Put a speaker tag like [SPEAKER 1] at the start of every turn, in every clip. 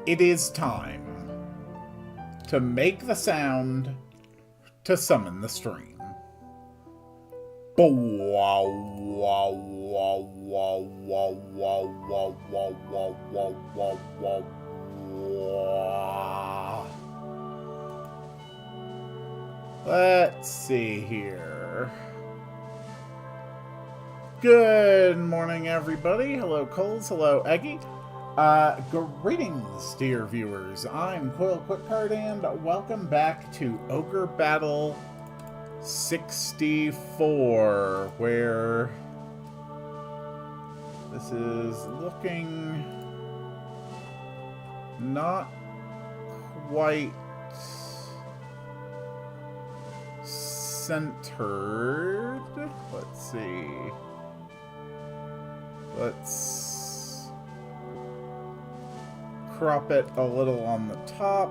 [SPEAKER 1] It is time to make the sound to summon the stream. Let's see here. Good morning, everybody. Hello, Coles. Hello, Eggy. Greetings, dear viewers. I'm Coil Quickcard, and welcome back to Ogre Battle 64, where this is looking not quite centered. Let's see. Let's crop it a little on the top.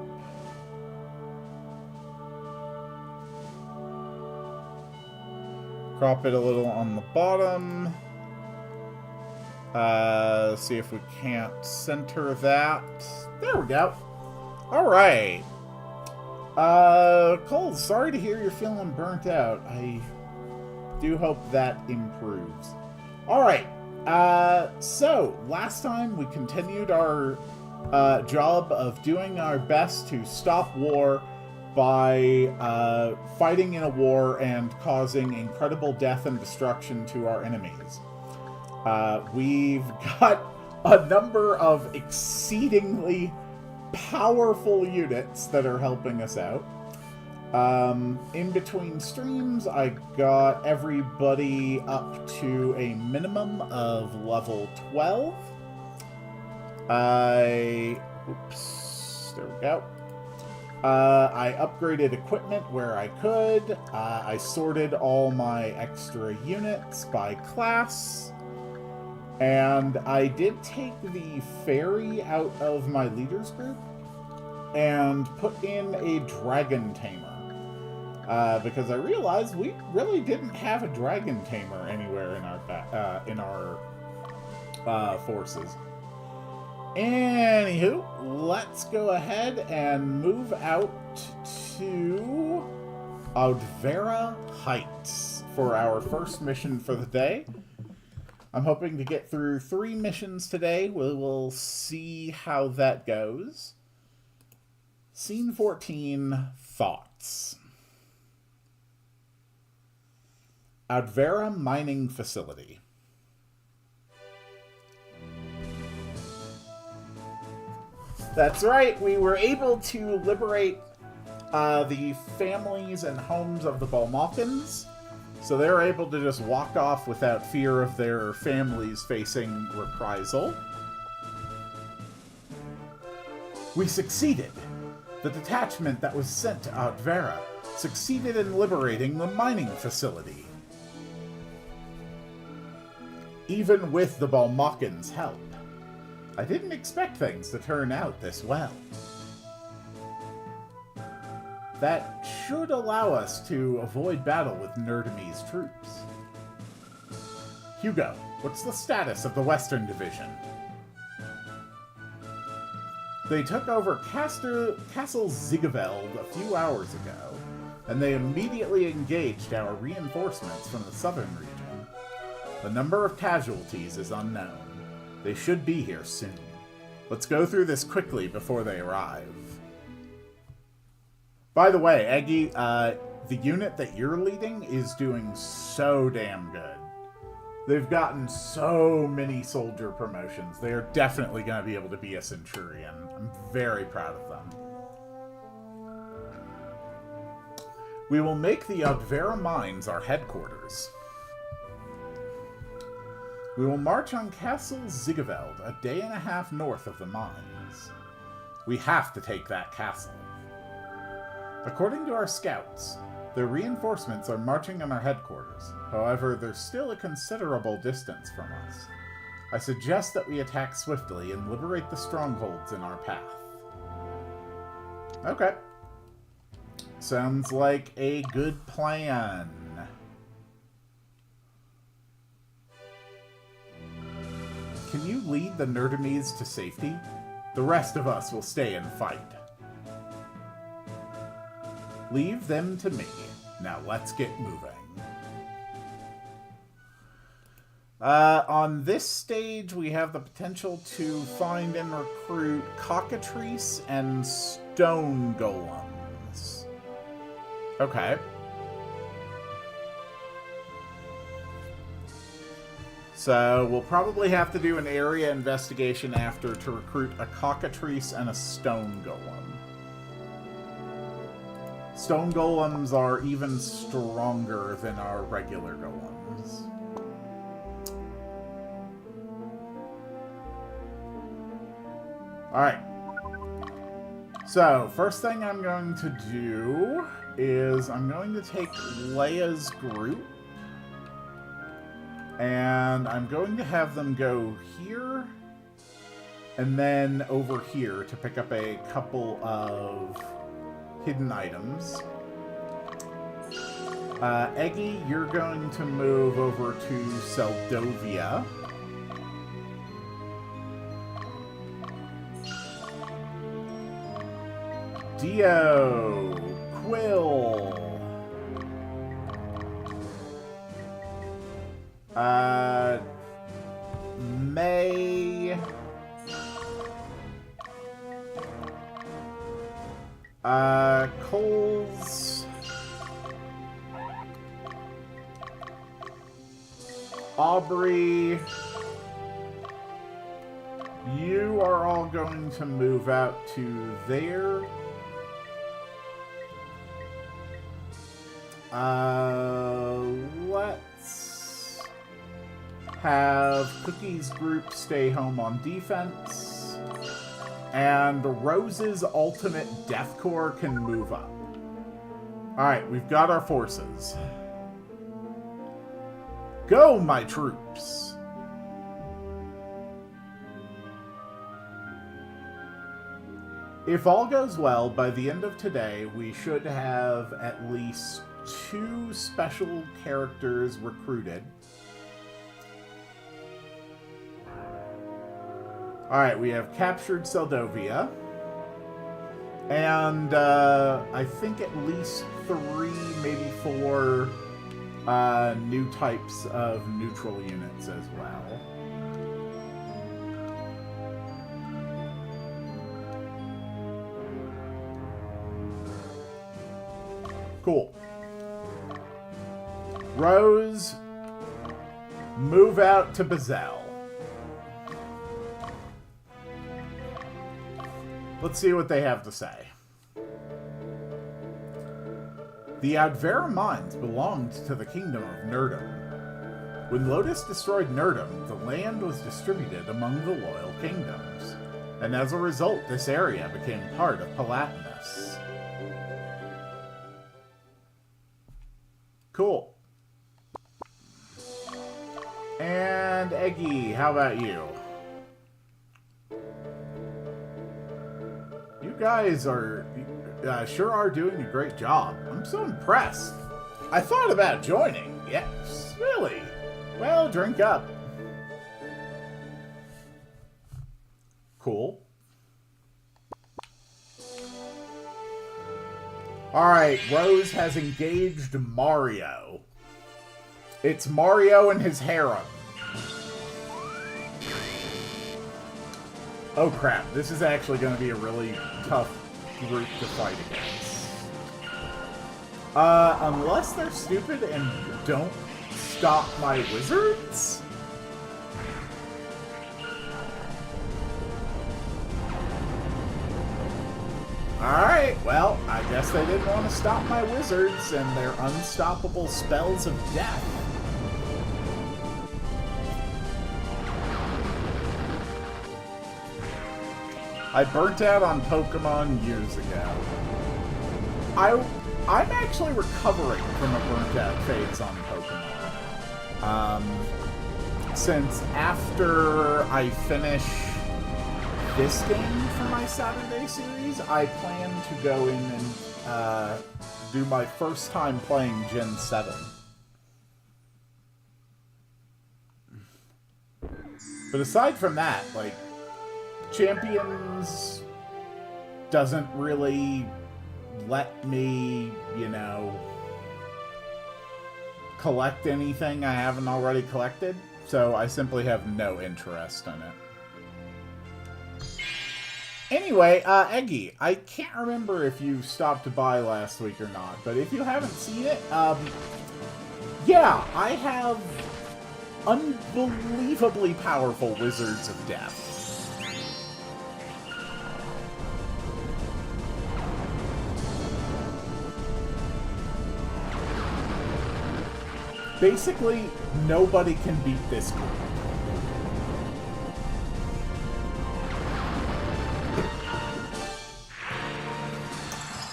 [SPEAKER 1] Crop it a little on the bottom. See if we can't center that. There we go. Alright. Cole, sorry to hear you're feeling burnt out. I do hope that improves. Alright. So, last time we continued our job of doing our best to stop war by fighting in a war and causing incredible death and destruction to our enemies. We've got a number of exceedingly powerful units that are helping us out. In between streams, I got everybody up to a minimum of level 12. Oops, there we go. I upgraded equipment where I could. I sorted all my extra units by class. And I did take the fairy out of my leaders group and put in a dragon tamer. Because I realized we really didn't have a dragon tamer anywhere in our forces. Anywho, let's go ahead and move out to Ogre Heights for our first mission for the day. I'm hoping to get through 3 missions today. We will see how that goes. Scene 14, Thoughts. Ogre Mining Facility. That's right, we were able to liberate the families and homes of the Balmalkans, so they're able to just walk off without fear of their families facing reprisal. We succeeded. The detachment that was sent to Ogre succeeded in liberating the mining facility. Even with the Balmalkans' help. I didn't expect things to turn out this well. That should allow us to avoid battle with Nerdemy's troops. Hugo, what's the status of the Western Division? They took over Castle Ziegeveld a few hours ago, and they immediately engaged our reinforcements from the southern region. The number of casualties is unknown. They should be here soon. Let's go through this quickly before they arrive. By the way, Eggy, the unit that you're leading is doing so damn good. They've gotten so many soldier promotions. They are definitely going to be able to be a Centurion. I'm very proud of them. We will make the Ogre Mines our headquarters. We will march on Castle Ziegeveld, a day and a half north of the mines. We have to take that castle. According to our scouts, the reinforcements are marching on our headquarters. However, they're still a considerable distance from us. I suggest that we attack swiftly and liberate the strongholds in our path. Okay. Sounds like a good plan. Can you lead the Nerdemies to safety? The rest of us will stay and fight. Leave them to me. Now let's get moving. On this stage, we have the potential to find and recruit cockatrice and stone golems. Okay. So we'll probably have to do an area investigation after to recruit a cockatrice and a stone golem. Stone golems are even stronger than our regular golems. Alright. So, first thing I'm going to do is I'm going to take Leia's group and I'm going to have them go here and then over here to pick up a couple of hidden items. Eggy, you're going to move over to Seldovia. Dio, Quill, May, Coles, Aubrey, you are all going to move out to there. Let's have Cookie's group stay home on defense. And Rose's ultimate Death Corps can move up. Alright, we've got our forces. Go, my troops! If all goes well, by the end of today, we should have at least 2 special characters recruited. Alright, we have captured Seldovia. And I think at least 3, maybe 4 new types of neutral units as well. Cool. Rose, move out to Bazel. Let's see what they have to say. The Advera mines belonged to the Kingdom of Nurdum. When Lotus destroyed Nurdum, the land was distributed among the loyal kingdoms, and as a result, this area became part of Palatinus. Cool. And Eggy, how about you? You guys are sure are doing a great job. I'm so impressed. I thought about joining. Yes, really. Well, drink up. Cool. Alright, Rose has engaged Mario. It's Mario and his harem. Oh crap, this is actually going to be a really tough group to fight against. Unless they're stupid and don't stop my wizards? Alright, well, I guess they didn't want to stop my wizards and their unstoppable spells of death. I burnt out on Pokemon years ago. I'm actually recovering from a burnt out phase on Pokemon. Since after I finish this game for my Saturday series, I plan to go in and do my first time playing Gen 7. But aside from that, like, Champions doesn't really let me, you know, collect anything I haven't already collected, so I simply have no interest in it. Anyway, Eggy, I can't remember if you stopped by last week or not, but if you haven't seen it, yeah, I have unbelievably powerful Wizards of Death. Basically, nobody can beat this group.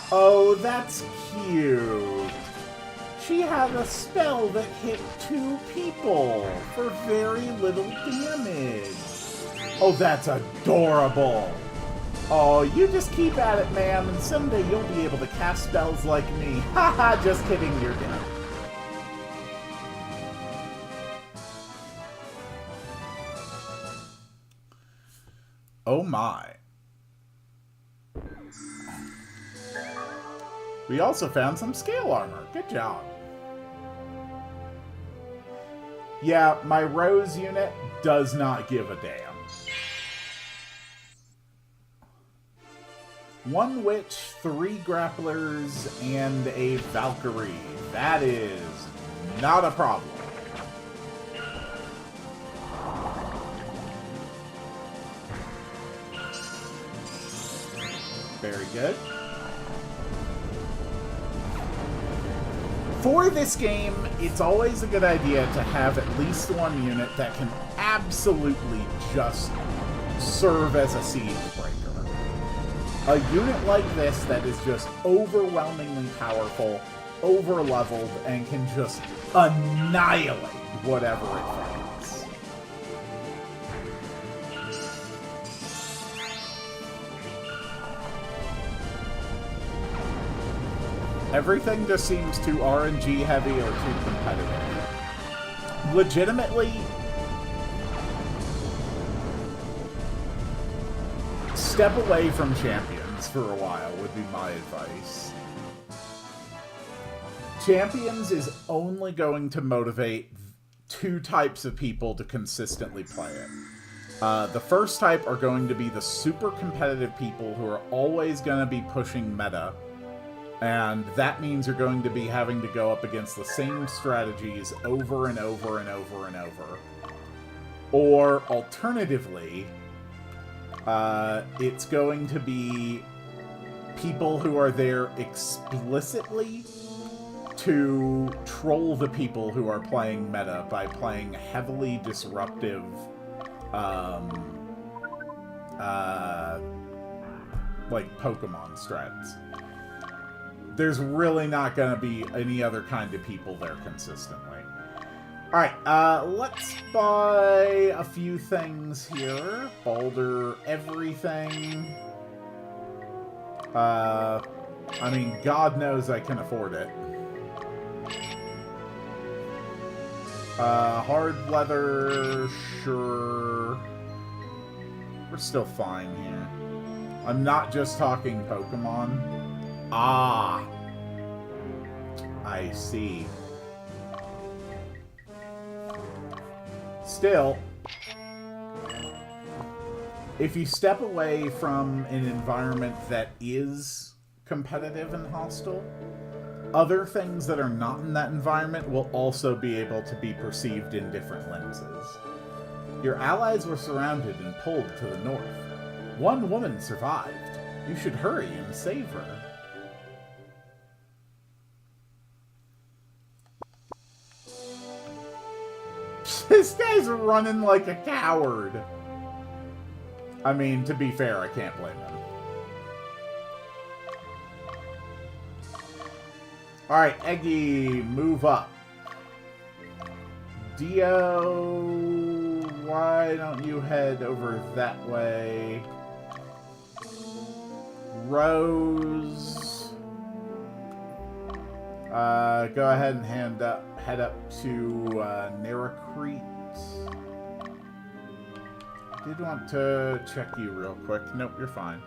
[SPEAKER 1] Oh, that's cute. She had a spell that hit 2 people for very little damage. Oh, that's adorable. Oh, you just keep at it, ma'am, and someday you'll be able to cast spells like me. Haha, just kidding, you're dead. Oh my. We also found some scale armor. Good job. Yeah, my Rose unit does not give a damn. 1 Witch, 3 Grapplers, and a Valkyrie. That is not a problem. Very good. For this game, it's always a good idea to have at least 1 unit that can absolutely just serve as a siege breaker. A unit like this that is just overwhelmingly powerful, over-leveled, and can just annihilate whatever it fights. Everything just seems too RNG heavy or too competitive. Legitimately, step away from champions for a while would be my advice. Champions is only going to motivate 2 types of people to consistently play it. The first type are going to be the super competitive people who are always going to be pushing meta. And that means you're going to be having to go up against the same strategies over and over and over and over. Or, alternatively, it's going to be people who are there explicitly to troll the people who are playing meta by playing heavily disruptive, like Pokemon strats. There's really not going to be any other kind of people there consistently. Alright, let's buy a few things here. Boulder everything. I mean, God knows I can afford it. Hard leather, sure. We're still fine here. I'm not just talking Pokemon. Ah, I see. Still, if you step away from an environment that is competitive and hostile, other things that are not in that environment will also be able to be perceived in different lenses. Your allies were surrounded and pulled to the north. 1 woman survived. You should hurry and save her. This guy's running like a coward. I mean, to be fair, I can't blame him. Alright, Eggy, move up. Dio, why don't you head over that way? Rose, go ahead and head up to Naracrete. Did want to check you real quick. Nope, you're fine.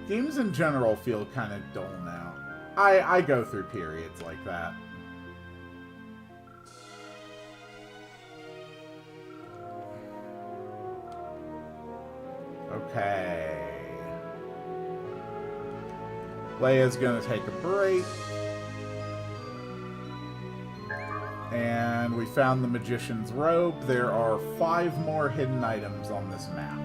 [SPEAKER 1] Games in general feel kind of dull now. I go through periods like that. Okay. Leia's gonna take a break. And we found the Magician's Robe. There are 5 more hidden items on this map.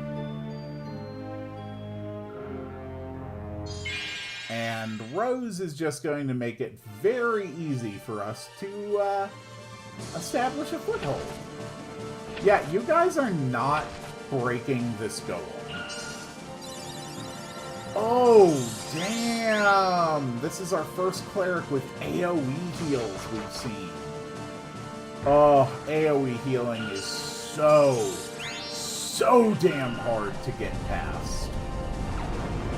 [SPEAKER 1] And Rose is just going to make it very easy for us to establish a foothold. Yeah, you guys are not breaking this goal. Oh, damn! This is our first cleric with AoE heals we've seen. Oh, AoE healing is so damn hard to get past.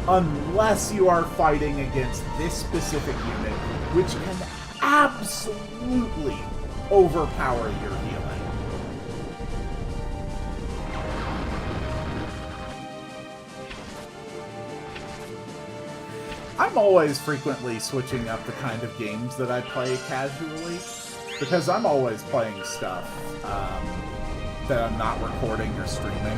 [SPEAKER 1] Unless you are fighting against this specific unit, which can absolutely overpower your healing. I'm always frequently switching up the kind of games that I play casually, because I'm always playing stuff that I'm not recording or streaming.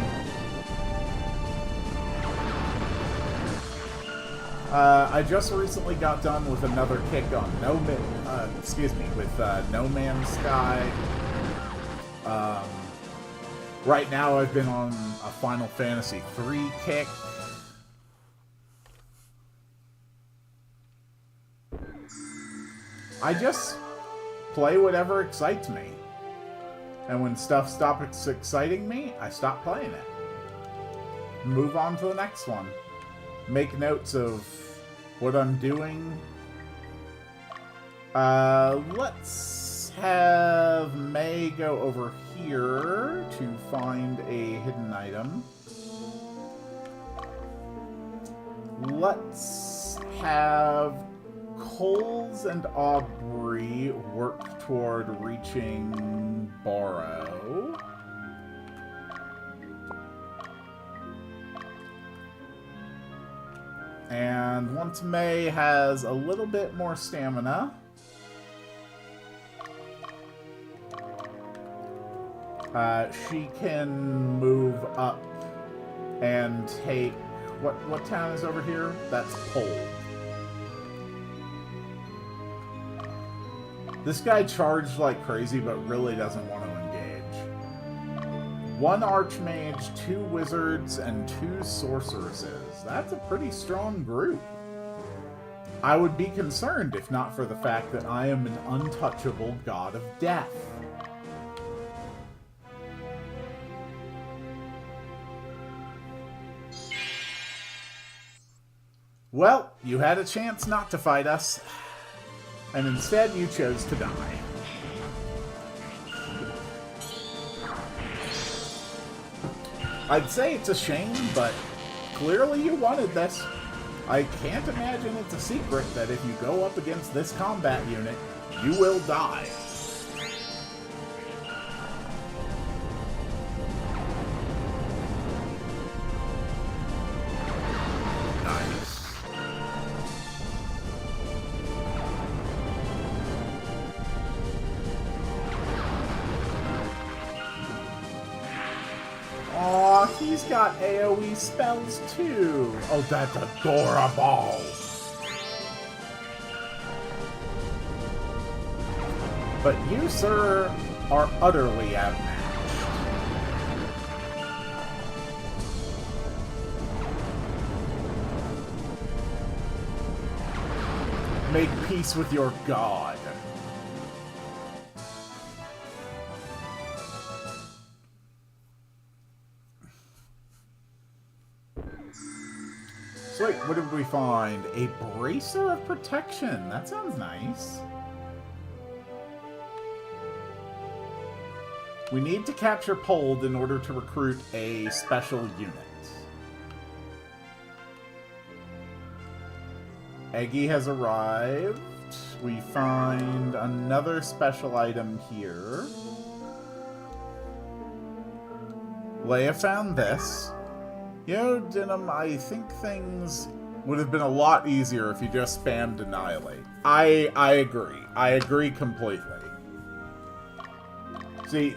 [SPEAKER 1] I just recently got done with another kick on No Man's Sky. Right now I've been on a Final Fantasy III kick. I just play whatever excites me. And when stuff stops exciting me, I stop playing it. Move on to the next one. Make notes of what I'm doing. Let's have May go over here to find a hidden item. Let's have Coles and Aubrey work toward reaching Borrow. And once May has a little bit more stamina, she can move up and take... What town is over here? That's Pole. This guy charged like crazy, but really doesn't want to engage. 1 Archmage, 2 Wizards, and 2 Sorceresses. That's a pretty strong group. I would be concerned if not for the fact that I am an untouchable god of death. Well, you had a chance not to fight us. And instead, you chose to die. I'd say it's a shame, but clearly you wanted this. I can't imagine it's a secret that if you go up against this combat unit, you will die. He's got AoE spells too. Oh, that's adorable. But you, sir, are utterly outmatched. Make peace with your god. So wait, what did we find? A Bracer of Protection. That sounds nice. We need to capture Pold in order to recruit a special unit. Eggy has arrived. We find another special item here. Leia found this. You know, Denim, I think things would have been a lot easier if you just spammed Annihilate. I agree. I agree completely. See,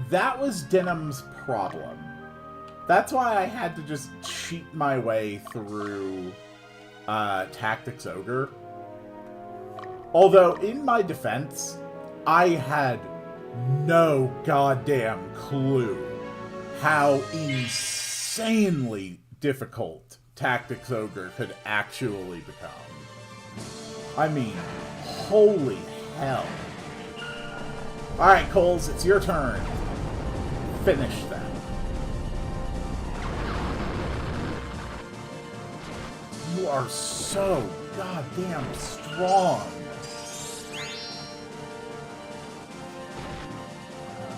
[SPEAKER 1] that was Denim's problem. That's why I had to just cheat my way through Tactics Ogre. Although, in my defense, I had no goddamn clue how insanely difficult Tactics Ogre could actually become. I mean, holy hell. Alright, Coles, it's your turn. Finish them. You are so goddamn strong.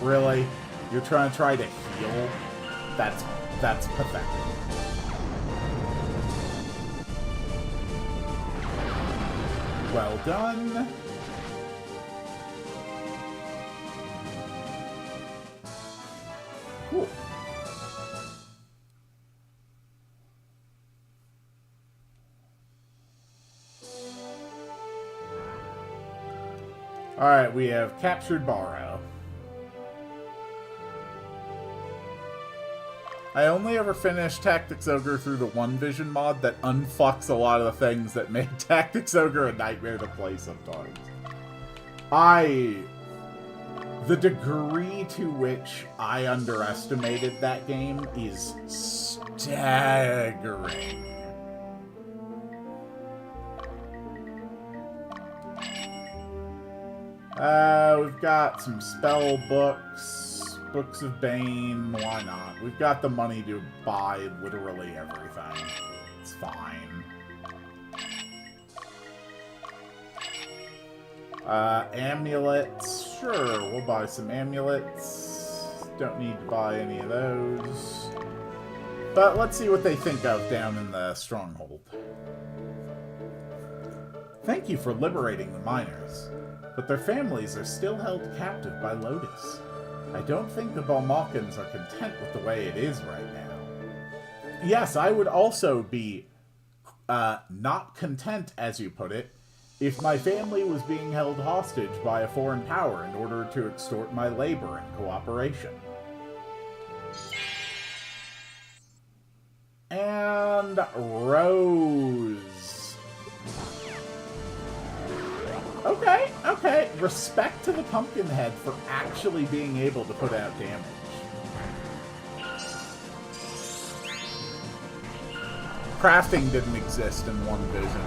[SPEAKER 1] Really? You're trying to heal? That's pathetic. Well done. Cool. Alright, we have captured Barrow. I only ever finished Tactics Ogre through the One Vision mod that unfucks a lot of the things that made Tactics Ogre a nightmare to play sometimes. The degree to which I underestimated that game is staggering. We've got some spell books, Books of Bane, why not? We've got the money to buy literally everything. It's fine. Amulets, sure, we'll buy some amulets. Don't need to buy any of those. But let's see what they think of down in the stronghold. Thank you for liberating the miners, but their families are still held captive by Lotus. I don't think the Balmalkans are content with the way it is right now. Yes, I would also be not content, as you put it, if my family was being held hostage by a foreign power in order to extort my labor and cooperation. And Rose. Okay, okay. Respect to the Pumpkinhead for actually being able to put out damage. Crafting didn't exist in One Vision.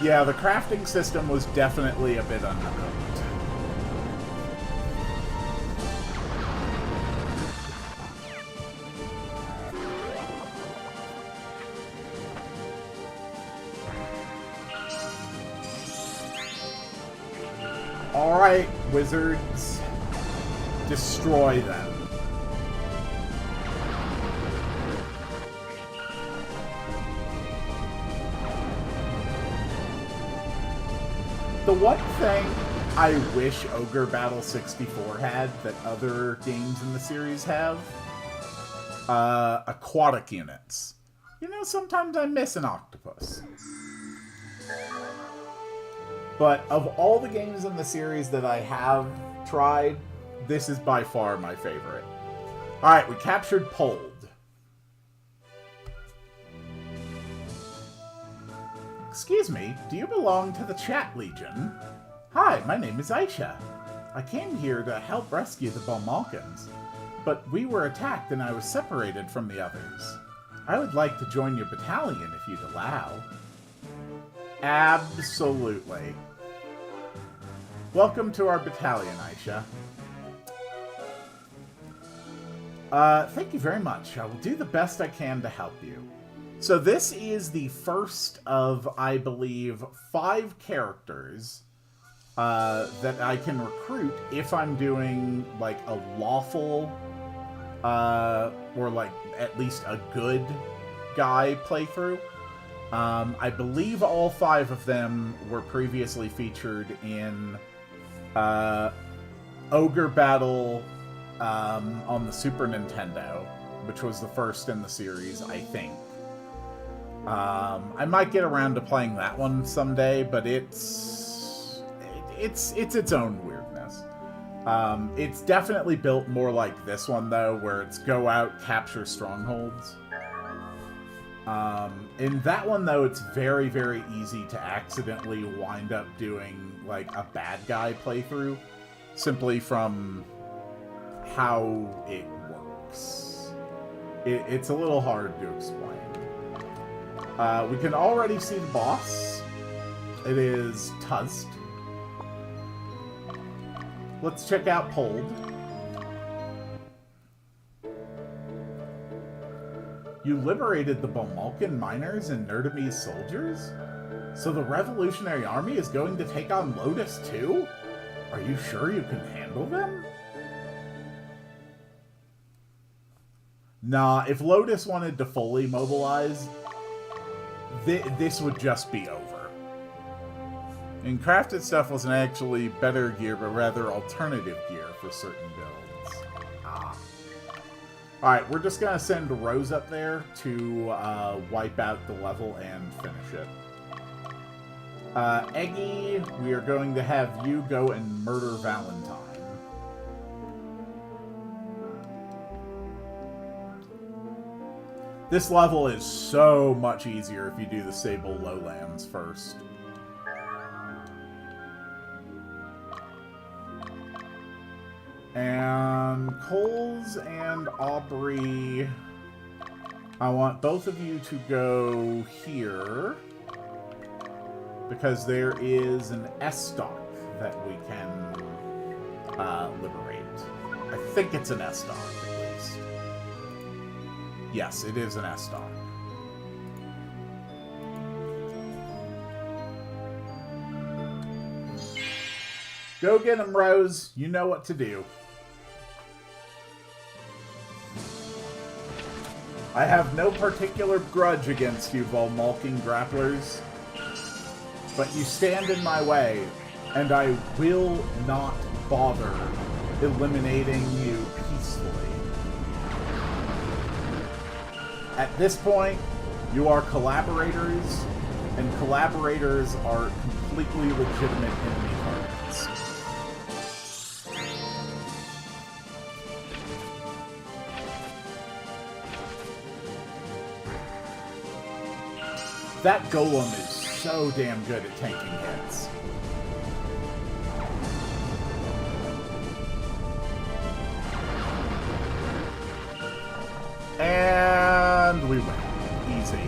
[SPEAKER 1] Yeah, the crafting system was definitely a bit undercooked. Alright, wizards. Destroy them. The one thing I wish Ogre Battle 64 had that other games in the series have, aquatic units. You know, sometimes I miss an octopus. But of all the games in the series that I have tried, this is by far my favorite. Alright, we captured Pold. Excuse me, do you belong to the Chat Legion? Hi, my name is Aisha. I came here to help rescue the Balmalkans, but we were attacked and I was separated from the others. I would like to join your battalion if you'd allow. Absolutely. Welcome to our battalion, Aisha. Thank you very much. I will do the best I can to help you. So this is the first of, I believe, 5 characters that I can recruit if I'm doing, like, a lawful, or, like, at least a good guy playthrough. I believe all 5 of them were previously featured in Ogre Battle on the Super Nintendo, which was the first in the series, I think. I might get around to playing that one someday, but it's its own weirdness. It's definitely built more like this one, though, where it's go out, capture strongholds. In that one, though, it's very, very easy to accidentally wind up doing, like, a bad guy playthrough, simply from how it works. It's a little hard to explain. We can already see the boss. It is Tuzzed. Let's check out Pulled. You liberated the Bomalkin miners and Nerdamese soldiers? So the Revolutionary Army is going to take on Lotus too? Are you sure you can handle them? Nah, if Lotus wanted to fully mobilize, this would just be over. And crafted stuff wasn't actually better gear, but rather alternative gear for certain builds. Ah. Alright, we're just going to send Rose up there to wipe out the level and finish it. Eggy, we are going to have you go and murder Valentine. This level is so much easier if you do the Sable Lowlands first. And Coles and Aubrey, I want both of you to go here, because there is an S-Stock that we can liberate. I think it's an S-Stock, at least. Yes, it is an S-Stock. Go get him, Rose. You know what to do. I have no particular grudge against you, Volmalking grapplers, but you stand in my way, and I will not bother eliminating you peacefully. At this point, you are collaborators, and collaborators are completely legitimate enemy targets. That golem is so damn good at tanking hits. And we win. Easy.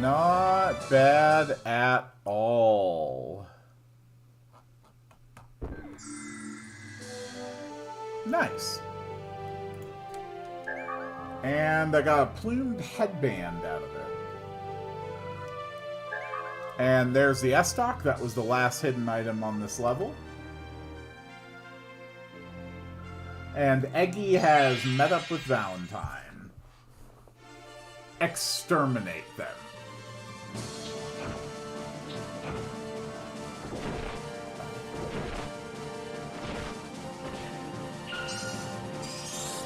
[SPEAKER 1] Not bad at all. Nice. And I got a plumed headband out of it. And there's the S-Stock. That was the last hidden item on this level. And Eggy has met up with Valentine. Exterminate them.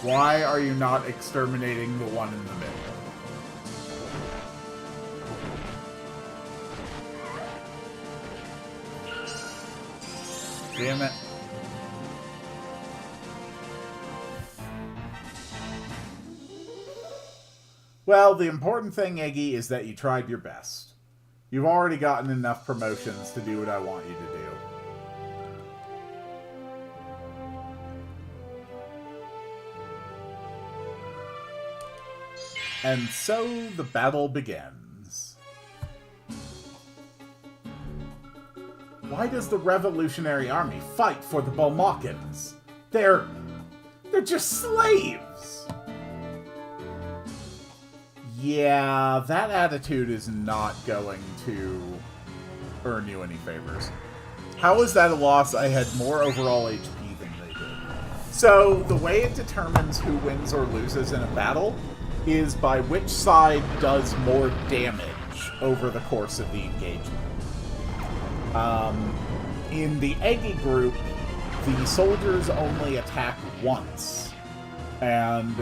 [SPEAKER 1] Why are you not exterminating the one in the middle? Damn it. Well, the important thing, Eggy, is that you tried your best. You've already gotten enough promotions to do what I want you to do. And so the battle begins. Why does the Revolutionary Army fight for the Balmokans? They're just slaves! Yeah, that attitude is not going to earn you any favors. How is that a loss? I had more overall HP than they did. So, the way it determines who wins or loses in a battle is by which side does more damage over the course of the engagement. In the Eggy group, the soldiers only attack once, and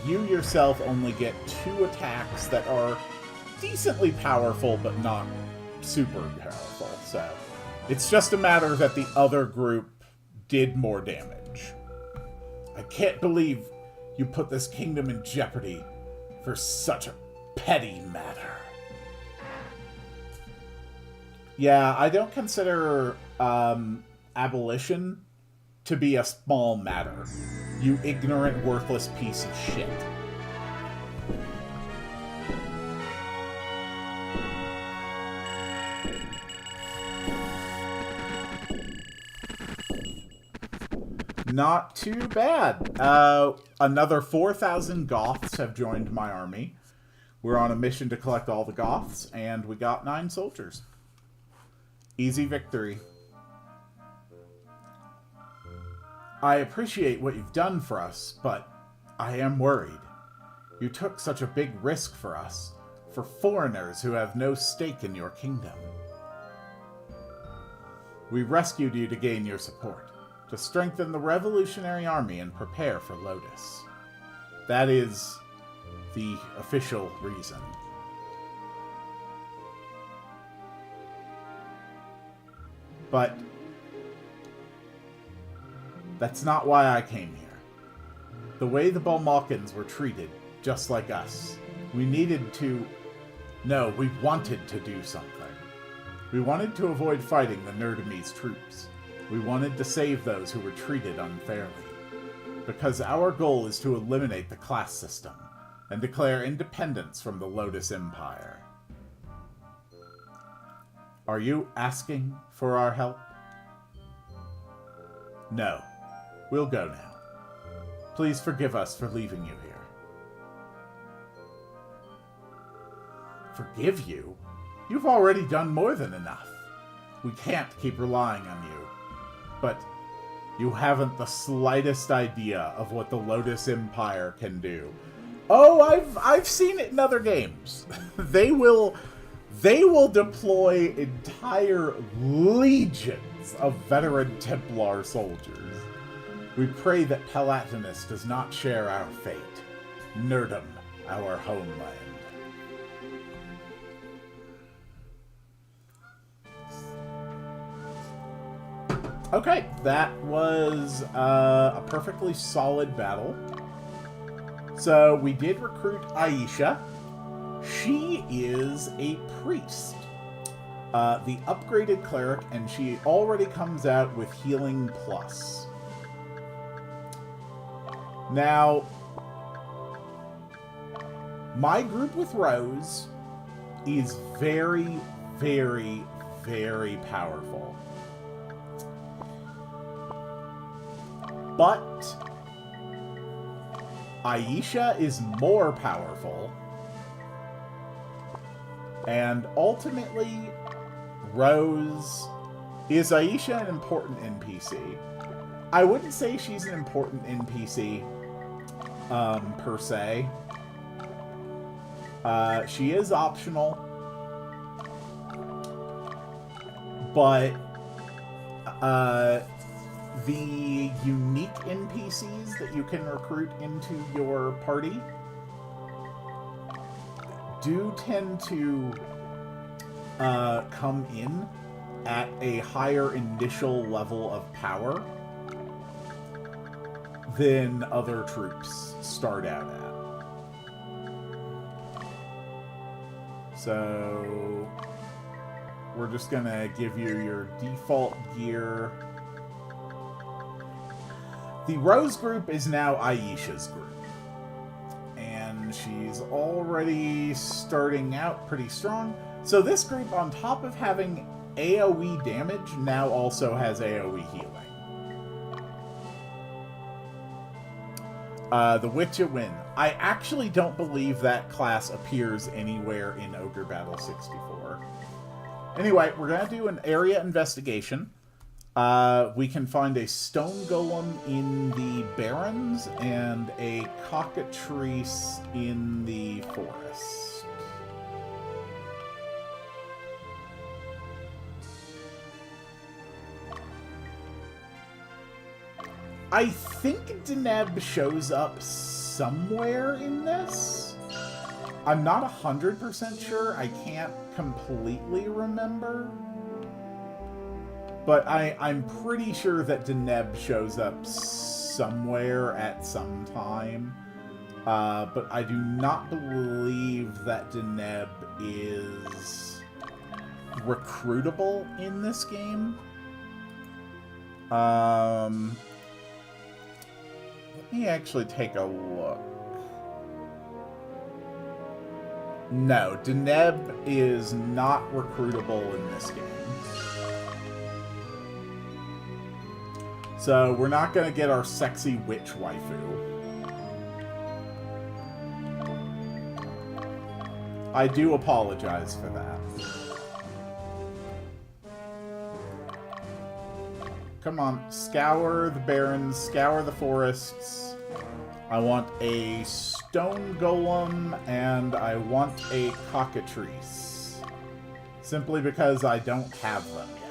[SPEAKER 1] you yourself only get 2 attacks that are decently powerful, but not super powerful. So it's just a matter that the other group did more damage. I can't believe you put this kingdom in jeopardy for such a petty matter. Yeah, I don't consider abolition to be a small matter. You ignorant, worthless piece of shit. Not too bad. Another 4,000 Goths have joined my army. We're on a mission to collect all the Goths, and we got 9 soldiers. Easy victory. I appreciate what you've done for us, but I am worried. You took such a big risk for us, for foreigners who have no stake in your kingdom. We rescued you to gain your support, to strengthen the revolutionary army and prepare for Lotus. That is the official reason. But that's not why I came here. The way the Balmalkans were treated, just like us. We wanted to do something. We wanted to avoid fighting the Nerdamese troops. We wanted to save those who were treated unfairly. Because our goal is to eliminate the class system and declare independence from the Lotus Empire. Are you asking for our help? No. We'll go now. Please forgive us for leaving you here. Forgive you? You've already done more than enough. We can't keep relying on you. But you haven't the slightest idea of what the Lotus Empire can do. Oh, I've seen it in other games. They will deploy entire legions of veteran Templar soldiers. We pray that Palatinus does not share our fate. Nerdum, our homeland. Okay, that was a perfectly solid battle. So we did recruit Aisha. She is a priest, the upgraded cleric, and she already comes out with healing plus. Now, my group with Rose is very, very, very powerful. But Aisha is more powerful. And ultimately, Rose... Is Aisha an important NPC? I wouldn't say she's an important NPC, per se. She is optional. But, the unique NPCs that you can recruit into your party do tend to come in at a higher initial level of power than other troops start out at. So we're just gonna give you your default gear. The Rose group is now Aisha's group. And she's already starting out pretty strong. So this group, on top of having AoE damage, now also has AoE healing. The Witcher win. I actually don't believe that class appears anywhere in Ogre Battle 64. Anyway, we're going to do an area investigation. We can find a stone golem in the barrens and a cockatrice in the forest. I think Deneb shows up somewhere in this. I'm not 100% sure. I can't completely remember. But I'm pretty sure that Deneb shows up somewhere at some time. But I do not believe that Deneb is recruitable in this game. Let me actually take a look. No, Deneb is not recruitable in this game. So we're not going to get our sexy witch waifu. I do apologize for that. Come on, scour the barrens, scour the forests. I want a stone golem, and I want a cockatrice. Simply because I don't have them yet.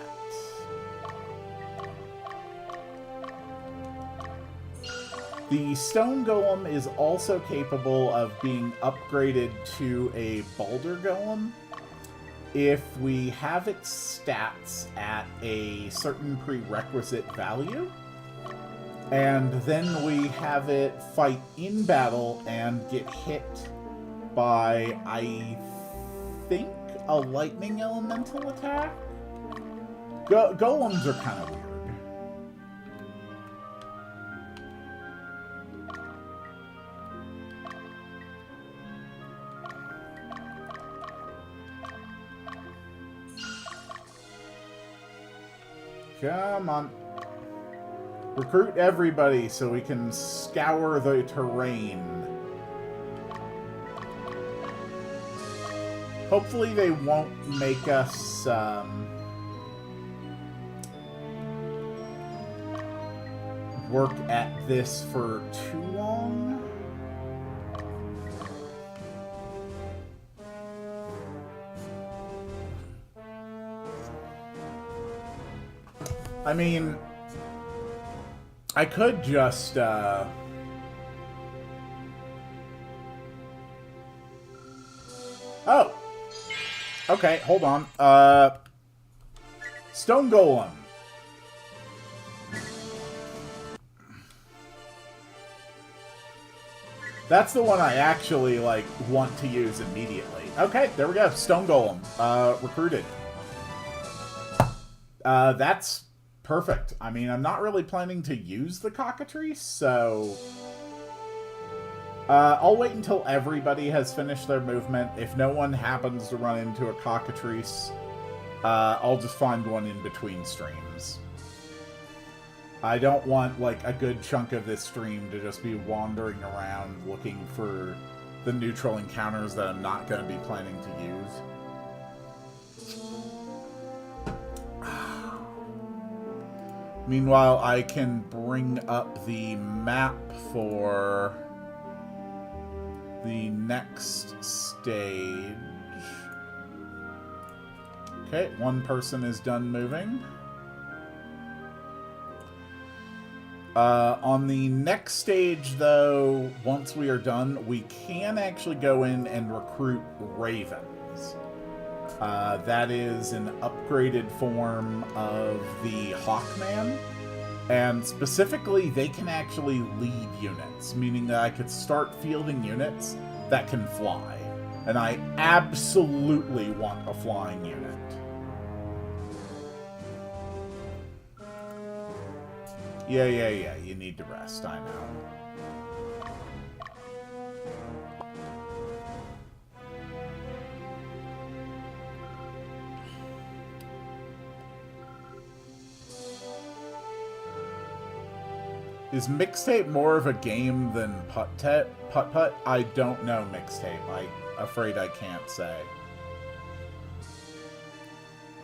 [SPEAKER 1] The stone golem is also capable of being upgraded to a boulder golem if we have its stats at a certain prerequisite value, and then we have it fight in battle and get hit by, I think, a lightning elemental attack? Golems are kind of weird. Come on. Recruit everybody so we can scour the terrain. Hopefully they won't make us, work at this for too long. I mean, I could just, Oh! Okay, hold on. Stone Golem. That's the one I actually, like, want to use immediately. Okay, there we go. Stone Golem. Recruited. That's perfect. I mean, I'm not really planning to use the cockatrice, so I'll wait until everybody has finished their movement. If no one happens to run into a cockatrice, I'll just find one in between streams. I don't want, like, a good chunk of this stream to just be wandering around looking for the neutral encounters that I'm not going to be planning to use. Meanwhile, I can bring up the map for the next stage. Okay, one person is done moving. On the next stage, though, once we are done, we can actually go in and recruit ravens. That is an upgraded form of the Hawkman, and specifically, they can actually lead units, meaning that I could start fielding units that can fly, and I absolutely want a flying unit. Yeah, you need to rest, I know. Is Mixtape more of a game than Putt-Putt? I don't know, Mixtape. I'm afraid I can't say.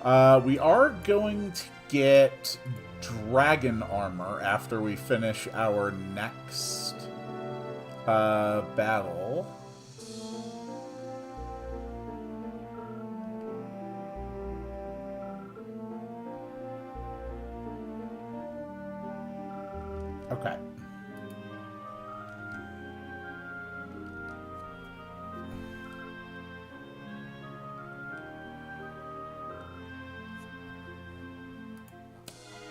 [SPEAKER 1] We are going to get dragon armor after we finish our next battle. Okay.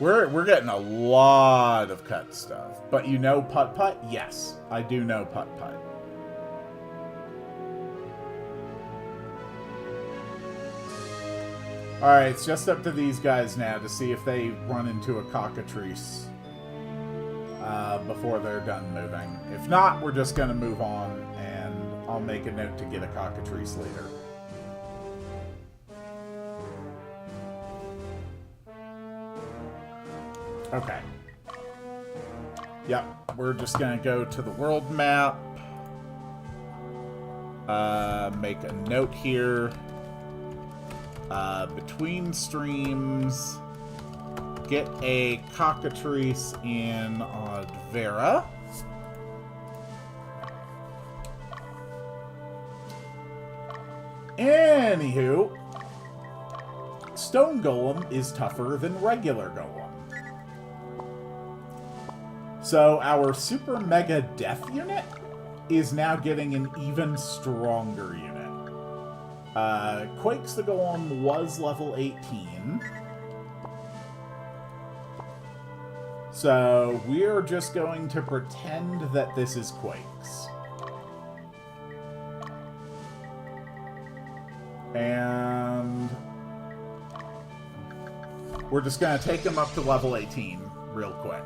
[SPEAKER 1] We're getting a lot of cut stuff. But you know putt-putt? Yes, I do know putt-putt. Alright, it's just up to these guys now to see if they run into a cockatrice before they're done moving. If not, we're just going to move on, and I'll make a note to get a cockatrice later. Okay. Yep, we're just going to go to the world map. Make a note here. Between streams, get a cockatrice in Odvera. Anywho, Stone Golem is tougher than regular Golem. So our Super Mega Death unit is now getting an even stronger unit. Quakes the Golem was level 18. So we're just going to pretend that this is Quakes. And we're just going to take him up to level 18 real quick.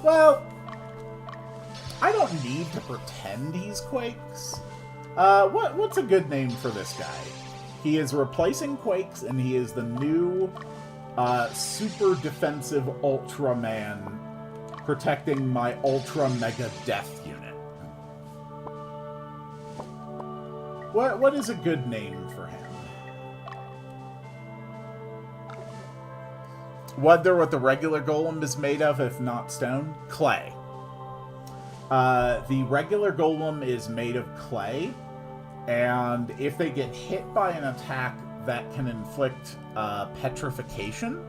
[SPEAKER 1] Well, I don't need to pretend he's Quakes. What's a good name for this guy? He is replacing Quakes, and he is the new super defensive Ultraman protecting my Ultra Mega Death unit. What is a good name for him? Wonder what the regular Golem is made of, if not stone? Clay. The regular Golem is made of clay, and if they get hit by an attack that can inflict petrification,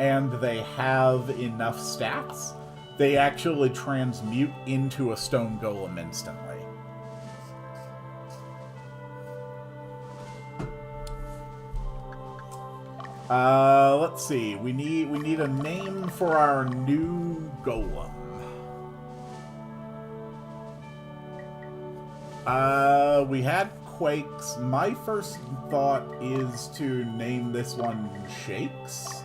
[SPEAKER 1] and they have enough stats, they actually transmute into a stone Golem instantly. Let's see. We need a name for our new Golem. We had Quakes. My first thought is to name this one Shakes.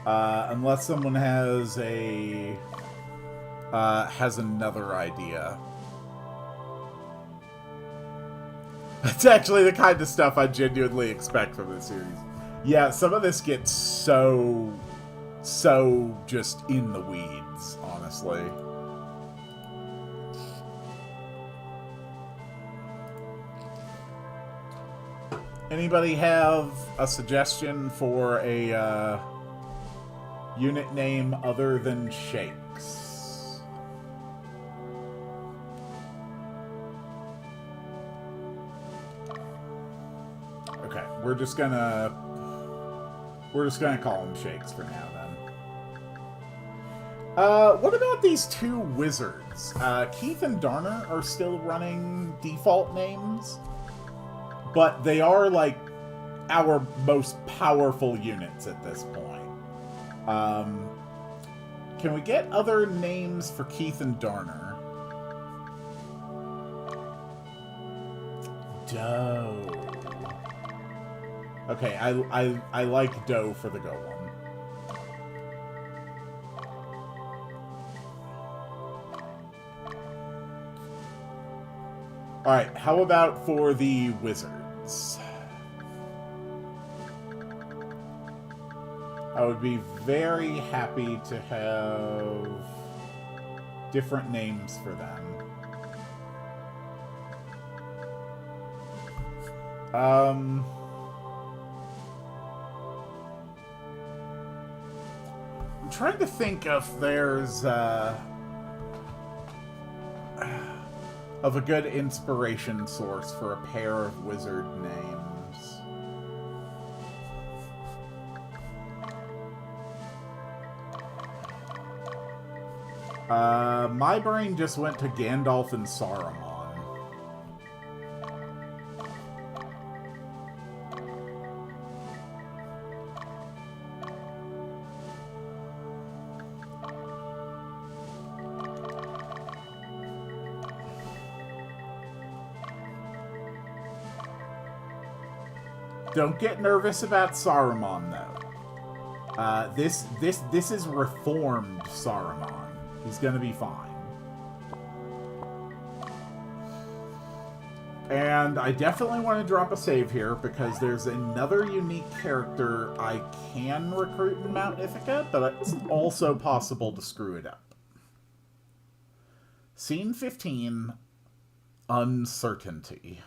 [SPEAKER 1] Unless someone has another idea. That's actually the kind of stuff I genuinely expect from this series. Yeah, some of this gets so just in the weeds, honestly. Anybody have a suggestion for a unit name other than Shakes? Okay, we're just gonna call them Shakes for now then. What about these two wizards? Keith and Darner are still running default names, but they are like our most powerful units at this point. Can we get other names for Keith and Darner? Doe. Okay, I like Doe for the Golem. Alright, how about for the wizards? I would be very happy to have different names for them. I'm trying to think if there's of a good inspiration source for a pair of wizard names. My brain just went to Gandalf and Saruman. Don't get nervous about Saruman, though. This is reformed Saruman. He's gonna be fine. And I definitely want to drop a save here because there's another unique character I can recruit in Mount Ithaca, but it's also possible to screw it up. Scene 15, Uncertainty.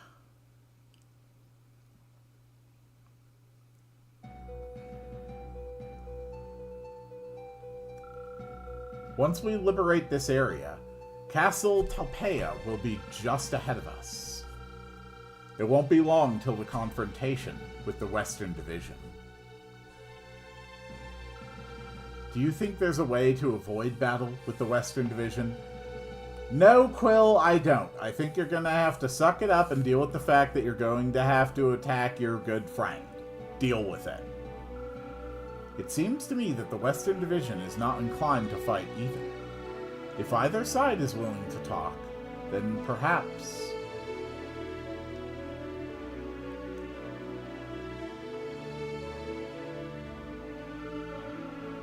[SPEAKER 1] Once we liberate this area, Castle Talpeia will be just ahead of us. It won't be long till the confrontation with the Western Division. Do you think there's a way to avoid battle with the Western Division? No, Quill, I don't. I think you're going to have to suck it up and deal with the fact that you're going to have to attack your good friend. Deal with it. It seems to me that the Western Division is not inclined to fight either. If either side is willing to talk, then perhaps...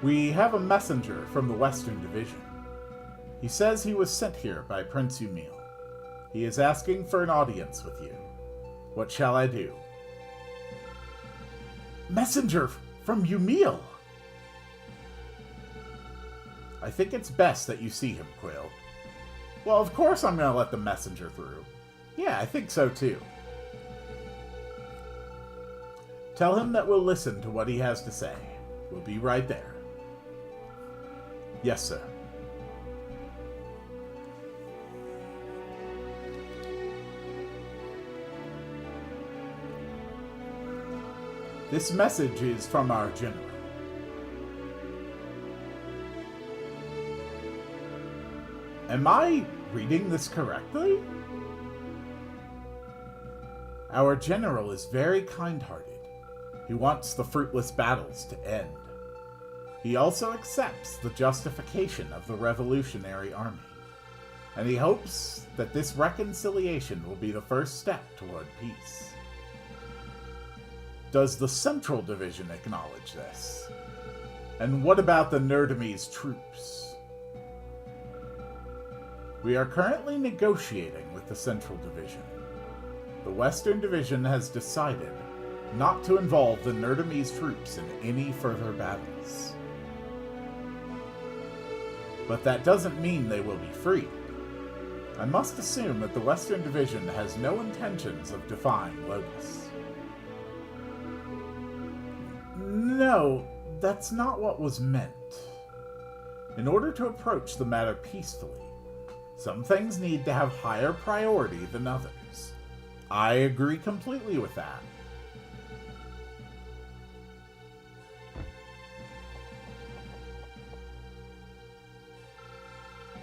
[SPEAKER 1] We have a messenger from the Western Division. He says he was sent here by Prince Umil. He is asking for an audience with you. What shall I do? Messenger from Umil! I think it's best that you see him, Quill. Well, of course I'm going to let the messenger through. Yeah, I think so too. Tell him that we'll listen to what he has to say. We'll be right there. Yes, sir. This message is from our general. Am I reading this correctly? Our general is very kind-hearted. He wants the fruitless battles to end. He also accepts the justification of the Revolutionary Army, and he hopes that this reconciliation will be the first step toward peace. Does the Central Division acknowledge this? And what about the Nerdame's troops? We are currently negotiating with the Central Division. The Western Division has decided not to involve the Nerdame's troops in any further battles. But that doesn't mean they will be freed. I must assume that the Western Division has no intentions of defying Lotus. No, that's not what was meant. In order to approach the matter peacefully, some things need to have higher priority than others. I agree completely with that.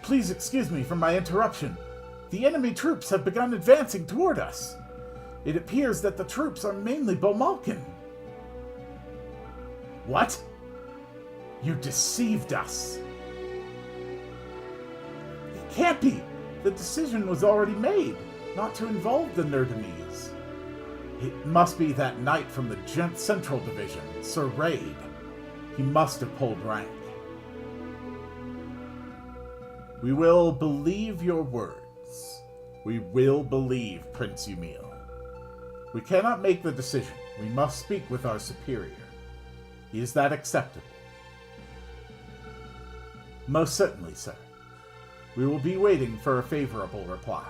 [SPEAKER 1] Please excuse me for my interruption. The enemy troops have begun advancing toward us. It appears that the troops are mainly Bomalkin. What? You deceived us. It can't be. The decision was already made, not to involve the Nerdames. It must be that knight from the Central Division, Sir Raid. He must have pulled rank. We will believe your words. We will believe Prince Umil. We cannot make the decision. We must speak with our superior. Is that acceptable? Most certainly, sir. We will be waiting for a favorable reply.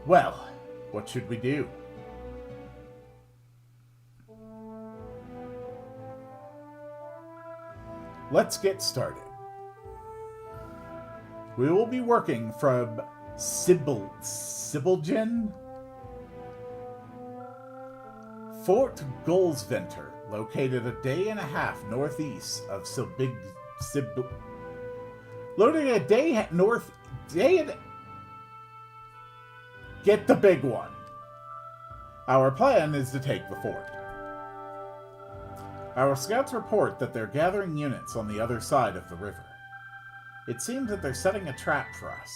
[SPEAKER 1] Well, what should we do? Let's get started. We will be working from Sibylgen, Fort Goldsventer, located a day and a half northeast of loading a day north. Get the big one. Our plan is to take the fort. Our scouts report that they're gathering units on the other side of the river. It seems that they're setting a trap for us.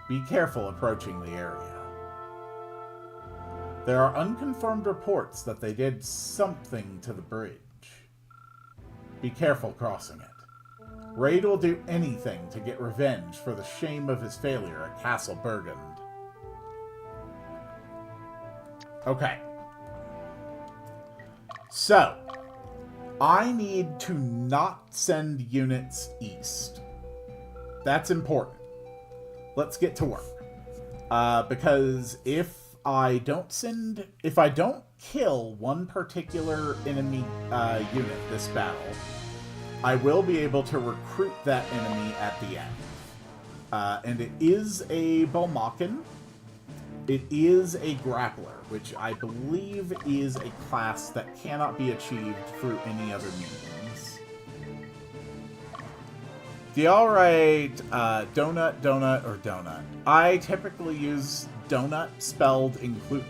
[SPEAKER 1] Be careful approaching the area. There are unconfirmed reports that they did something to the bridge. Be careful crossing it. Raid will do anything to get revenge for the shame of his failure at Castle Burgund. Okay. So, I need to not send units east. That's important. Let's get to work. Because if I don't kill one particular enemy unit this battle, I will be able to recruit that enemy at the end. And it is a Balmakin. It is a grappler, which I believe is a class that cannot be achieved through any other means. The alright, donut, or donut. I typically use donut spelled including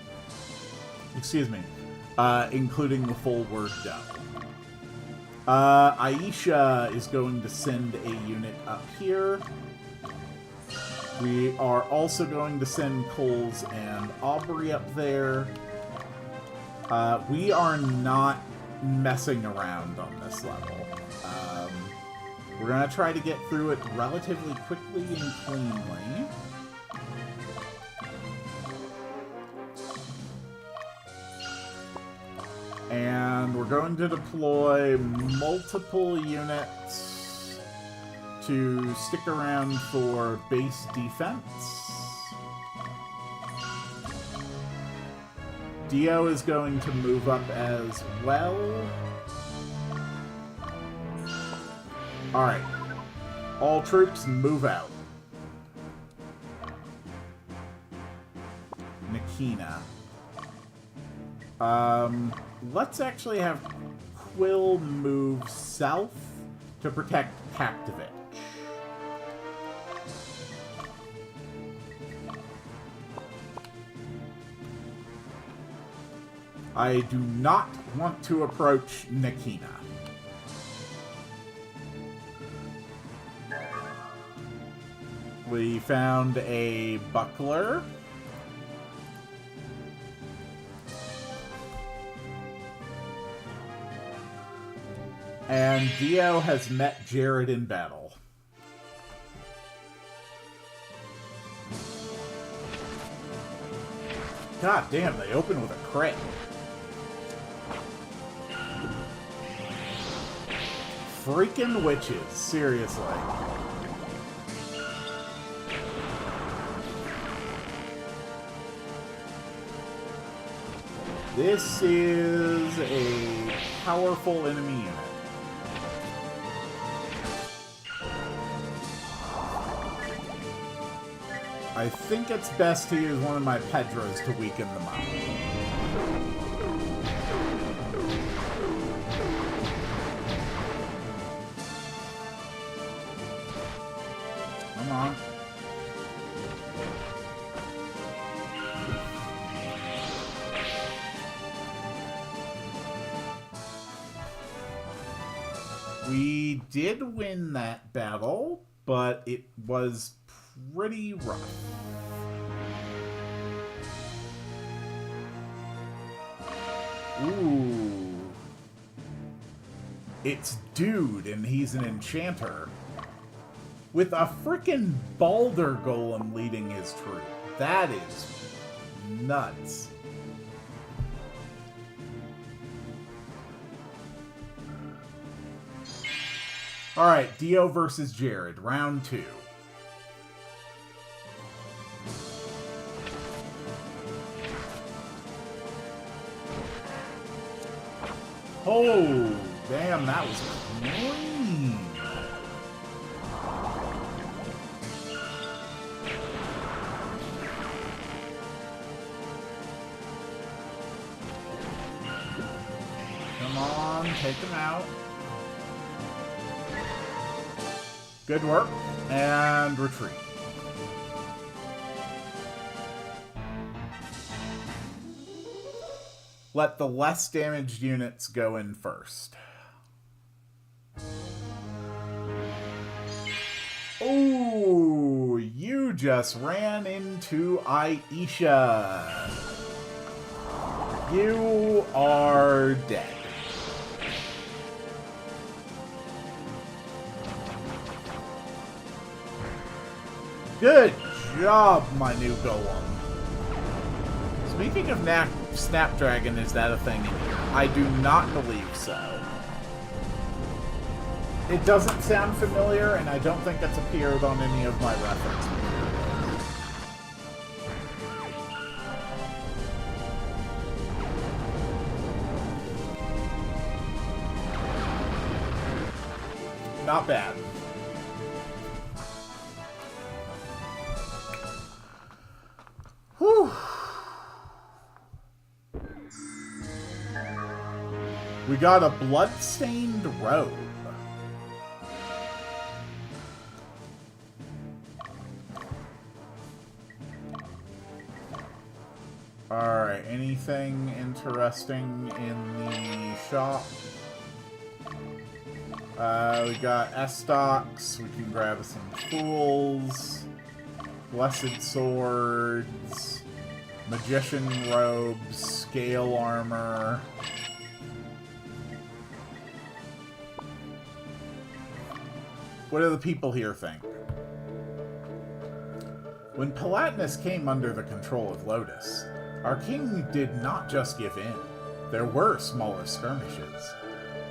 [SPEAKER 1] the full word dough. Aisha is going to send a unit up here. We are also going to send Coles and Aubrey up there. We are not messing around on this level. We're going to try to get through it relatively quickly and cleanly. And we're going to deploy multiple units to stick around for base defense. Dio is going to move up as well. Alright. All troops move out. Nikina. Let's actually have Quill move south to protect Kaktovich. I do not want to approach Nikina. We found a buckler. And Dio has met Jared in battle. God damn, they open with a crit. Freaking witches, seriously. This is a powerful enemy unit. I think it's best to use one of my Pedros to weaken them up. Come on. We did win that battle, but it was pretty rough. Ooh. It's Dude, and he's an enchanter. With a frickin' Balder Golem leading his troop. That is nuts. Alright, Dio versus Jared, round 2. Oh, damn, that was clean. Come on, take him out. Good work. And retreat. Let the less damaged units go in first. Oh, you just ran into Aisha. You are dead. Good job, my new golem. Speaking of Snapdragon, is that a thing in here? I do not believe so. It doesn't sound familiar, and I don't think it's appeared on any of my reference materials. Not bad. Whew. We got a blood-stained robe. Alright, anything interesting in the shop? We got S-Stocks, we can grab some Fools, Blessed Swords, Magician Robes, Scale Armor. What do the people here think? When Palatinus came under the control of Lotus, our king did not just give in. There were smaller skirmishes.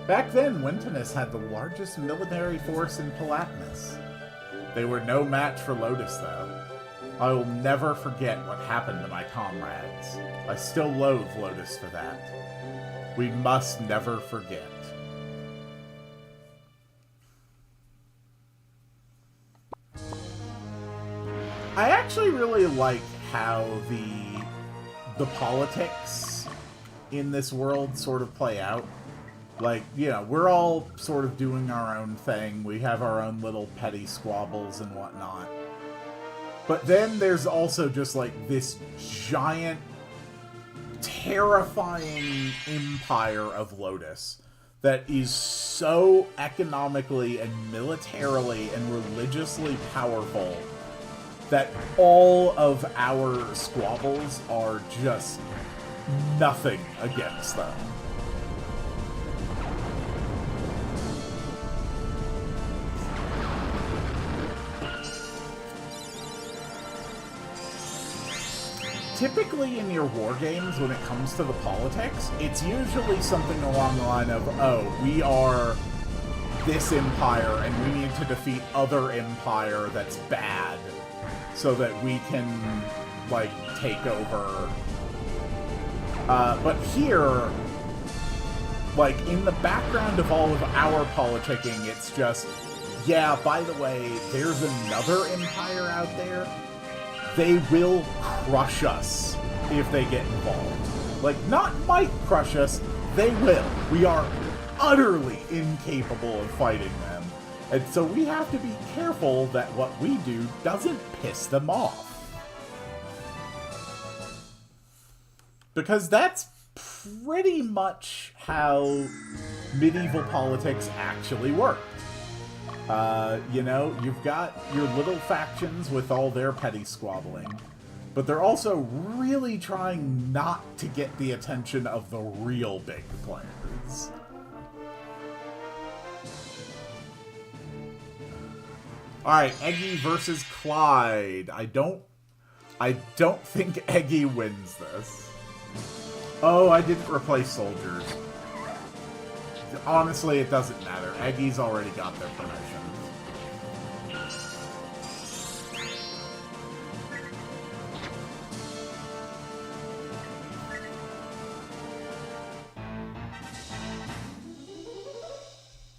[SPEAKER 1] Back then, Wintonus had the largest military force in Palatinus. They were no match for Lotus, though. I will never forget what happened to my comrades. I still loathe Lotus for that. We must never forget. I actually really like how the politics in this world sort of play out. Like, you know, we're all sort of doing our own thing. We have our own little petty squabbles and whatnot. But then there's also just, like, this giant, terrifying empire of Lotus that is so economically and militarily and religiously powerful that all of our squabbles are just nothing against them. Typically in your war games, when it comes to the politics, it's usually something along the line of, oh, we are this empire and we need to defeat other empire that's bad so that we can, like, take over. But here, like, in the background of all of our politicking, it's just, yeah, by the way, there's another empire out there. They will crush us if they get involved. Like, not might crush us, they will. We are utterly incapable of fighting them. And so we have to be careful that what we do doesn't piss them off. Because that's pretty much how medieval politics actually worked. You know, you've got your little factions with all their petty squabbling, but they're also really trying not to get the attention of the real big players. Alright, Eggy versus Clyde. I don't think Eggy wins this. Oh, I didn't replace soldiers. Honestly, it doesn't matter. Eggy's already got their promotions.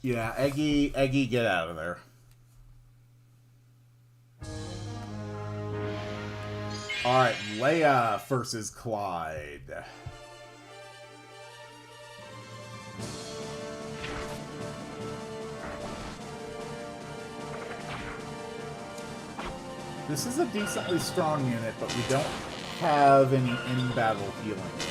[SPEAKER 1] Yeah, Eggy, get out of there. Alright, Leia versus Clyde. This is a decently strong unit, but we don't have any in-battle healing with it.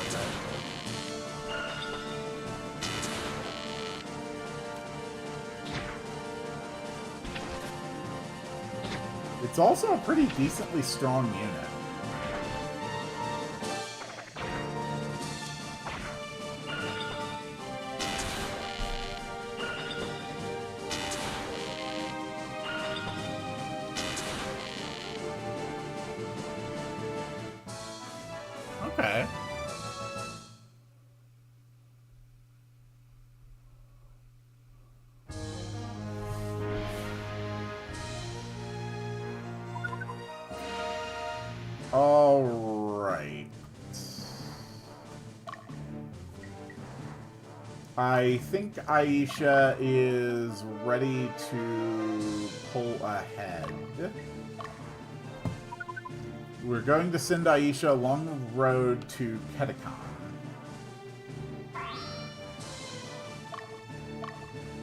[SPEAKER 1] It's also a pretty decently strong unit. Okay. All right. I think Aisha is ready to pull ahead. We're going to send Aisha along the road to Ketacon.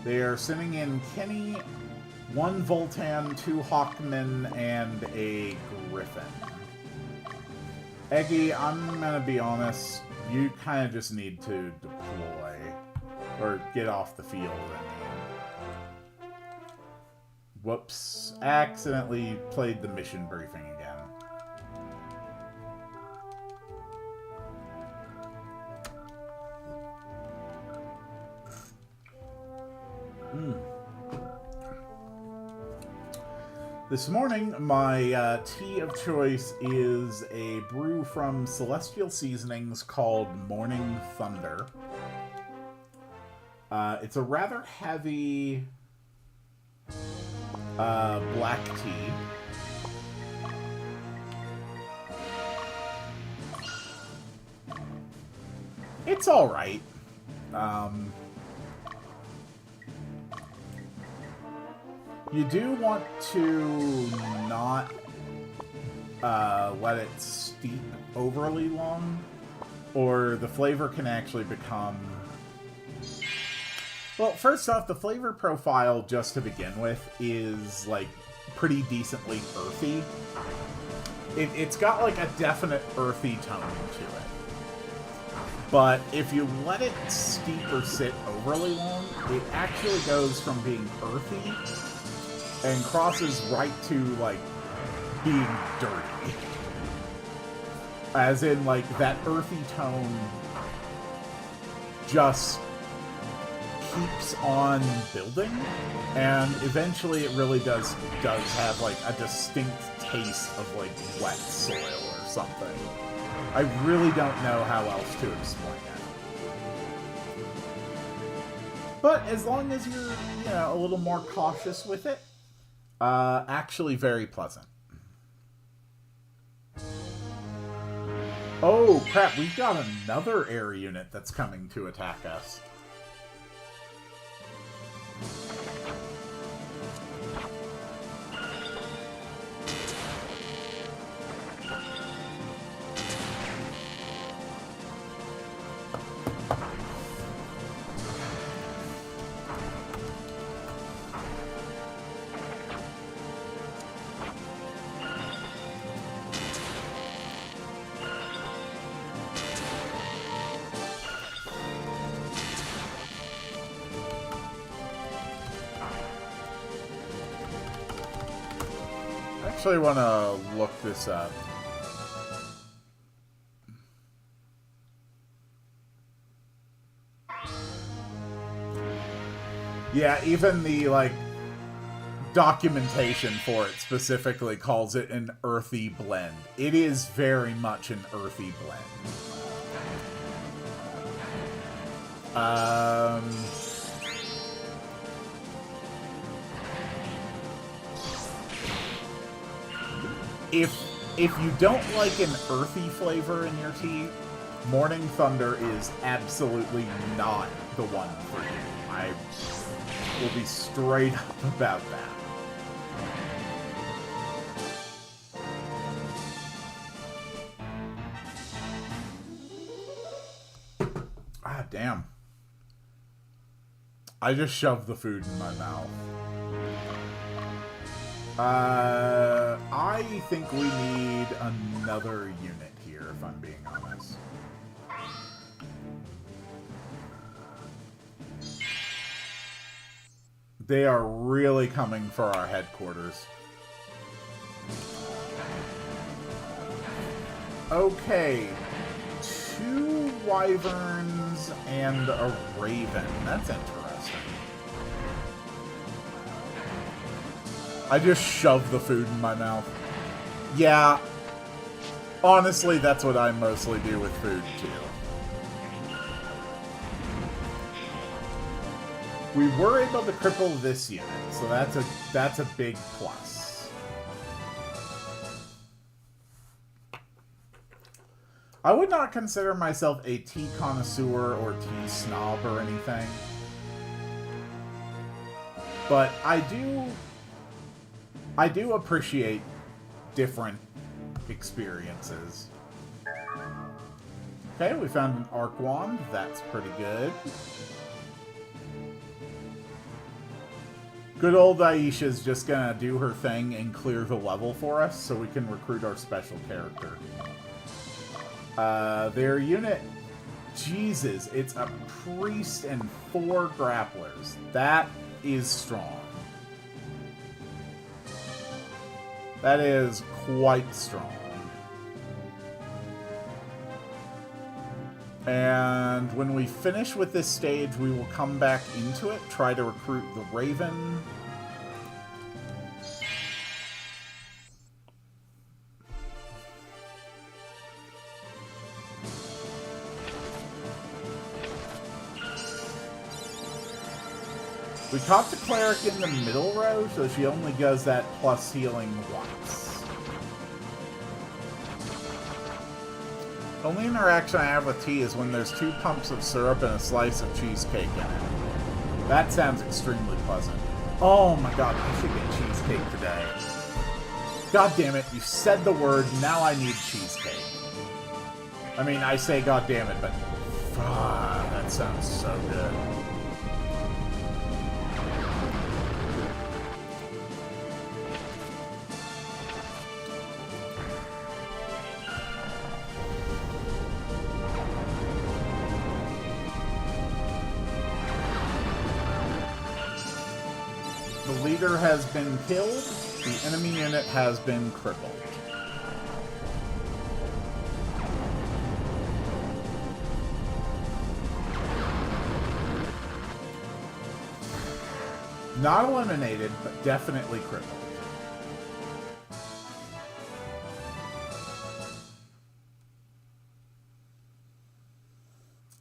[SPEAKER 1] They are sending in Kenny, 1 Voltan, 2 Hawkmen, and a Griffin. Eggy, I'm gonna be honest, you kind of just need to deploy. Or get off the field, I mean. Whoops. Accidentally played the mission briefing again. This morning, my tea of choice is a brew from Celestial Seasonings called Morning Thunder. It's a rather heavy black tea. It's alright. You do want to not let it steep overly long, or the flavor can actually become... Well, first off, the flavor profile, just to begin with, is, like, pretty decently earthy. It's got, like, a definite earthy tone to it. But if you let it steep or sit overly long, it actually goes from being earthy and crosses right to, like, being dirty. As in, like, that earthy tone just keeps on building, and eventually it really does have, like, a distinct taste of, like, wet soil or something. I really don't know how else to explain it. But as long as you're, you know, a little more cautious with it, actually very pleasant. Oh, crap, we've got another air unit that's coming to attack us. I actually want to look this up. Yeah, even the, like, documentation for it specifically calls it an earthy blend. It is very much an earthy blend. If you don't like an earthy flavor in your tea, Morning Thunder is absolutely not the one for you. will be straight up about that. Ah, damn. I just shoved the food in my mouth. I think we need another unit here, if I'm being honest. They are really coming for our headquarters. Okay. 2 wyverns and a raven. That's interesting. I just shoved the food in my mouth. Yeah. Honestly, that's what I mostly do with food, too. We were able to cripple this unit, so that's a big plus. I would not consider myself a tea connoisseur or tea snob or anything. But I do appreciate different experiences. Okay, we found an arc wand. That's pretty good. Good old Aisha's just gonna do her thing and clear the level for us so we can recruit our special character. Their unit, Jesus, it's a priest and 4 grapplers. That is strong. That is quite strong. And when we finish with this stage, we will come back into it, try to recruit the Raven. We caught the Cleric in the middle row, so she only does that plus healing once. The only interaction I have with tea is when there's 2 pumps of syrup and a slice of cheesecake in it. That sounds extremely pleasant. Oh my god, I should get cheesecake today. God damn it, you said the word, now I need cheesecake. I mean, I say god damn it, but... that sounds so good. The leader has been killed. The enemy unit has been crippled. Not eliminated, but definitely crippled.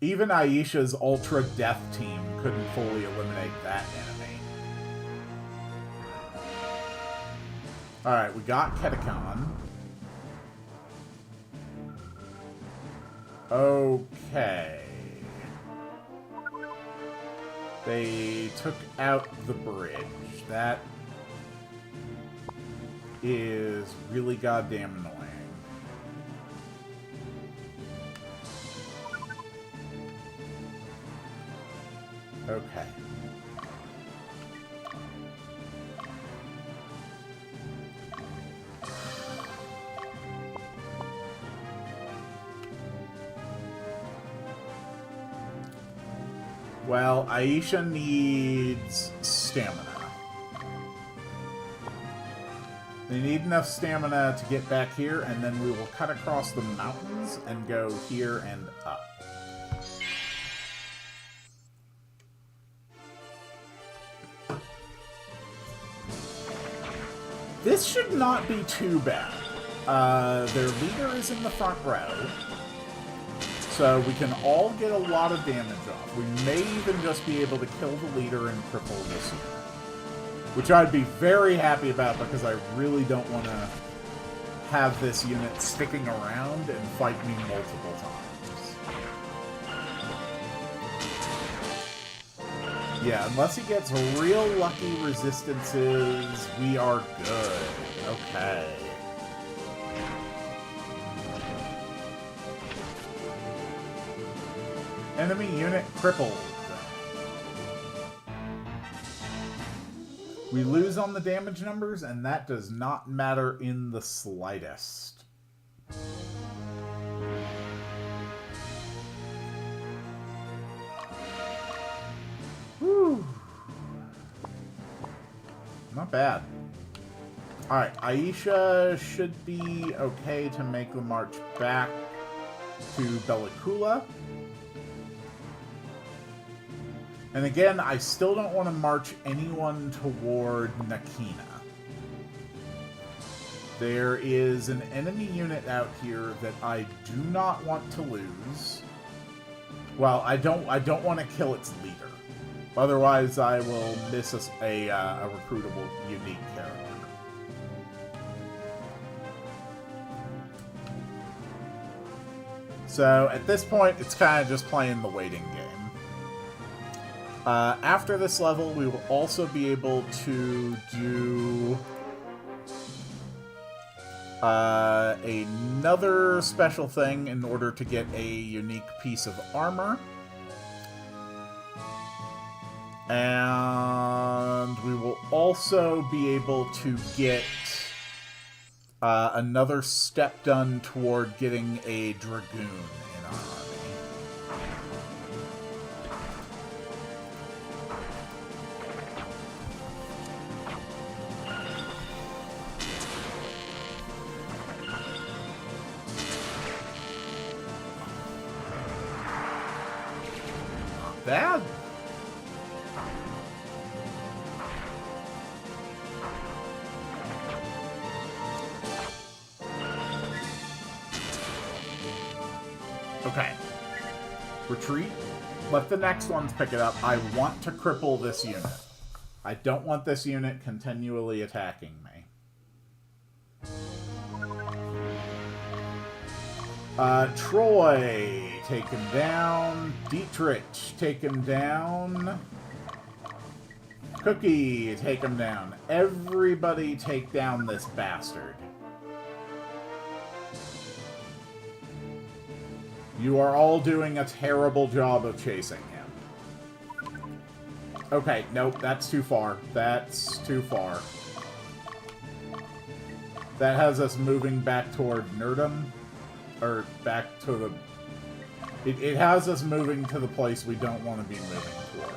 [SPEAKER 1] Even Aisha's Ultra Death team couldn't fully eliminate that enemy. Alright, we got Ketacon. Okay. They took out the bridge. That is really goddamn annoying. Okay. Well, Aisha needs stamina. They need enough stamina to get back here, and then we will cut across the mountains and go here and up. This should not be too bad. Their leader is in the front row, so we can all get a lot of damage off. We may even just be able to kill the leader and cripple this unit, which I'd be very happy about because I really don't want to have this unit sticking around and fight me multiple times. Yeah, unless he gets real lucky resistances, we are good. Okay. Enemy unit crippled. We lose on the damage numbers, and that does not matter in the slightest. Whew. Not bad. Alright, Aisha should be okay to make the march back to Bellicula. And again, I still don't want to march anyone toward Nakina. There is an enemy unit out here that I do not want to lose. Well, I don't want to kill its leader. Otherwise, I will miss a recruitable, unique character. So, at this point, it's kind of just playing the waiting game. After this level, we will also be able to do another special thing in order to get a unique piece of armor. And we will also be able to get another step done toward getting a Dragoon in our army. Bad. Okay. Retreat. Let the next ones pick it up. I want to cripple this unit. I don't want this unit continually attacking me. Troy, take him down. Dietrich, take him down. Cookie, take him down. Everybody take down this bastard. You are all doing a terrible job of chasing him. Okay, nope, that's too far. That's too far. That has us moving back toward Nerdum. Or back to the... It has us moving to the place we don't want to be moving toward.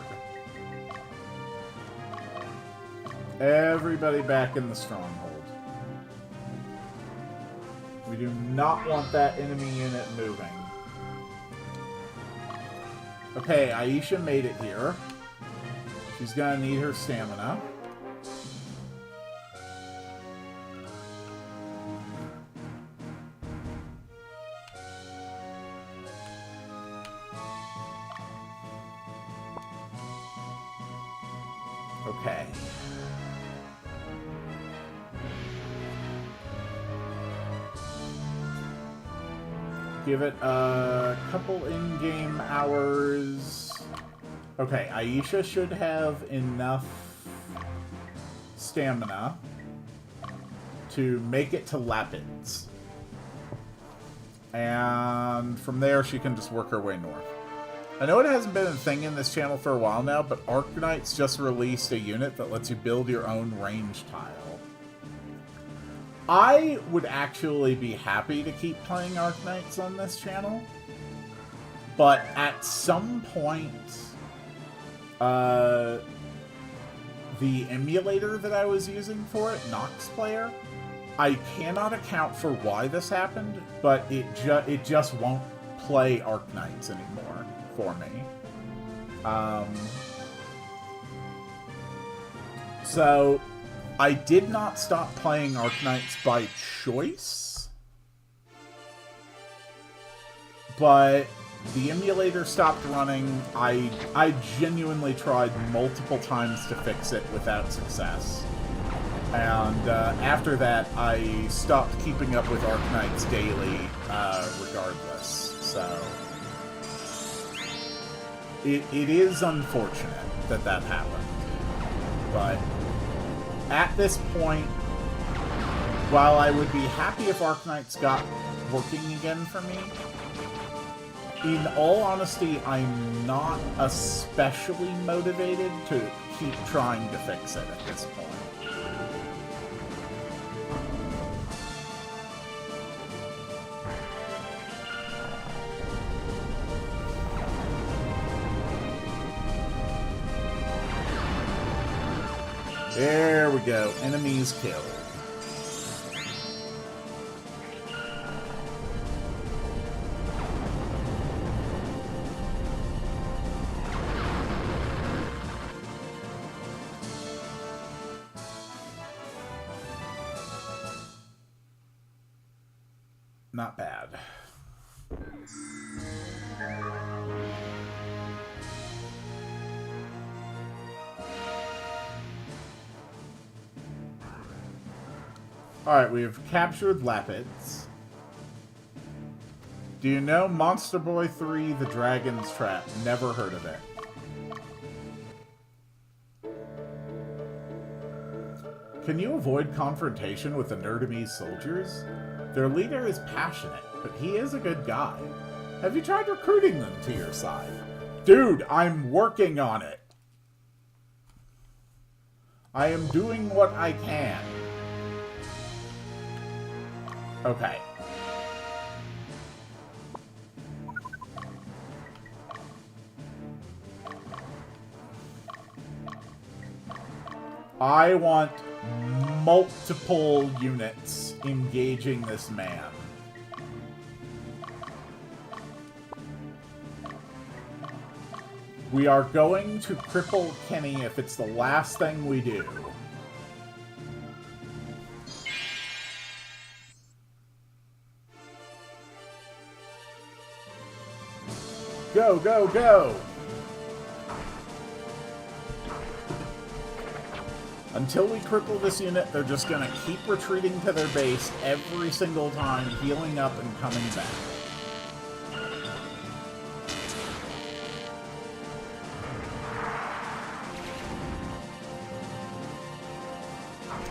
[SPEAKER 1] Everybody back in the stronghold. We do not want that enemy unit moving. Okay, Aisha made it here. She's gonna need her stamina. Okay. Give it a couple in-game hours. Okay, Aisha should have enough stamina to make it to Lapids. And from there, she can just work her way north. I know it hasn't been a thing in this channel for a while now, but Arknights just released a unit that lets you build your own range tile. I would actually be happy to keep playing Arknights on this channel, but at some point, the emulator that I was using for it, Nox Player, I cannot account for why this happened, but it just won't play Arknights anymore for me. So I did not stop playing Arknights by choice, but the emulator stopped running. I genuinely tried multiple times to fix it without success. And after that, I stopped keeping up with Arknights daily, regardless. So it is unfortunate that that happened. But at this point, while I would be happy if Arknights got working again for me, in all honesty, I'm not especially motivated to keep trying to fix it at this point. There we go. Enemies killed. Not bad. Alright, we have captured Lapids. Do you know Monster Boy 3, The Dragon's Trap? Never heard of it. Can you avoid confrontation with the Nerdamese soldiers? Their leader is passionate, but he is a good guy. Have you tried recruiting them to your side? Dude, I'm working on it. I am doing what I can. Okay. I want multiple units engaging this man. We are going to cripple Kenny if it's the last thing we do. Go, go, go! Until we cripple this unit, they're just gonna keep retreating to their base every single time, healing up and coming back.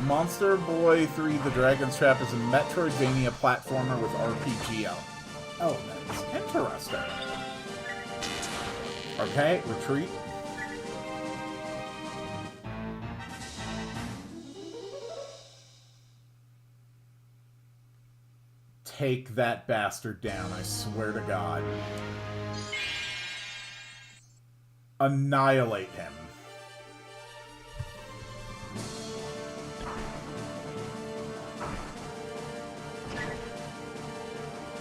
[SPEAKER 1] Monster Boy 3 The Dragon's Trap is a Metroidvania platformer with RPG elements. Interesting. Okay, retreat. Take that bastard down, I swear to God. Annihilate him.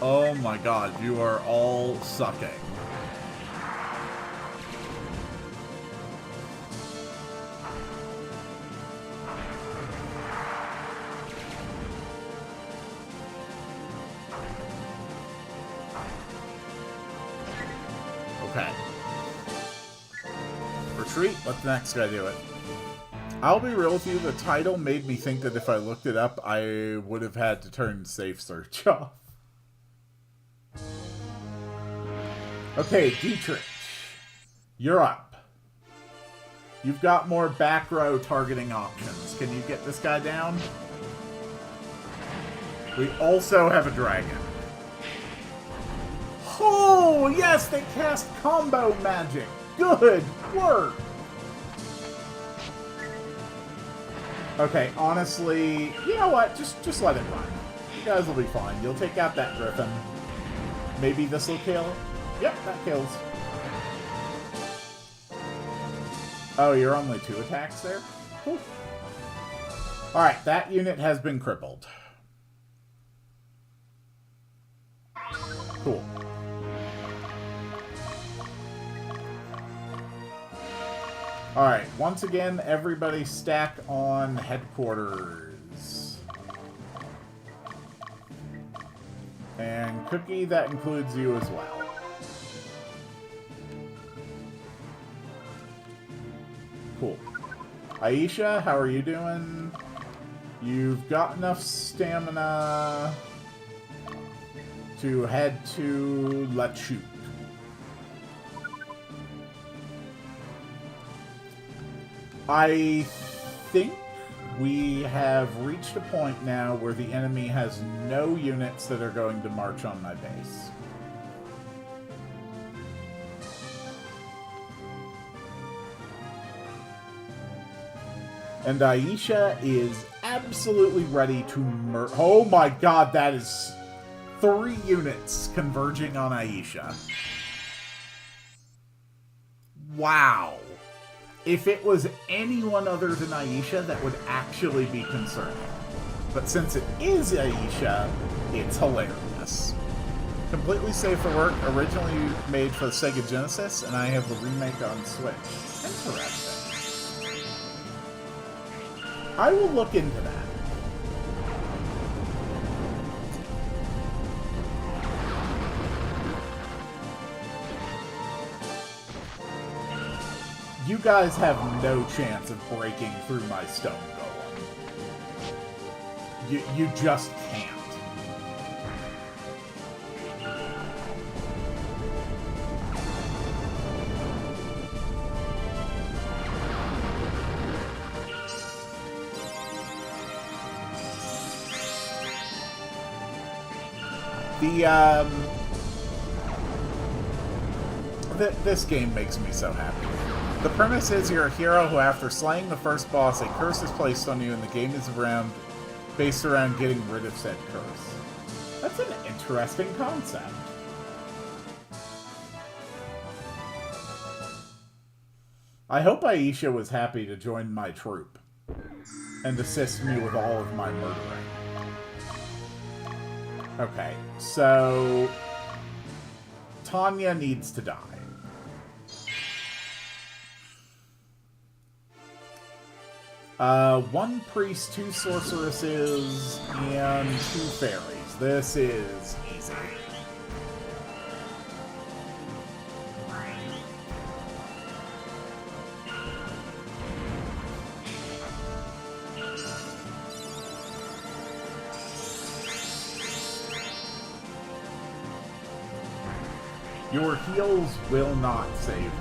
[SPEAKER 1] Oh my God, you are all sucking. Okay. Retreat. Let the next guy do it. I'll be real with you, the title made me think that if I looked it up, I would have had to turn safe search off. Okay, Dietrich. You're up. You've got more back row targeting options. Can you get this guy down? We also have a dragon. Oh, yes, they cast combo magic. Good work. Okay, honestly, you know what? Just let it run. You guys will be fine. You'll take out that griffin. Maybe this will kill. Yep, that kills. Oh, you're only 2 attacks there? Cool. Alright, that unit has been crippled. Cool. Alright, once again, everybody stack on headquarters. And Cookie, that includes you as well. Cool. Aisha, how are you doing? You've got enough stamina to head to Let's Shoot. I think we have reached a point now where the enemy has no units that are going to march on my base. And Aisha is absolutely ready to oh my god, that is 3 units converging on Aisha. Wow. If it was anyone other than Aisha, that would actually be concerning. But since it is Aisha, it's hilarious. Completely safe for work, originally made for the Sega Genesis, and I have the remake on Switch. Interesting. I will look into that. You guys have no chance of breaking through my stone golem. You just can't. This game makes me so happy. The premise is you're a hero who, after slaying the first boss, a curse is placed on you, and the game is based around getting rid of said curse. That's an interesting concept. I hope Aisha was happy to join my troop and assist me with all of my murdering. Okay, so Tanya needs to die. One priest, 2 sorceresses, and 2 fairies. This is easy. Your heals will not save you.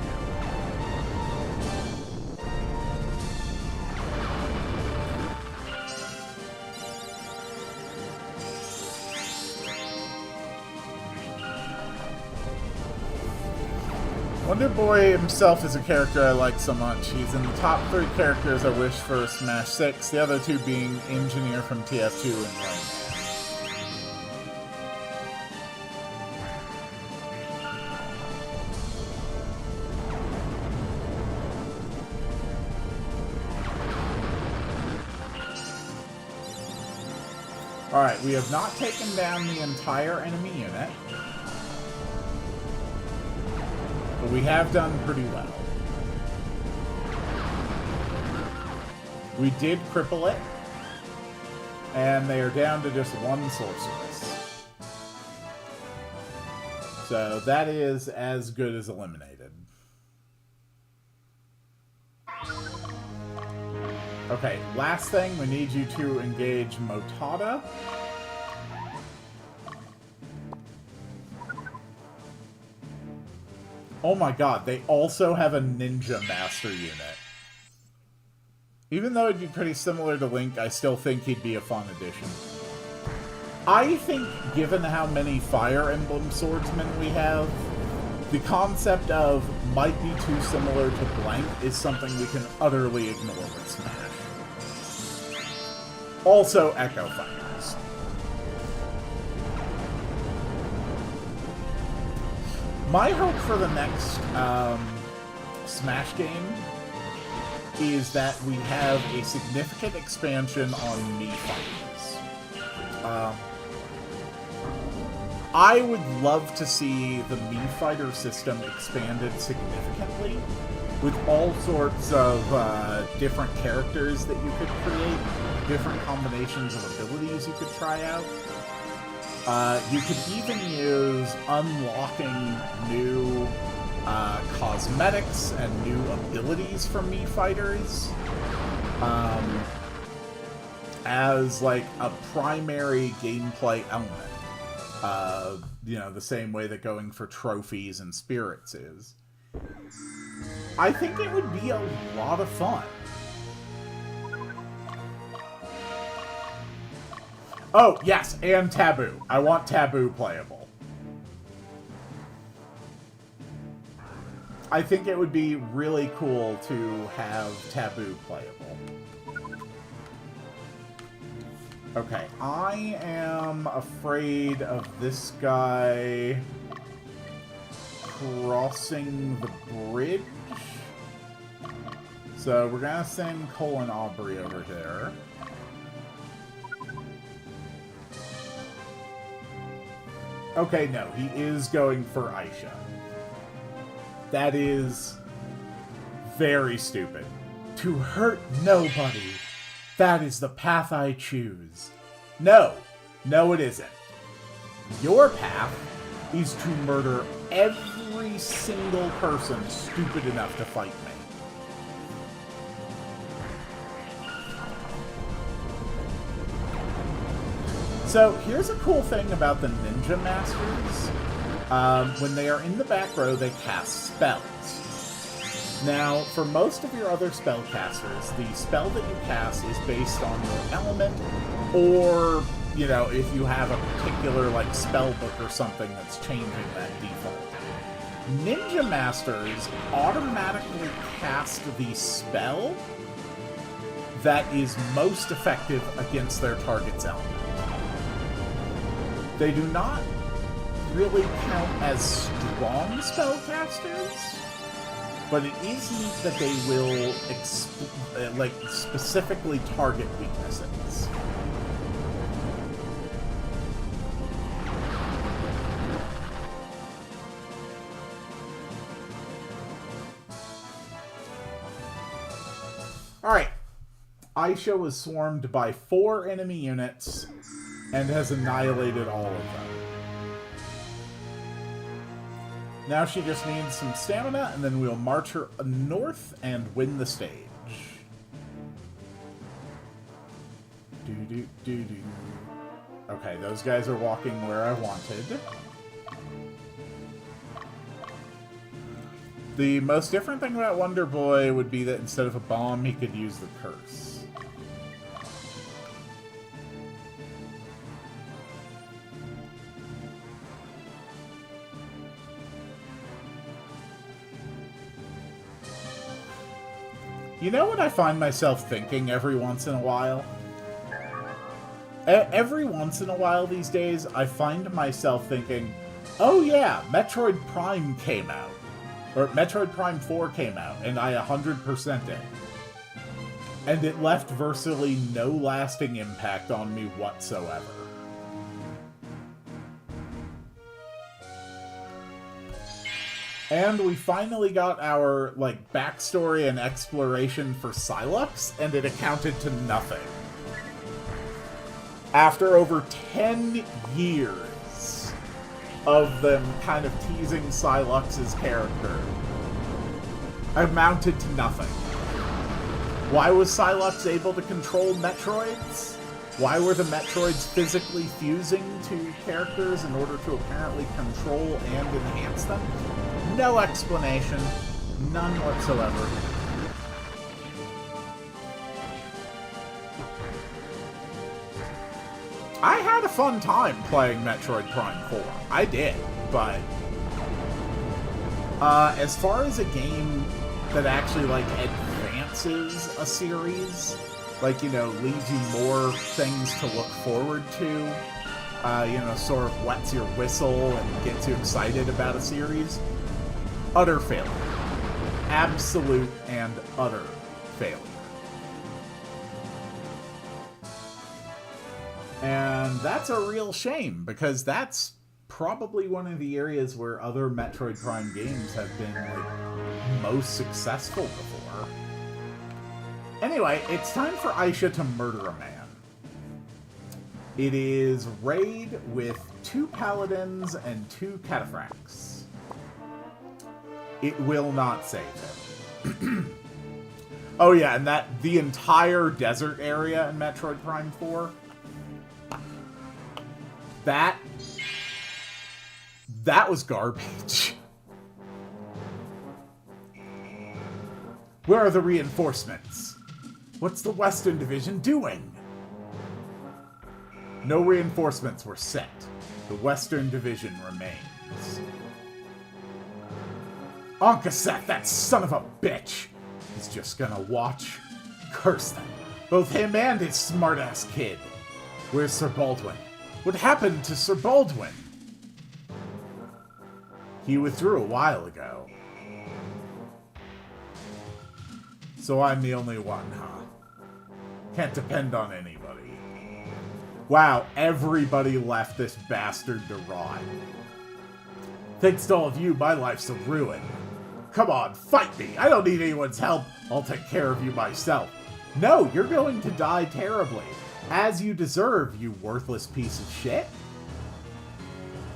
[SPEAKER 1] Wonder Boy himself is a character I like so much. He's in the top 3 characters I wish for Smash 6, the other 2 being Engineer from TF2 and Rayman. Alright, we have not taken down the entire enemy unit. But we have done pretty well. We did cripple it. And they are down to just 1 sorceress. So that is as good as eliminated. Okay, last thing, we need you to engage Motada. Oh my god, they also have a Ninja Master unit. Even though it'd be pretty similar to Link, I still think he'd be a fun addition. I think, given how many Fire Emblem swordsmen we have, the concept of might be too similar to blank is something we can utterly ignore with Smash. Also, Echo Fighters. My hope for the next Smash game is that we have a significant expansion on Mii Fighters. I would love to see the Mii Fighter system expanded significantly with all sorts of different characters that you could create, different combinations of abilities you could try out. You could even use unlocking new cosmetics and new abilities for Mii Fighters as like a primary gameplay element. You know, the same way that going for trophies and spirits is. I think it would be a lot of fun. Oh, yes, and Taboo. I want Taboo playable. I think it would be really cool to have Taboo playable. Okay, I am afraid of this guy crossing the bridge. So we're gonna send Cole and Aubrey over there. Okay, no, he is going for Aisha. That is very stupid. To hurt nobody. That is the path I choose. No. No, it isn't. Your path is to murder every single person stupid enough to fight me. So, here's a cool thing about the Ninja Masters. When they are in the back row, they cast spells. Now, for most of your other spellcasters, the spell that you cast is based on your element, or, you know, if you have a particular, like, spell book or something that's changing that default. Ninja Masters automatically cast the spell that is most effective against their target's element. They do not really count as strong spellcasters, but it is neat that they will specifically target weaknesses. Alright. Aisha was swarmed by 4 enemy units and has annihilated all of them. Now she just needs some stamina, and then we'll march her north and win the stage. Okay, those guys are walking where I wanted. The most different thing about Wonder Boy would be that instead of a bomb, he could use the curse. You know what I find myself thinking every once in a while? Every once in a while these days, I find myself thinking, oh yeah, Metroid Prime came out. Or Metroid Prime 4 came out, and I 100%'d it. And it left virtually no lasting impact on me whatsoever. And we finally got our, like, backstory and exploration for Sylux, and it accounted to nothing. After over 10 years of them kind of teasing Sylux's character, amounted to nothing. Why was Sylux able to control Metroids? Why were the Metroids physically fusing to characters in order to apparently control and enhance them? No explanation. None whatsoever. I had a fun time playing Metroid Prime 4. I did, but as far as a game that actually, like, advances a series, like, you know, leaves you more things to look forward to, you know, sort of wets your whistle and gets you excited about a series, utter failure. Absolute and utter failure. And that's a real shame, because that's probably one of the areas where other Metroid Prime games have been, like, most successful before. Anyway, it's time for Aisha to murder a man. It is raid with 2 paladins and 2 cataphracts. It will not save him. Oh yeah, and the entire desert area in Metroid Prime 4, that was garbage. Where are the reinforcements? What's the Western Division doing? No reinforcements were sent. The Western Division remains. Ankaseth, that son of a bitch! He's just gonna watch. Curse them. Both him and his smartass kid. Where's Sir Baldwin? What happened to Sir Baldwin? He withdrew a while ago. So I'm the only one, huh? Can't depend on anybody. Wow, everybody left this bastard to rot. Thanks to all of you, my life's a ruin. Come on, fight me. I don't need anyone's help. I'll take care of you myself. No, you're going to die terribly. As you deserve, you worthless piece of shit.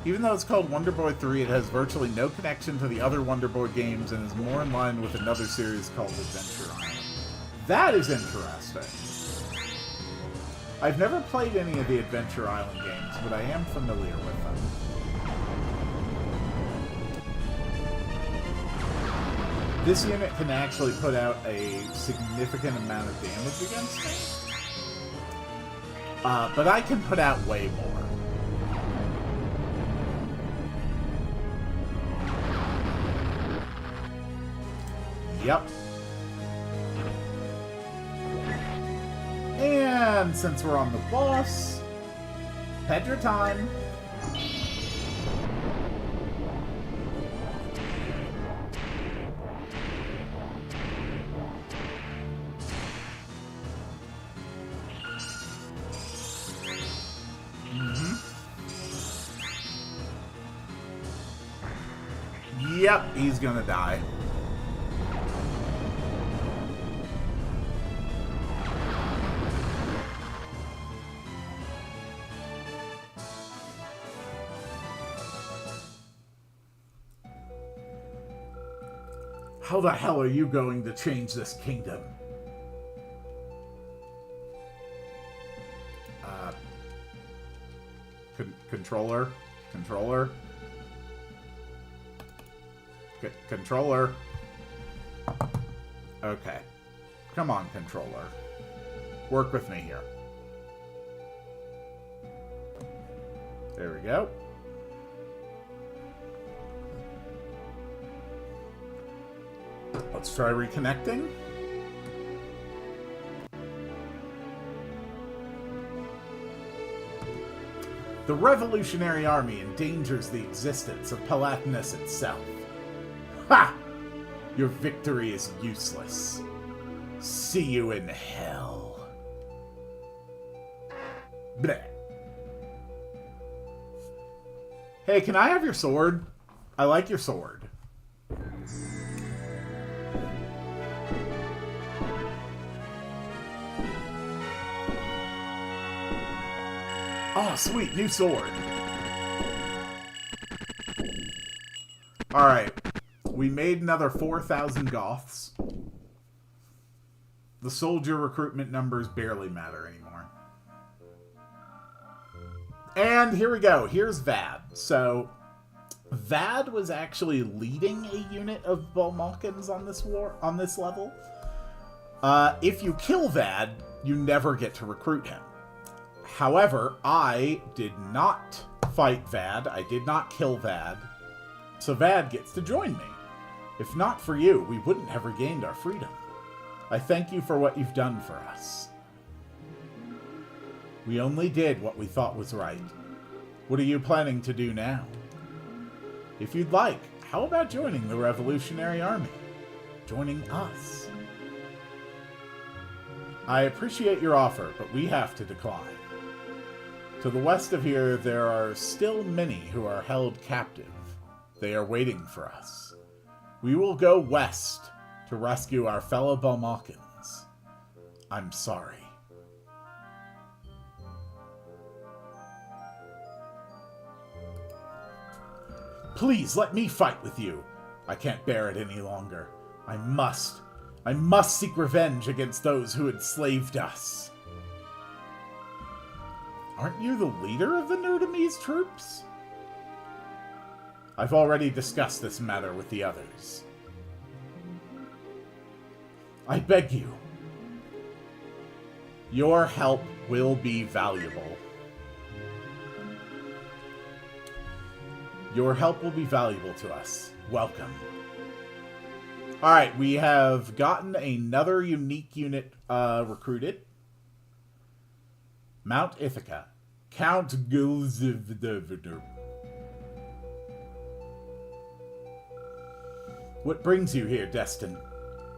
[SPEAKER 1] Even though it's called Wonder Boy 3, it has virtually no connection to the other Wonder Boy games and is more in line with another series called Adventure Island. That is interesting. I've never played any of the Adventure Island games, but I am familiar with them. This unit can actually put out a significant amount of damage against me. But I can put out way more. Yep. And since we're on the boss, Pedra time. Yep, he's gonna die. How the hell are you going to change this kingdom? Controller? Controller? Controller? Okay. Come on, controller. Work with me here. There we go. Let's try reconnecting. The Revolutionary Army endangers the existence of Palatinus itself. Ha! Your victory is useless. See you in hell. Bleh. Hey, can I have your sword? I like your sword. Oh, sweet, new sword. Alright. We made another 4,000 Goths. The soldier recruitment numbers barely matter anymore. And here we go. Here's Vad. So, Vad was actually leading a unit of Balmalkans on this level. If you kill Vad, you never get to recruit him. However, I did not fight Vad. I did not kill Vad. So Vad gets to join me. If not for you, we wouldn't have regained our freedom. I thank you for what you've done for us. We only did what we thought was right. What are you planning to do now? If you'd like, how about joining the Revolutionary Army? Joining us. I appreciate your offer, but we have to decline. To the west of here, there are still many who are held captive. They are waiting for us. We will go west to rescue our fellow Balmalkans. I'm sorry. Please, let me fight with you. I can't bear it any longer. I must seek revenge against those who enslaved us. Aren't you the leader of the Nerdamese troops? I've already discussed this matter with the others. I beg you. Your help will be valuable. Your help will be valuable to us. Welcome. Alright, we have gotten another unique unit recruited. Mount Ithaca. Count Gilziv. What brings you here, Destin?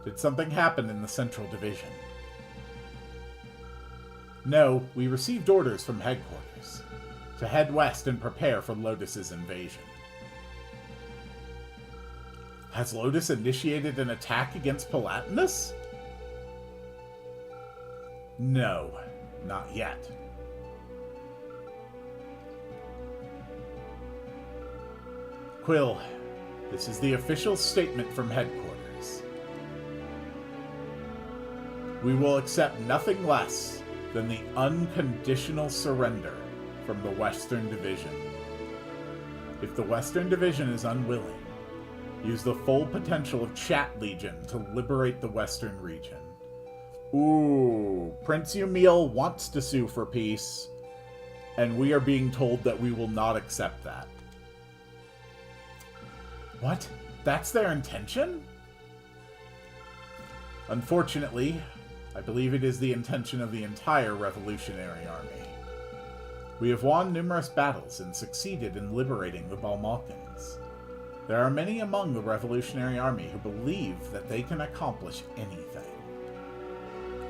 [SPEAKER 1] Did something happen in the Central Division? No, we received orders from headquarters to head west and prepare for Lotus's invasion. Has Lotus initiated an attack against Palatinus? No, not yet. Quill, this is the official statement from headquarters. We will accept nothing less than the unconditional surrender from the Western Division. If the Western Division is unwilling, use the full potential of Chat Legion to liberate the Western region. Ooh, Prince Umil wants to sue for peace, and we are being told that we will not accept that. What? That's their intention? Unfortunately, I believe it is the intention of the entire Revolutionary Army. We have won numerous battles and succeeded in liberating the Balmalkans. There are many among the Revolutionary Army who believe that they can accomplish anything.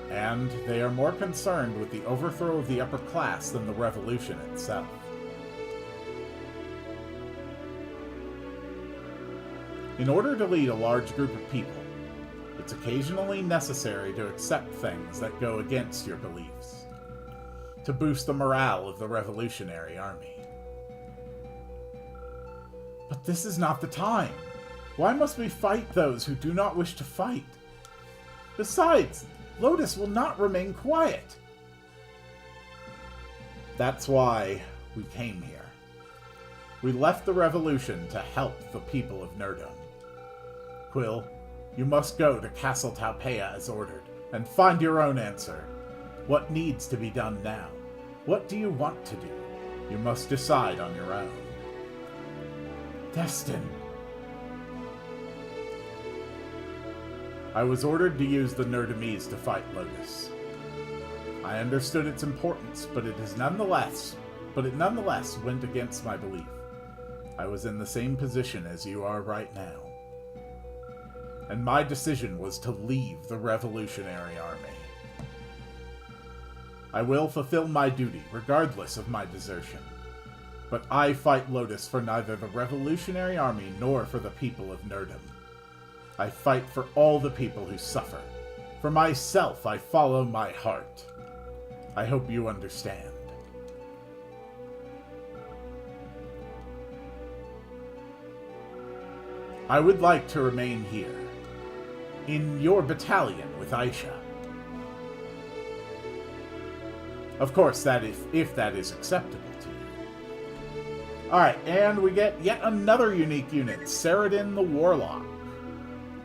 [SPEAKER 1] And they are more concerned with the overthrow of the upper class than the revolution itself. In order to lead a large group of people, it's occasionally necessary to accept things that go against your beliefs, to boost the morale of the Revolutionary Army. But this is not the time. Why must we fight those who do not wish to fight? Besides, Lotus will not remain quiet. That's why we came here. We left the revolution to help the people of Nerdum. Quill, you must go to Castle Taupea as ordered, and find your own answer. What needs to be done now? What do you want to do? You must decide on your own. Destin. I was ordered to use the Nerdumese to fight Lotus. I understood its importance, but it nonetheless went against my belief. I was in the same position as you are right now. And my decision was to leave the Revolutionary Army. I will fulfill my duty, regardless of my desertion. But I fight Lotus for neither the Revolutionary Army nor for the people of Nerdum. I fight for all the people who suffer. For myself, I follow my heart. I hope you understand. I would like to remain here, in your battalion with Aisha. Of course, if that is acceptable to you. Alright, and we get yet another unique unit, Saradin the Warlock.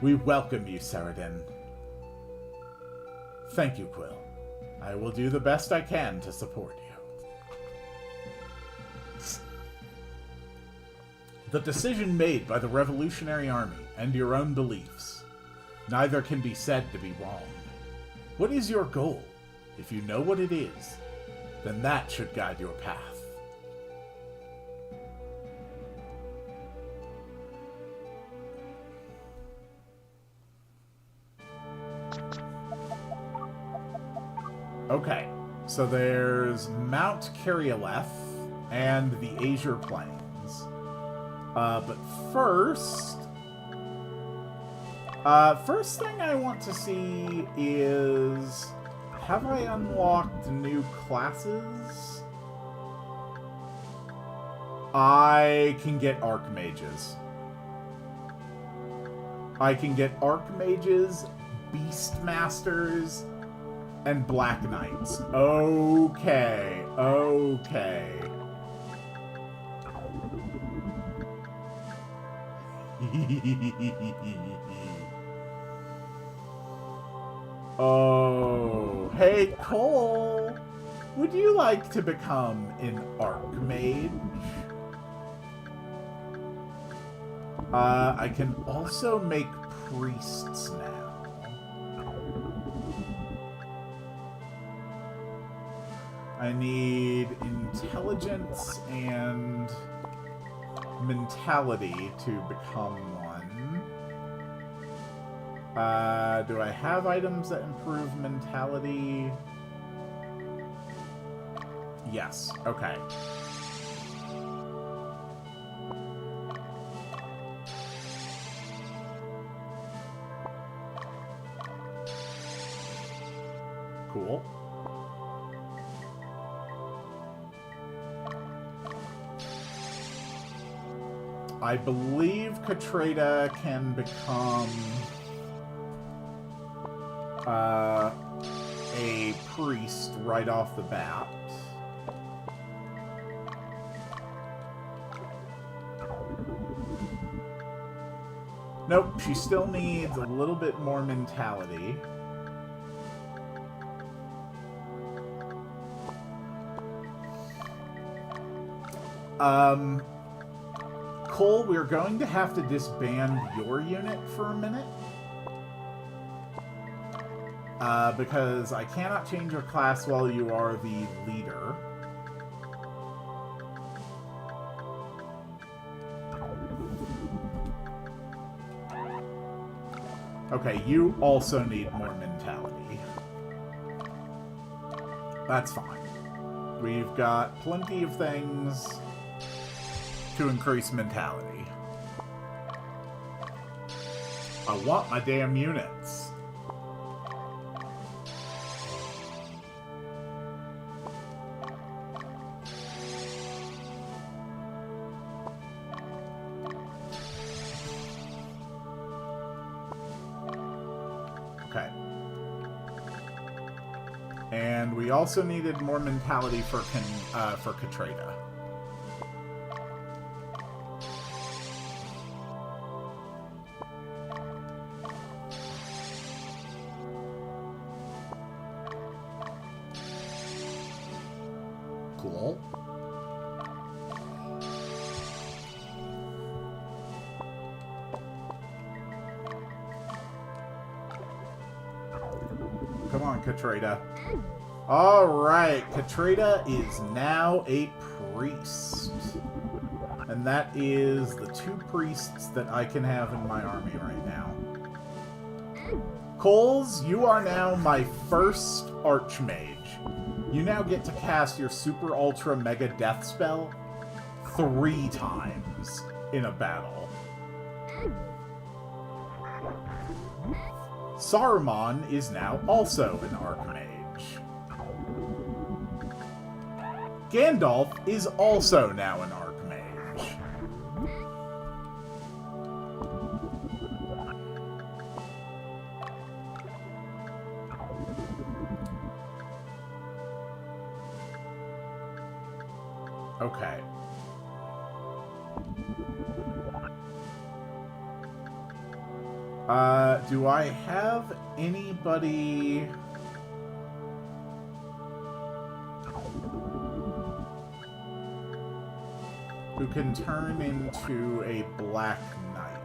[SPEAKER 1] We welcome you, Saradin. Thank you, Quill. I will do the best I can to support you. The decision made by the Revolutionary Army and your own beliefs, neither can be said to be wrong. What is your goal? If you know what it is, then that should guide your path. Okay, so there's Mount Kirialeth and the Azure Plains. But first thing I want to see is, have I unlocked new classes? I can get Archmages. I can get Archmages, Beastmasters, and Black Knights. Okay, okay. Oh, hey Cole! Would you like to become an Archmage? I can also make priests now. I need intelligence and mentality to become one. Do I have items that improve mentality? Yes. Okay. Cool. I believe Katreda can become a priest right off the bat. Nope, she still needs a little bit more mentality. Cole, we're going to have to disband your unit for a minute. Because I cannot change your class while you are the leader. Okay, you also need more mentality. That's fine. We've got plenty of things to increase mentality. I want my damn units. Okay. And we also needed more mentality for Katreda. Cool. Come on, Katreda. Alright, Katreda is now a priest. And that is the 2 priests that I can have in my army right now. Coles, you are now my first Archmage. You now get to cast your Super Ultra Mega Death spell 3 times in a battle. Saruman is now also an Archmage. Gandalf is also now an Archmage. Okay. Do I have anybody... who can turn into a Black Knight?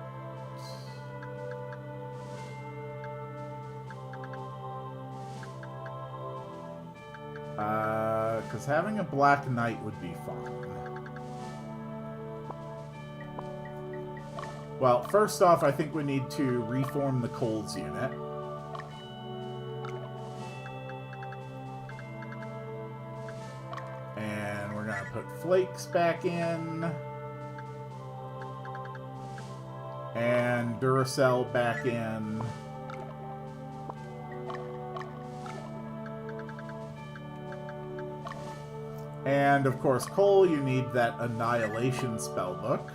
[SPEAKER 1] Because having a Black Knight would be fun. Well, first off, I think we need to reform the Coles unit. And we're going to put Flakes back in. And Duracell back in. And, of course, Cole, you need that Annihilation spellbook.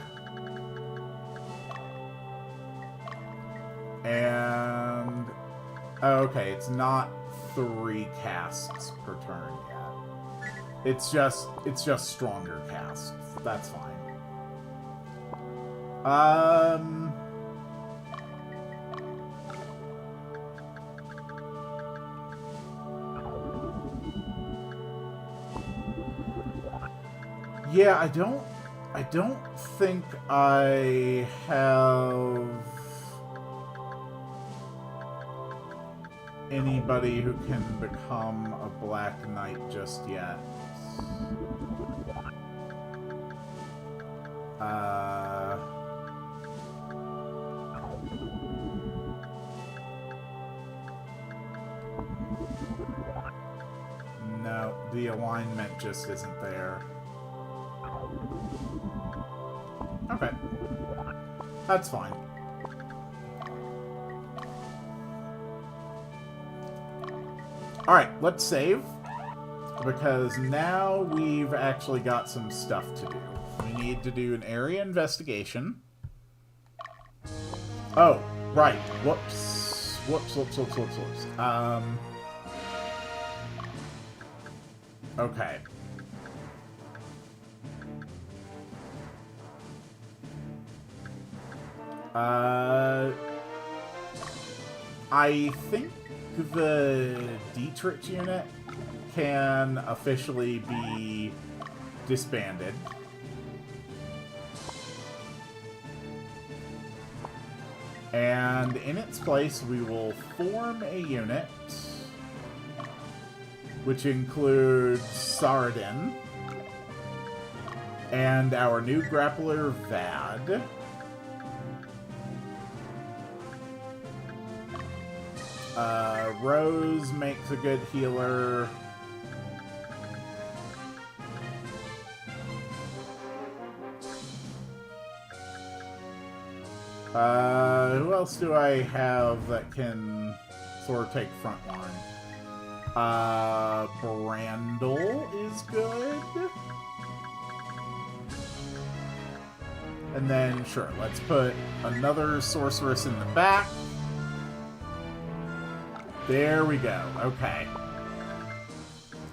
[SPEAKER 1] And... okay, it's not 3 casts per turn yet. It's just stronger casts. That's fine. Yeah, I don't I don't think I have anybody who can become a Black Knight just yet. No, the alignment just isn't there. Okay. That's fine. Alright, let's save. Because now we've actually got some stuff to do. We need to do an area investigation. Oh, right. Whoops. Whoops. Okay. I think the Dietrich unit can officially be disbanded. And in its place, we will form a unit which includes Saradin and our new grappler, Vad. Rose makes a good healer. Who else do I have that can sort of take front line? Brandel is good. And then, sure, let's put another sorceress in the back. There we go. Okay.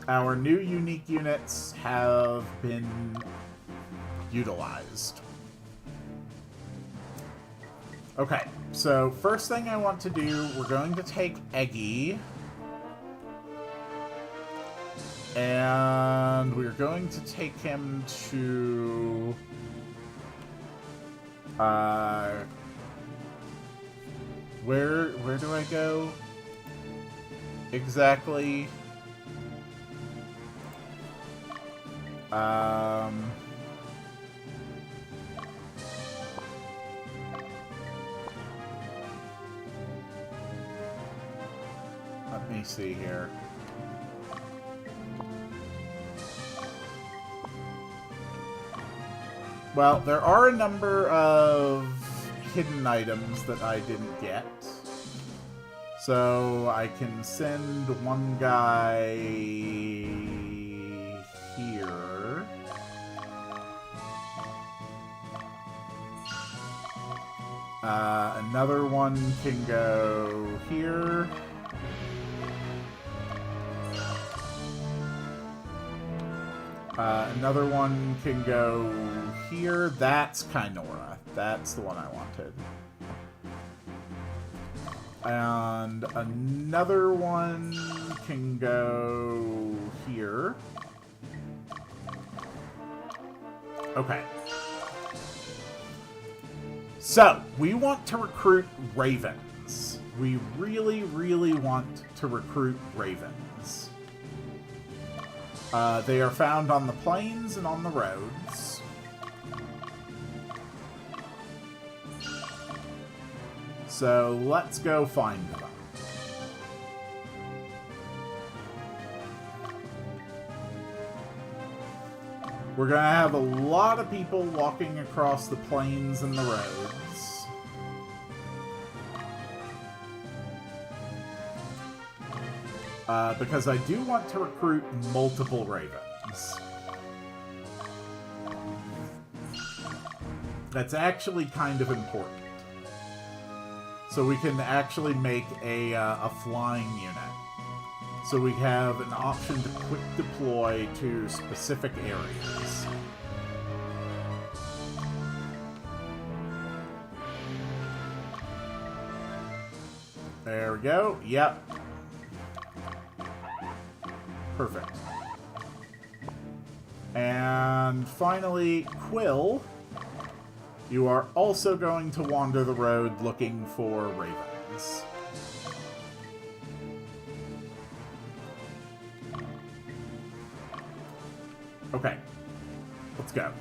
[SPEAKER 1] Our new unique units have been utilized. Okay, so first thing I want to do, we're going to take Eggy. And we're going to take him to... Where do I go? Exactly. Let me see here. Well, there are a number of hidden items that I didn't get. So I can send one guy here. Another one can go here. Another one can go here. That's Kynora. That's the one I wanted. And another one can go here. Okay. So, we want to recruit ravens. We really, really want to recruit ravens. They are found on the plains and on the roads. So let's go find them. We're going to have a lot of people walking across the plains and the roads. Because I do want to recruit multiple ravens. That's actually kind of important. So we can actually make a flying unit. So we have an option to quick deploy to specific areas. There we go. Yep. And finally, Quill, you are also going to wander the road looking for ravens. Okay, let's go.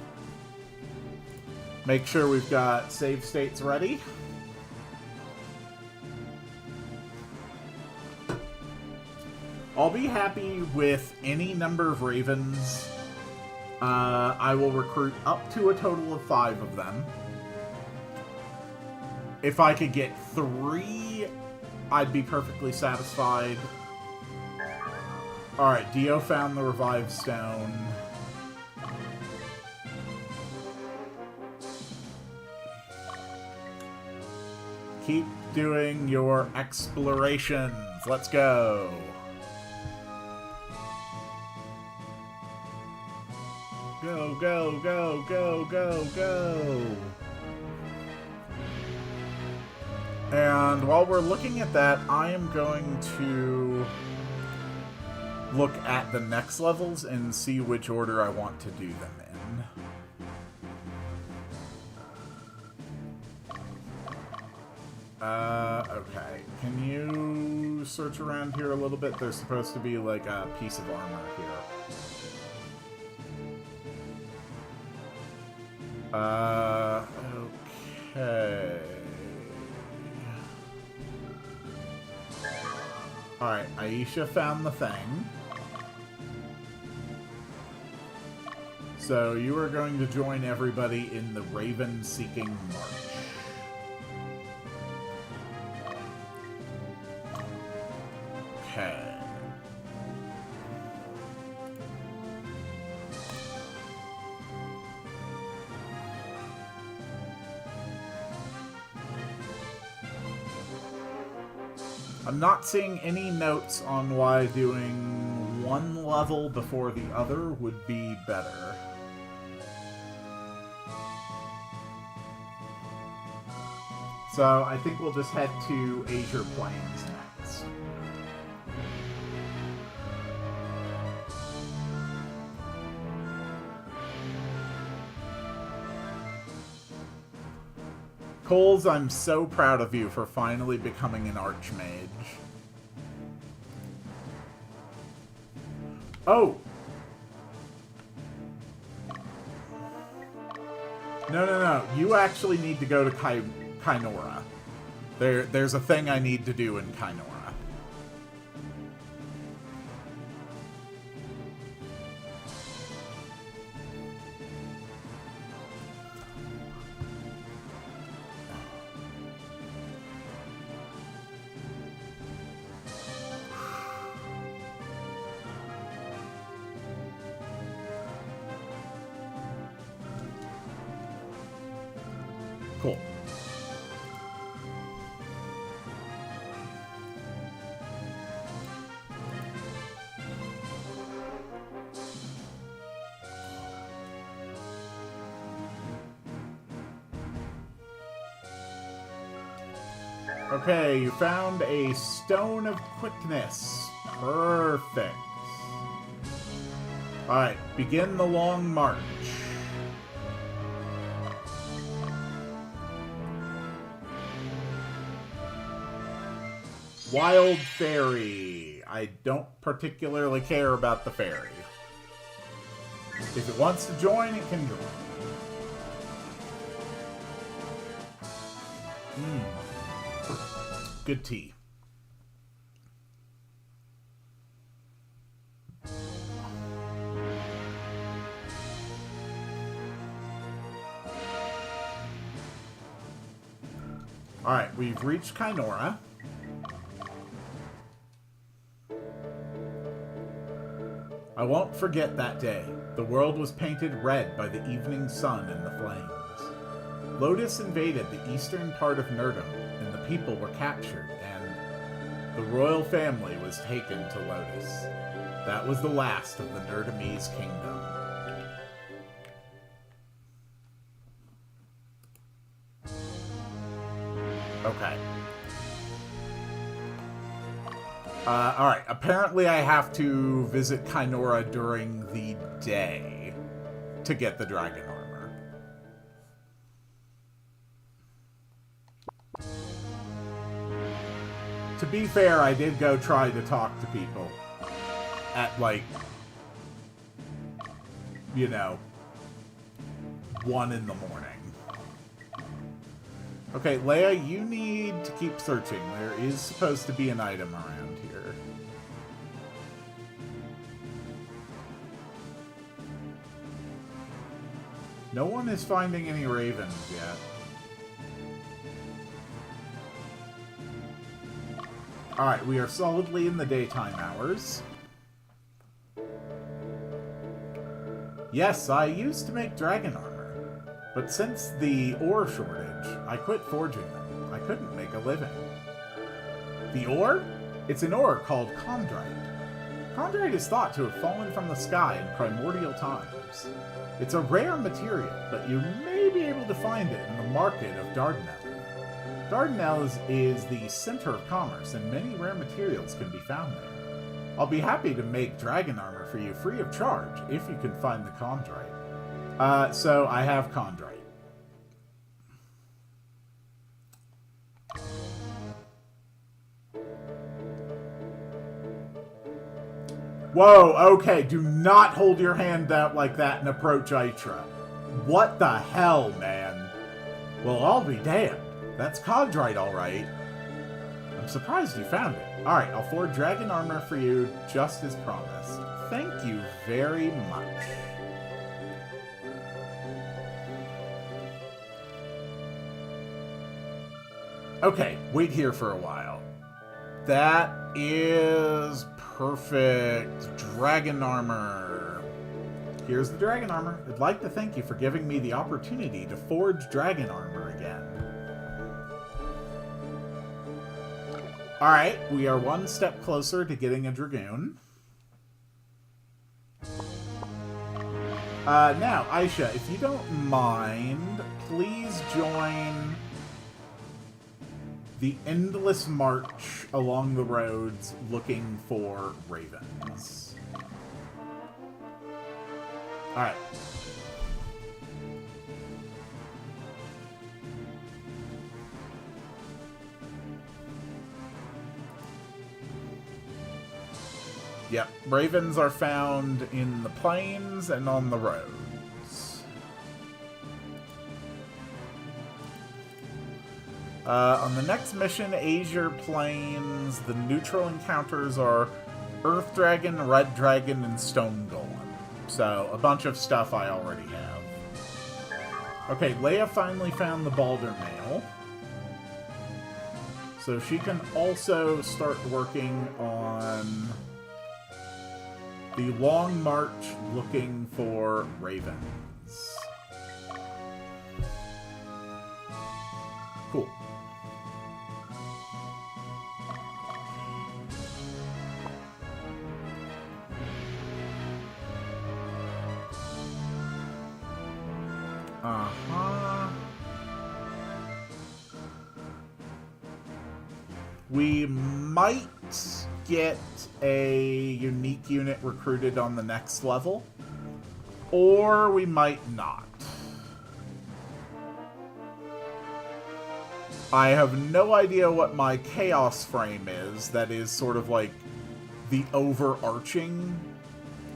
[SPEAKER 1] Make sure we've got save states ready. I'll be happy with any number of ravens. I will recruit up to a total of 5 of them. If I could get 3, I'd be perfectly satisfied. Alright, Dio found the revived stone. Keep doing your explorations. Let's go. Go, go, go, go, go, go. And while we're looking at that, I am going to look at the next levels and see which order I want to do them in. Okay. Can you search around here a little bit? There's supposed to be like a piece of armor here. Okay. Alright, Aisha found the thing. So you are going to join everybody in the Raven-seeking march. Okay. I'm not seeing any notes on why doing one level before the other would be better. So I think we'll just head to Azure Plains next. Coles, I'm so proud of you for finally becoming an Archmage. Oh! No. You actually need to go to Kainora. There's a thing I need to do in Kainora. Cool. Okay, you found a Stone of Quickness. Perfect. Alright, begin the long march. Wild Fairy. I don't particularly care about the fairy. If it wants to join, it can join. Good tea. Alright, we've reached Kainora. I won't forget that day. The world was painted red by the evening sun and the flames. Lotus invaded the eastern part of Nerdum, and the people were captured, and the royal family was taken to Lotus. That was the last of the Nerdumese kingdom. Okay. Alright, apparently I have to visit Kainora during the day. to get the dragon armor. To be fair, I did go try to talk to people at, like, you know, 1 in the morning. Okay, Leia, you need to keep searching. There is supposed to be an item around here. No one is finding any ravens yet. Alright, we are solidly in the daytime hours. Yes, I used to make dragon armor, but since the ore shortage, I quit forging them. I couldn't make a living. The ore? It's an ore called chondrite. Chondrite is thought to have fallen from the sky in primordial times. It's a rare material, but you may be able to find it in the market of Dardanelle. Dardanelle is the center of commerce, and many rare materials can be found there. I'll be happy to make dragon armor for you free of charge, if you can find the chondrite. So I have chondrite. Whoa, okay, do not hold your hand out like that and approach Aitra. What the hell, man? Well, I'll be damned. That's chondrite, alright. I'm surprised you found it. Alright, I'll forge dragon armor for you, just as promised. Thank you very much. Okay, wait here for a while. That is perfect. Dragon armor. Here's the dragon armor. I'd like to thank you for giving me the opportunity to forge dragon armor again. Alright, we are one step closer to getting a dragoon. Now, Aisha, if you don't mind, please join the endless march along the roads looking for ravens. Alright. Yep, ravens are found in the plains and on the roads. On the next mission, Azure Plains, the neutral encounters are Earth Dragon, Red Dragon, and Stone Golem. So, a bunch of stuff I already have. Okay, Leia finally found the Balder Mail. So she can also start working on the long march looking for ravens. Cool. Uh-huh. We might get a unique unit recruited on the next level, or we might not. I have no idea what my chaos frame is. That is sort of like the overarching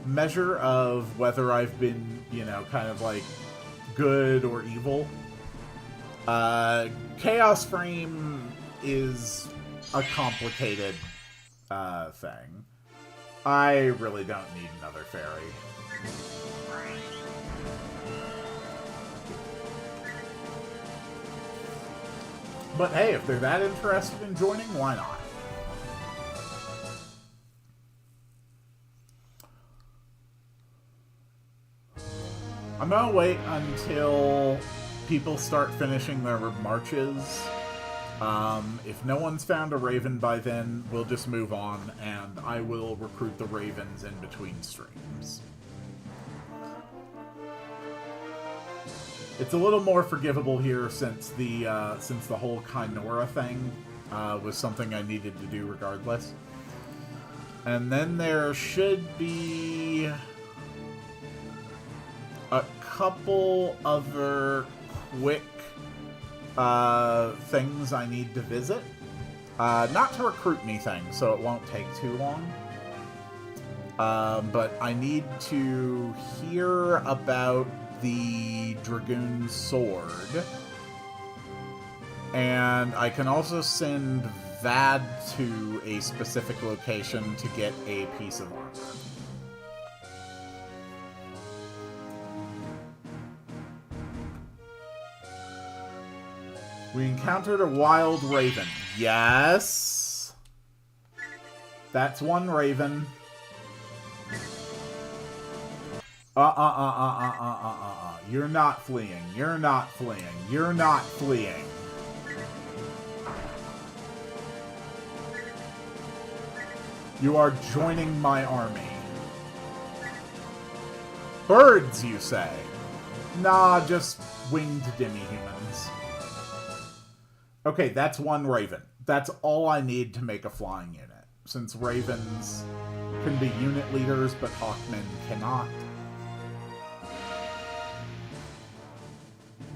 [SPEAKER 1] measure of whether I've been, you know, kind of like good or evil. Chaos frame is a complicated thing. I really don't need another fairy. But hey, if they're that interested in joining, why not? I'm gonna wait until people start finishing their marches. If no one's found a raven by then, we'll just move on, and I will recruit the ravens in between streams. It's a little more forgivable here since the whole Kynora thing was something I needed to do regardless. And then there should be a couple other quick things I need to visit. Not to recruit anything, so it won't take too long. But I need to hear about the Dragoon Sword. And I can also send Vad to a specific location to get a piece of armor. We encountered a wild raven. Yes. That's one raven. You're not fleeing. You're not fleeing. You're not fleeing. You are joining my army. Birds, you say? Nah, just winged demi-humans. Okay, that's one raven. That's all I need to make a flying unit, since ravens can be unit leaders, but hawkmen cannot.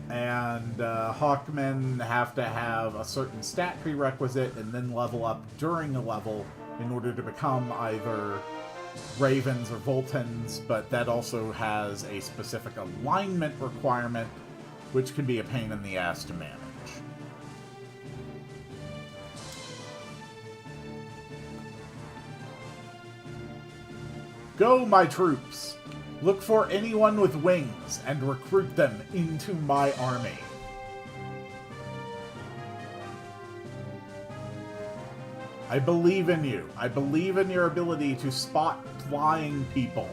[SPEAKER 1] And hawkmen have to have a certain stat prerequisite and then level up during a level in order to become either ravens or voltons, but that also has a specific alignment requirement, which can be a pain in the ass to manage. Go, my troops! Look for anyone with wings and recruit them into my army. I believe in you. I believe in your ability to spot flying people.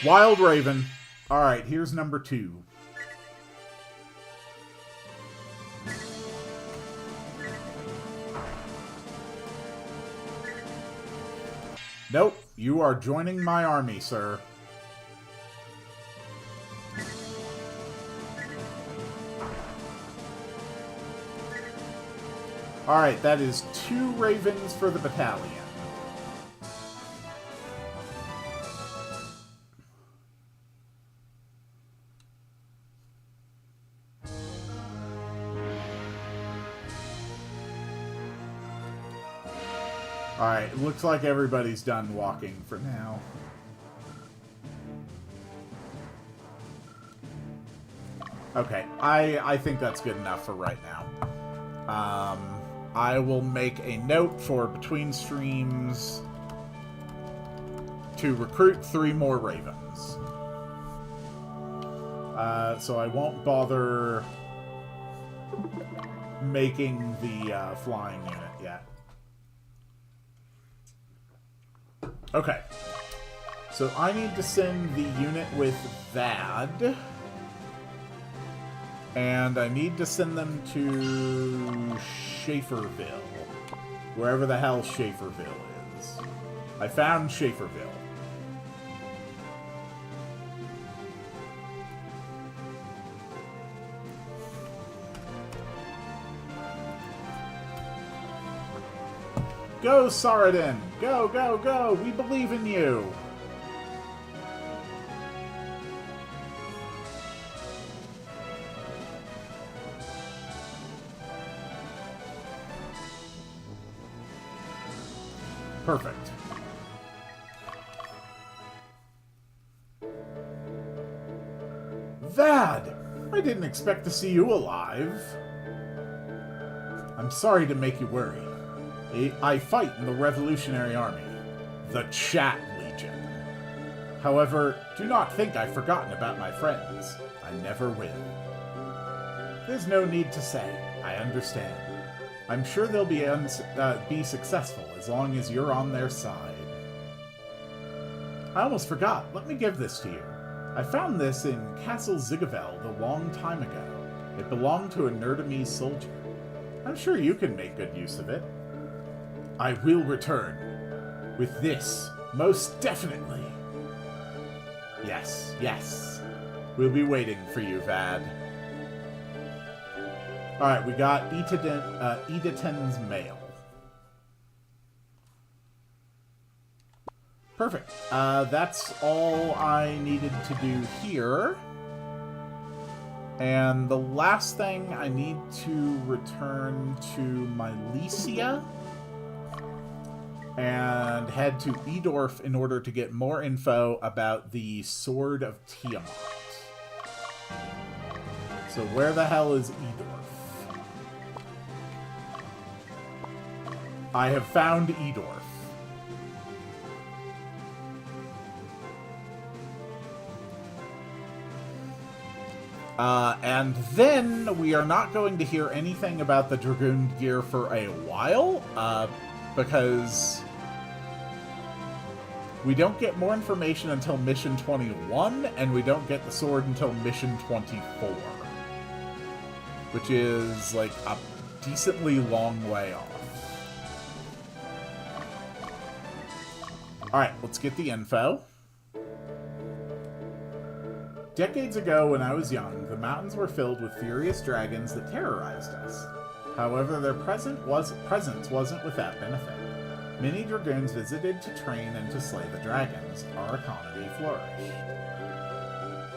[SPEAKER 1] Wild Raven. Alright, here's number 2. Nope, you are joining my army, sir. Alright, that is 2 ravens for the battalion. Alright, it looks like everybody's done walking for now. Okay, I think that's good enough for right now. I will make a note for between streams to recruit 3 more ravens. So I won't bother making the flying unit yet. Okay. So I need to send the unit with Vad. And I need to send them to Schaeferville. Wherever the hell Schaeferville is. I found Schaeferville. Go, Saradin! Go, go, go! We believe in you! Perfect. Vad! I didn't expect to see you alive. I'm sorry to make you worry. I fight in the Revolutionary Army, the Chat Legion. However, do not think I've forgotten about my friends. I never will. There's no need to say. I understand. I'm sure they'll be successful as long as you're on their side. I almost forgot. Let me give this to you. I found this in Castle Zigaveld a long time ago. It belonged to a Nerdamese soldier. I'm sure you can make good use of it. I will return. With this, most definitely. Yes, yes. We'll be waiting for you, Vad. Alright, we got Edeton's mail. Perfect. That's all I needed to do here. And the last thing, I need to return to Mylesia and head to Edorf in order to get more info about the Sword of Tiamat. So where the hell is Edorf? I have found Edorf. And then we are not going to hear anything about the Dragoon gear for a while, because we don't get more information until Mission 21, and we don't get the sword until Mission 24. Which is, like, a decently long way off. Alright, let's get the info. Decades ago, when I was young, the mountains were filled with furious dragons that terrorized us. However, their presence wasn't without benefit. Many dragoons visited to train and to slay the dragons. Our economy flourished.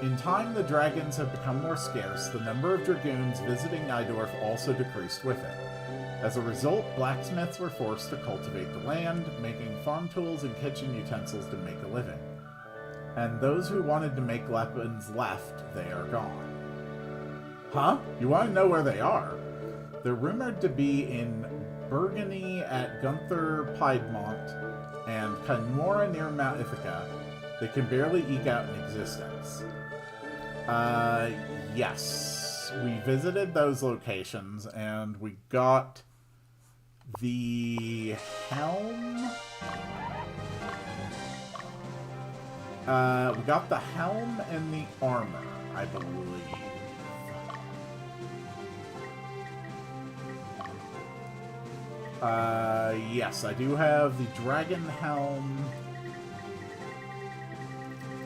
[SPEAKER 1] In time, the dragons have become more scarce. The number of dragoons visiting Nidorf also decreased with it. As a result, blacksmiths were forced to cultivate the land, making farm tools and kitchen utensils to make a living. And those who wanted to make weapons left, they are gone. Huh? You want to know where they are? They're rumored to be in Burgundy at Gunther Piedmont and Canmora near Mount Ithaca. They can barely eke out an existence. Yes. We visited those locations, and we got the helm. We got the helm and the armor, I believe. Yes, I do have the dragon helm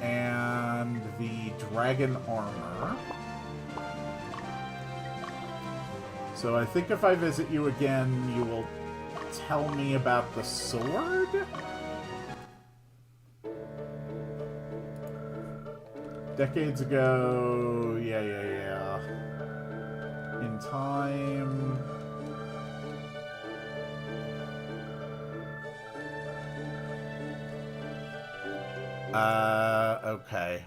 [SPEAKER 1] and the dragon armor. So I think if I visit you again, you will tell me about the sword? Decades ago, yeah. In time... okay.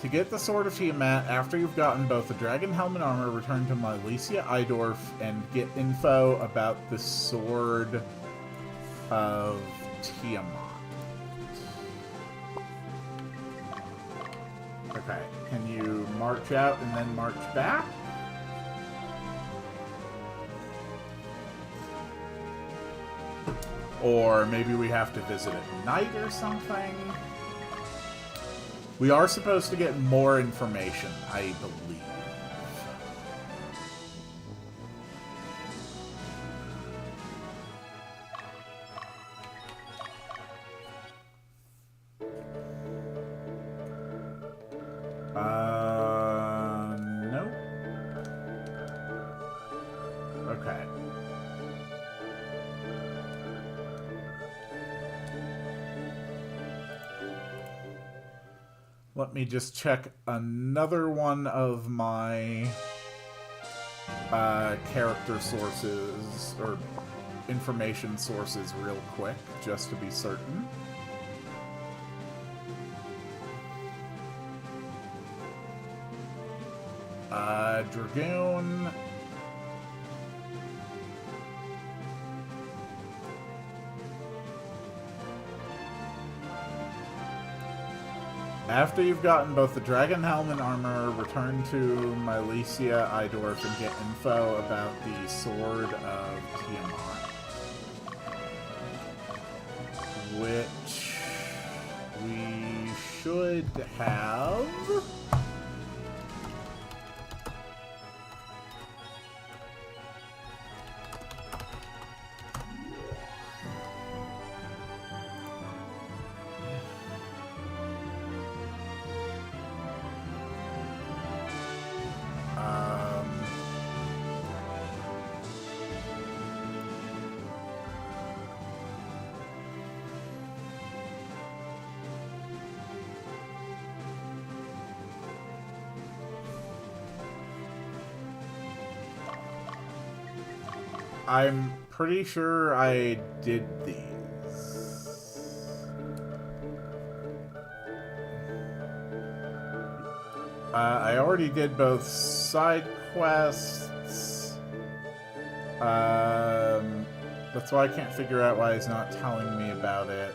[SPEAKER 1] To get the Sword of Tiamat, after you've gotten both the Dragon Helm and Armor, return to Mylesia Eidorf and get info about the Sword of Tiamat. Okay, can you march out and then march back? Or maybe we have to visit at night or something? We are supposed to get more information, I believe. Nope. Okay. Let me just check another one of my character sources, or information sources real quick, just to be certain. Dragoon. After you've gotten both the Dragon Helm and Armor, return to Mylesia Eidorf and get info about the Sword of Tiamat. Which we should have. I'm pretty sure I did these. I already did both side quests. That's why I can't figure out why he's not telling me about it.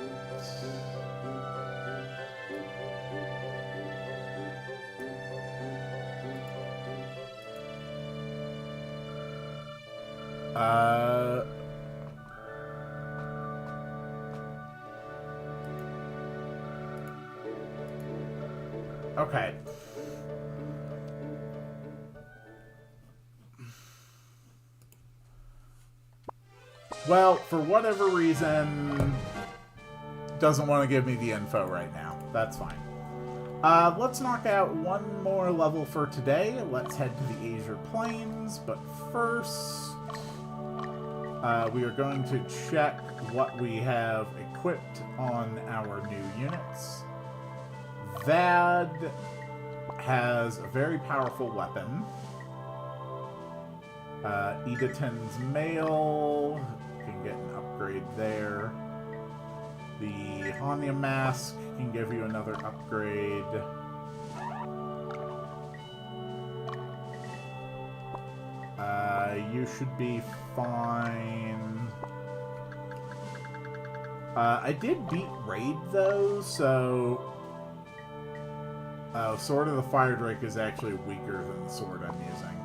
[SPEAKER 1] Okay. Well, for whatever reason, doesn't want to give me the info right now. That's fine. Let's knock out one more level for today. Let's head to the Azure Plains, but first, we are going to check what we have equipped on our new units. Vad has a very powerful weapon. Edaton's Mail can get an upgrade there. The Hanya Mask can give you another upgrade. You should be fine. I did beat Raid, though, so... Sword of the Fire Drake is actually weaker than the sword I'm using.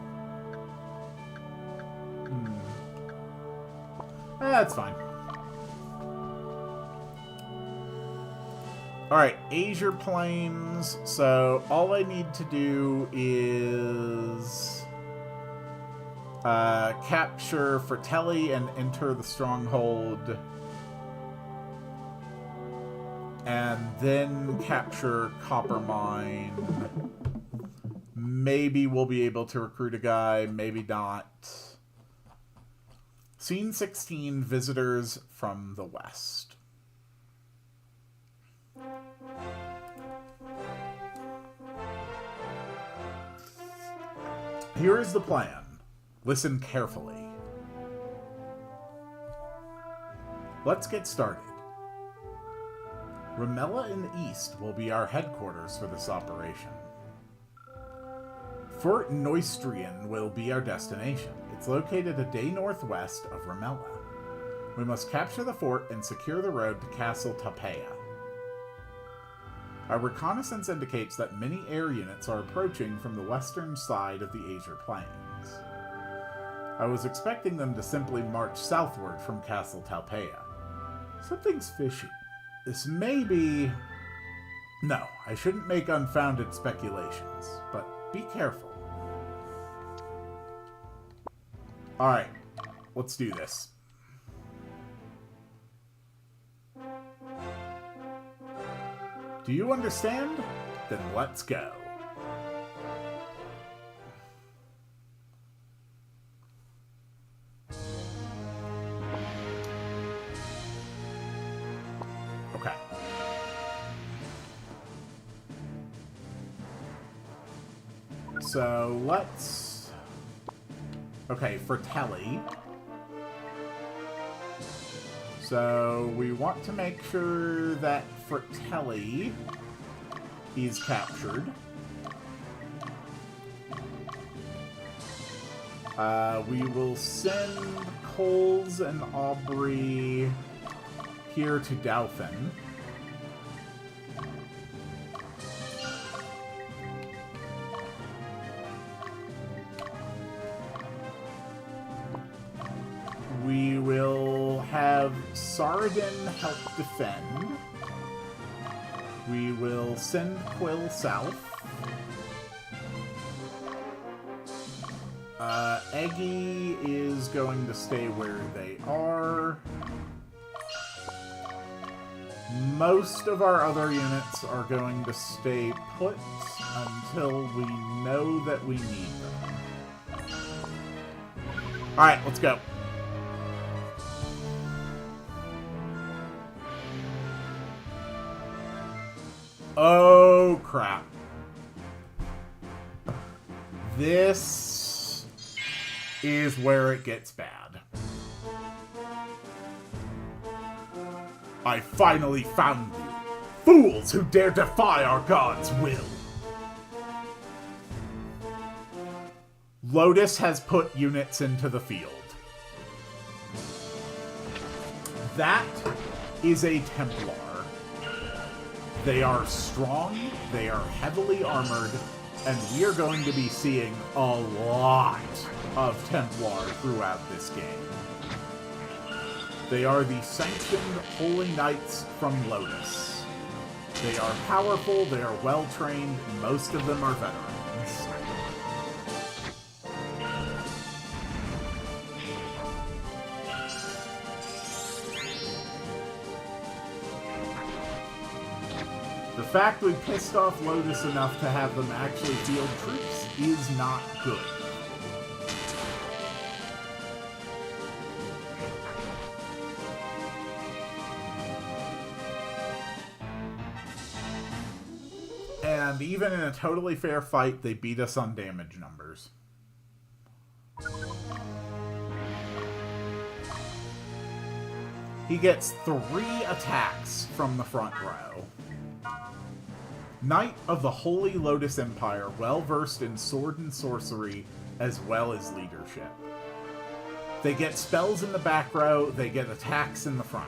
[SPEAKER 1] That's fine. Alright, Azure Plains. So, all I need to do is... capture Fratelli and enter the stronghold. And then capture Coppermine. Maybe we'll be able to recruit a guy, maybe not. Scene 16, Visitors from the West. Here is the plan. Listen carefully. Let's get started. Ramella in the east will be our headquarters for this operation. Fort Neustrian will be our destination. It's located a day northwest of Ramella. We must capture the fort and secure the road to Castle Tapea. Our reconnaissance indicates that many air units are approaching from the western side of the Azure Plains. I was expecting them to simply march southward from Castle Tapea. Something's fishy. This may be... No, I shouldn't make unfounded speculations, but be careful. Alright, let's do this. Do you understand? Then let's go. Okay. So let's... Okay, Fratelli. So we want to make sure that Fratelli is captured. We will send Coles and Aubrey here to Dauphin. We will have Saradin help defend. We will send Quill south. Eggy is going to stay where they are. Most of our other units are going to stay put until we know that we need them. Alright, let's go. Oh, crap. This is where it gets bad. I finally found you. Fools who dare defy our god's will. Lotus has put units into the field. That is a Templar. They are strong, they are heavily armored, and we are going to be seeing a lot of Templar throughout this game. They are the sanctioned Holy Knights from Lotus. They are powerful, they are well-trained, most of them are veterans. The fact we pissed off Lotus enough to have them actually field troops is not good. And even in a totally fair fight, they beat us on damage numbers. He gets 3 attacks from the front row. Knight of the Holy Lotus Empire, well-versed in sword and sorcery, as well as leadership. They get spells in the back row, they get attacks in the front.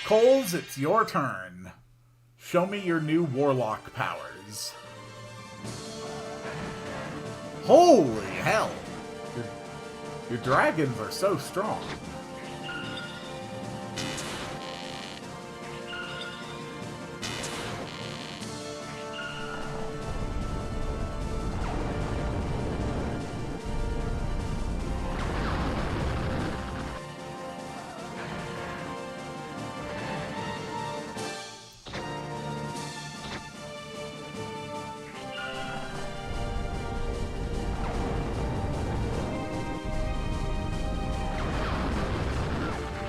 [SPEAKER 1] Coles, it's your turn. Show me your new warlock powers. Holy hell! Your dragons are so strong.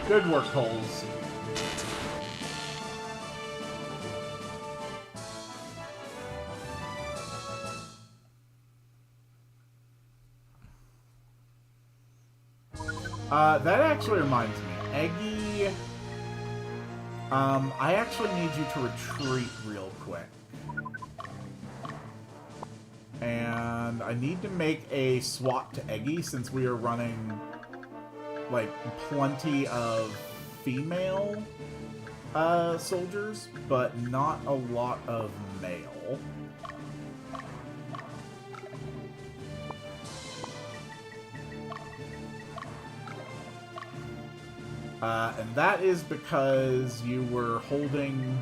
[SPEAKER 1] Good work, Coles. That actually reminds me. Eggy... I actually need you to retreat real quick. And I need to make a swap to Eggy since we are running... like, plenty of female soldiers, but not a lot of male. And that is because you were holding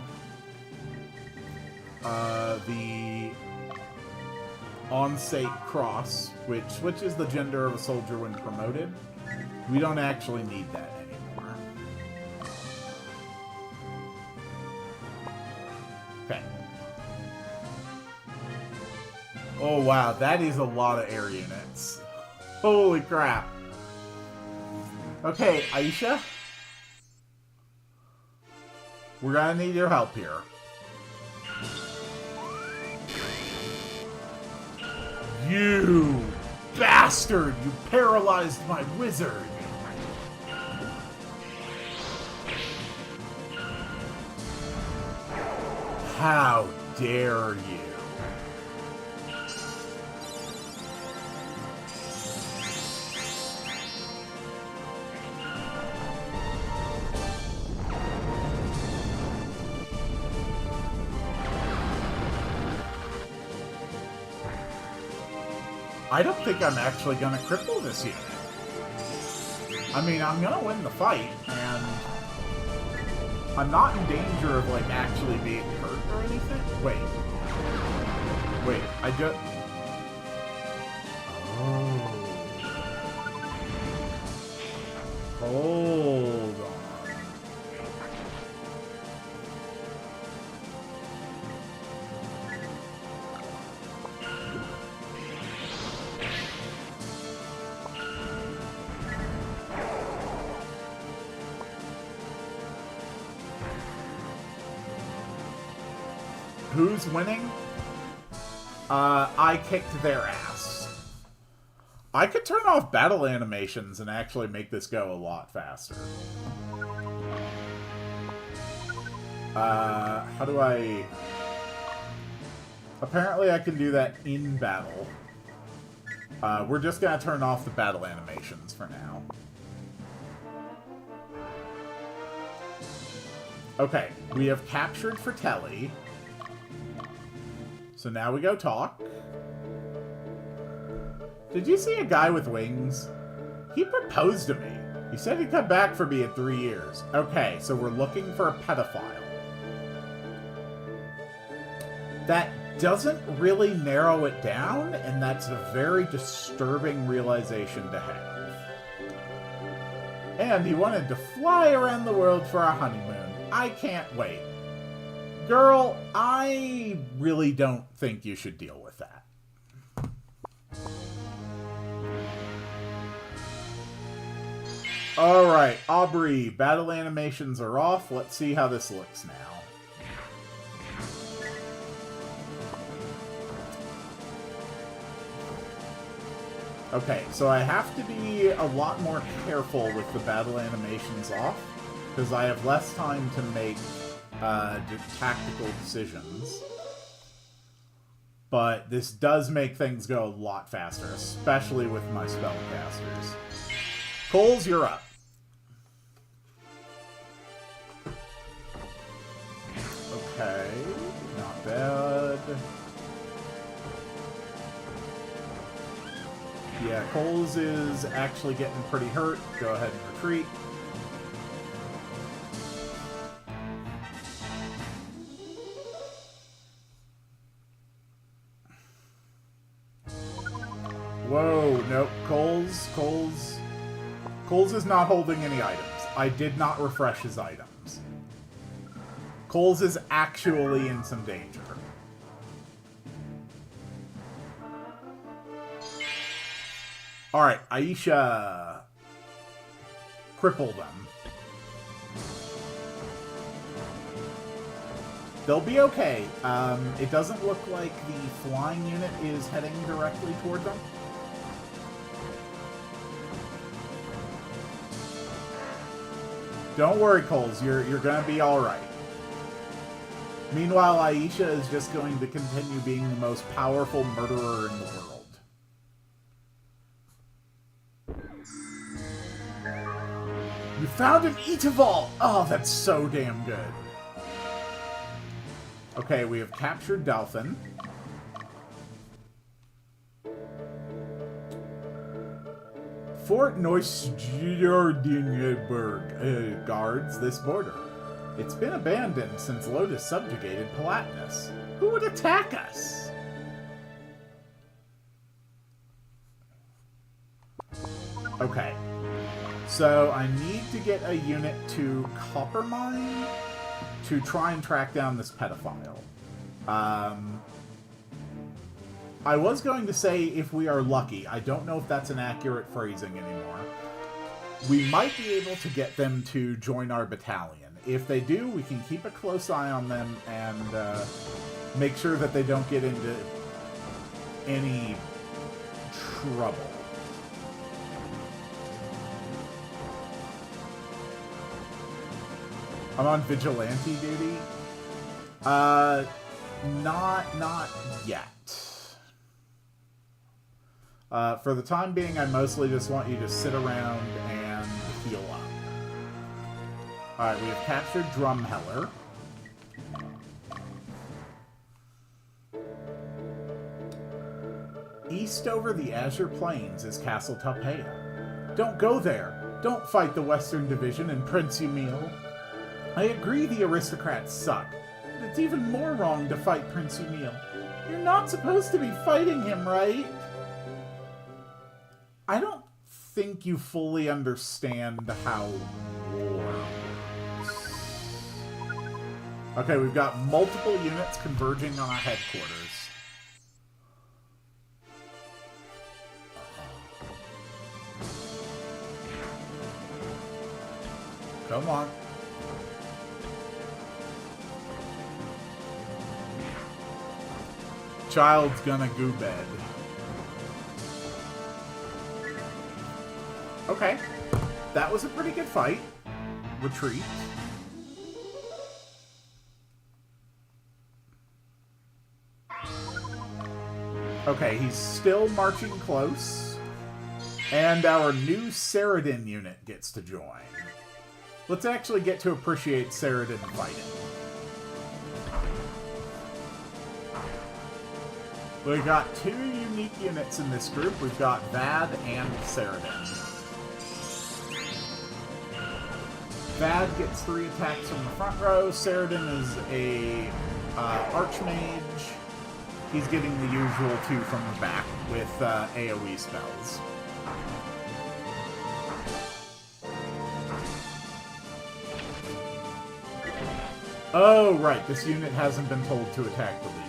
[SPEAKER 1] the Onsate Cross, which switches the gender of a soldier when promoted. We don't actually need that anymore. Okay. Oh wow, that is a lot of air units. Holy crap. Okay, Aisha. We're gonna need your help here. You bastard! You paralyzed my wizard! How dare you? I don't think I'm actually gonna cripple this unit. I mean, I'm gonna win the fight, and I'm not in danger of, like, actually being hurt or anything. Wait. Wait, I just... Oh. Hold on. Who's winning? I kicked their ass. I could turn off battle animations and actually make this go a lot faster. How do I... Apparently I can do that in battle. We're just gonna turn off the battle animations for now. Okay, we have captured Fratelli. So now we go talk. Did you see a guy with wings? He proposed to me. He said he'd come back for me in 3 years. Okay, so we're looking for a pedophile. That doesn't really narrow it down, and that's a very disturbing realization to have. And he wanted to fly around the world for our honeymoon. I can't wait. Girl, I really don't think you should deal with that. Alright, Aubrey, battle animations are off. Let's see how this looks now. Okay, so I have to be a lot more careful with the battle animations off, because I have less time to make tactical decisions. But this does make things go a lot faster, especially with my spellcasters. Coles, you're up. Okay, not bad. Yeah, Coles is actually getting pretty hurt. Go ahead and retreat. Whoa, nope. Coles is not holding any items. I did not refresh his items. Coles is actually in some danger. Alright, Aisha. Cripple them. They'll be okay. It doesn't look like the flying unit is heading directly toward them. Don't worry, Coles. You're gonna be alright. Meanwhile, Aisha is just going to continue being the most powerful murderer in the world. You found an Etavol! Oh, that's so damn good. Okay, we have captured Delphin. Fort Neustjordenberg guards this border. It's been abandoned since Lotus subjugated Palatinus. Who would attack us? Okay. So I need to get a unit to Coppermine to try and track down this pedophile. I was going to say if we are lucky. I don't know if that's an accurate phrasing anymore. We might be able to get them to join our battalion. If they do, we can keep a close eye on them and make sure that they don't get into any trouble. I'm on vigilante duty. Not yet. For the time being, I mostly just want you to sit around and heal up. Alright, we have captured Drumheller. East over the Azure Plains is Castle Topea. Don't go there. Don't fight the Western Division and Prince Emil. I agree the aristocrats suck, but it's even more wrong to fight Prince Emil. You're not supposed to be fighting him, right? I don't think you fully understand how war works. Okay, we've got multiple units converging on our headquarters. Come on. Child's gonna goo bed. Okay. That was a pretty good fight. Retreat. Okay, he's still marching close. And our new Saradin unit gets to join. Let's actually get to appreciate Saradin fighting. We've got two unique units in this group. We've got Vad and Saradin. Vad gets 3 attacks from the front row. Saradin is a Archmage. He's getting the usual 2 from the back with AoE spells. Oh, right. This unit hasn't been told to attack the leader.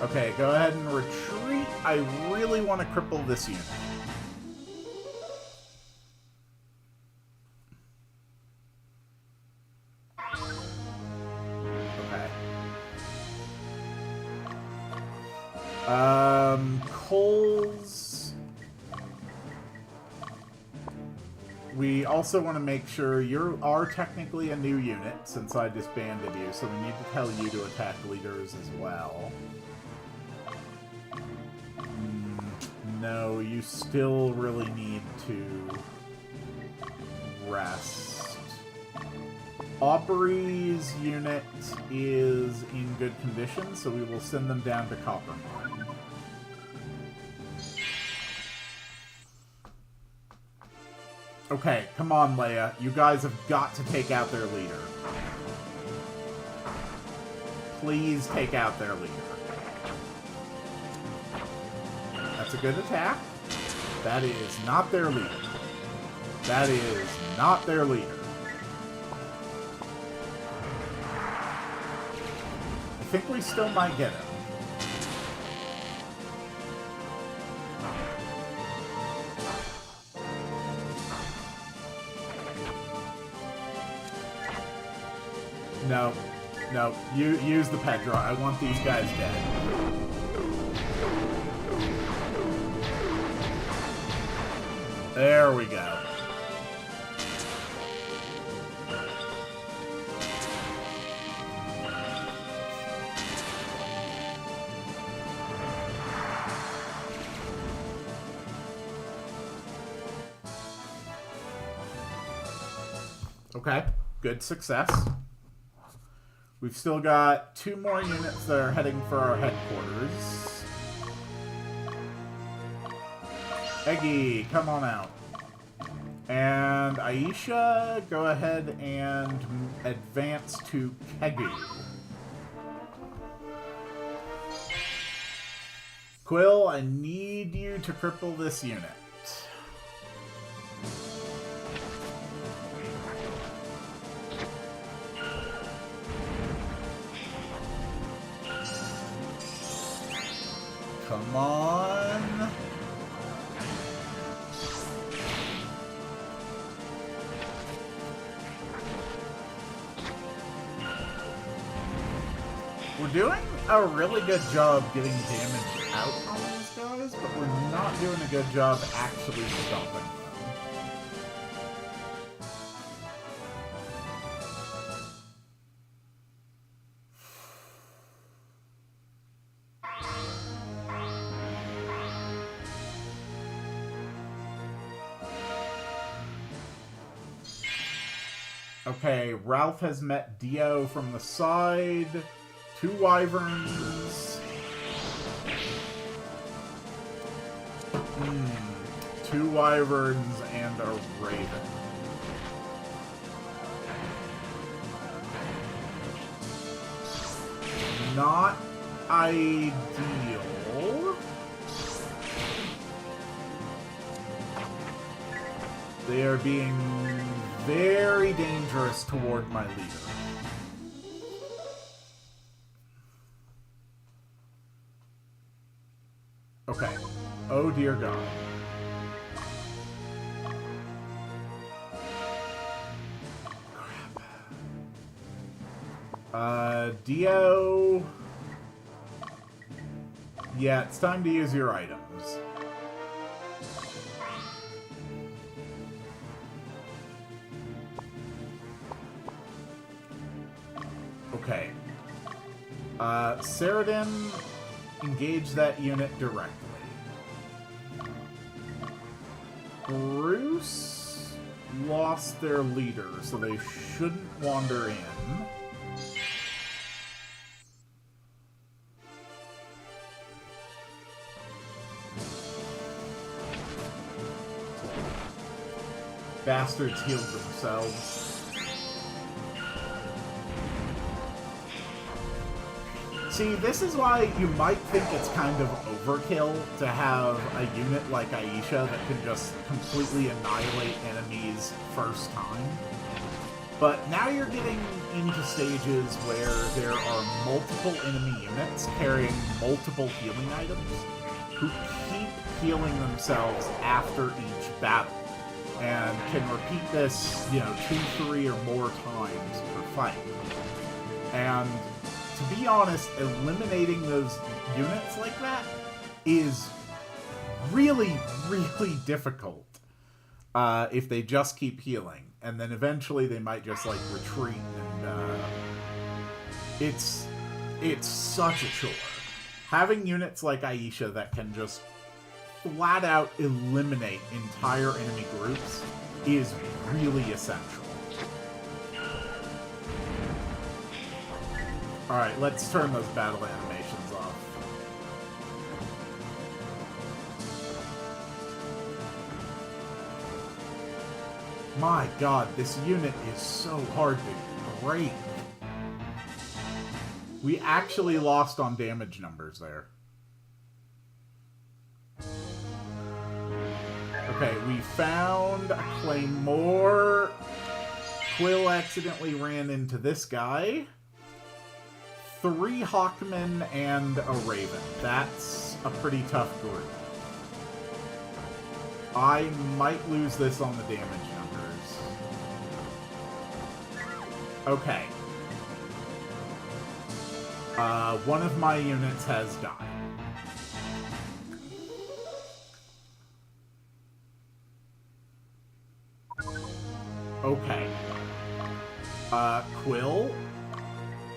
[SPEAKER 1] Okay, go ahead and retreat. I really want to cripple this unit. Coles. We also want to make sure you are technically a new unit, since I disbanded you, so we need to tell you to attack leaders as well. No, you still really need to rest. Aubrey's unit is in good condition, so we will send them down to Coppermine. Okay, come on, Leia. You guys have got to take out their leader. Please take out their leader. That's a good attack. That is not their leader. That is not their leader. I think we still might get him. No. No. You use the pet draw. I want these guys dead. There we go. Okay. Good success. We've still got 2 more units that are heading for our headquarters. Eggy, come on out. And Aisha, go ahead and advance to Kegu. Quill, I need you to cripple this unit. Come on. We're doing a really good job getting damage out on these guys, but we're not doing a good job actually stopping them. Okay, Ralph has met Dio from the side. 2 wyverns. 2 wyverns and a raven. Not ideal. They are being very dangerous toward my leader. Okay. Oh dear God. Crap. Dio... Yeah, it's time to use your items. Okay. Ceradan, engage that unit directly. Bruce lost their leader, so they shouldn't wander in. Bastards healed themselves. See, this is why you might think it's kind of overkill to have a unit like Aisha that can just completely annihilate enemies first time. But now you're getting into stages where there are multiple enemy units carrying multiple healing items who keep healing themselves after each battle, and can repeat this, 2, 3, or more times per fight. And to be honest, eliminating those units like that is really, really difficult if they just keep healing. And then eventually they might just, retreat, and it's such a chore. Having units like Aisha that can just flat out eliminate entire enemy groups is really essential. Alright, let's turn those battle animations off. My god, this unit is so hard to break. We actually lost on damage numbers there. Okay, we found a Claymore. Quill accidentally ran into this guy. 3 Hawkmen and a Raven. That's a pretty tough group. I might lose this on the damage numbers. Okay. One of my units has died. Okay. Quill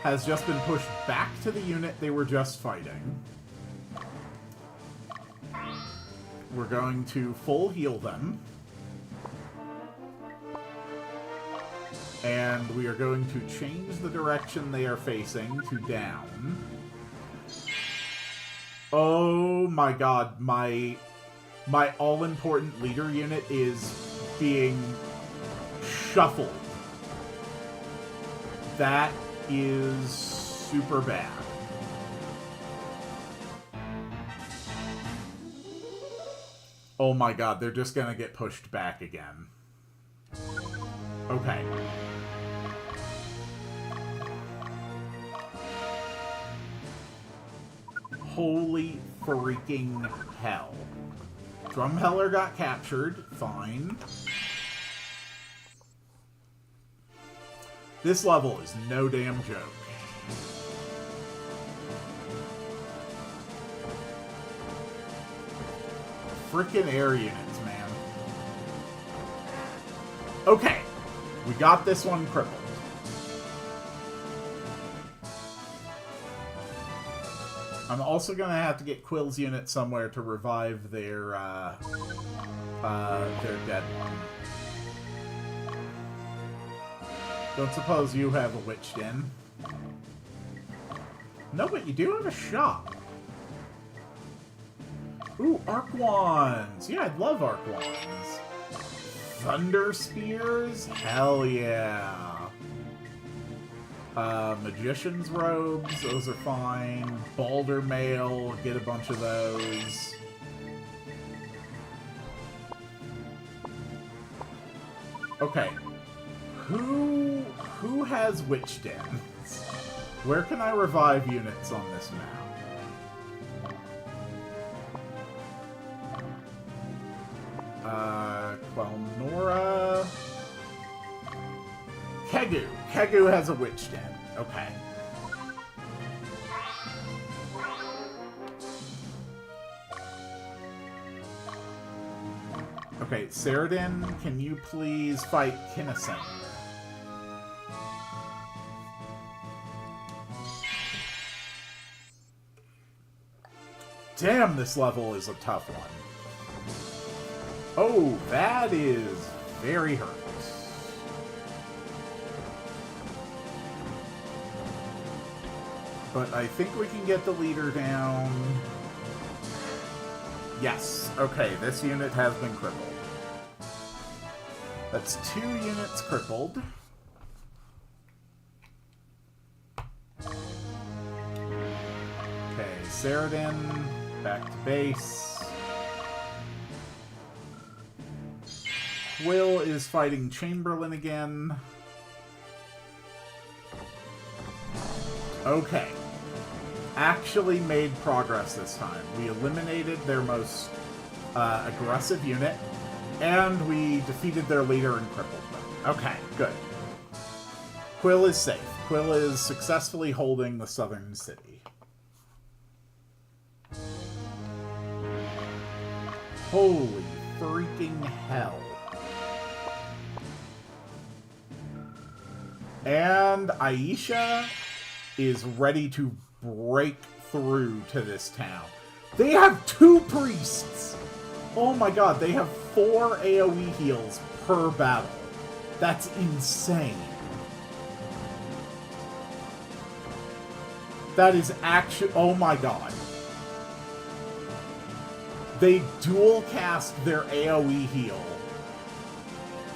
[SPEAKER 1] has just been pushed back to the unit they were just fighting. We're going to full heal them. And we are going to change the direction they are facing to down. Oh my god, my all-important leader unit is being shuffled. That is super bad. Oh my god, they're just gonna get pushed back again. Okay. Holy freaking hell. Drumheller got captured. Fine. This level is no damn joke. Frickin' air units, man. Okay. We got this one crippled. I'm also gonna have to get Quill's unit somewhere to revive their dead one. Don't suppose you have a Witch Den? No, but you do have a shop. Ooh, Arc Wands! Yeah, I'd love Arc Wands. Thunder Spears? Hell yeah. Magician's Robes, those are fine. Balder Mail, get a bunch of those. Okay. Who has Witch Dens? Where can I revive units on this map? Quelnora. Kegu. Kegu has a Witch Den. Okay. Okay, Saradin, can you please fight Kinnison? Damn, this level is a tough one. Oh, that is very hurt. But I think we can get the leader down. Yes. Okay, this unit has been crippled. That's 2 units crippled. Okay, Saradin, back to base. Quill is fighting Chamberlain again. Okay. Actually made progress this time. We eliminated their most aggressive unit, and we defeated their leader and crippled them. Okay, good. Quill is safe. Quill is successfully holding the southern city. Holy freaking hell. And Aisha is ready to break through to this town. They have 2 priests! Oh my god, they have 4 AoE heals per battle. That's insane. That is actually... Oh my god. They dual cast their AoE heal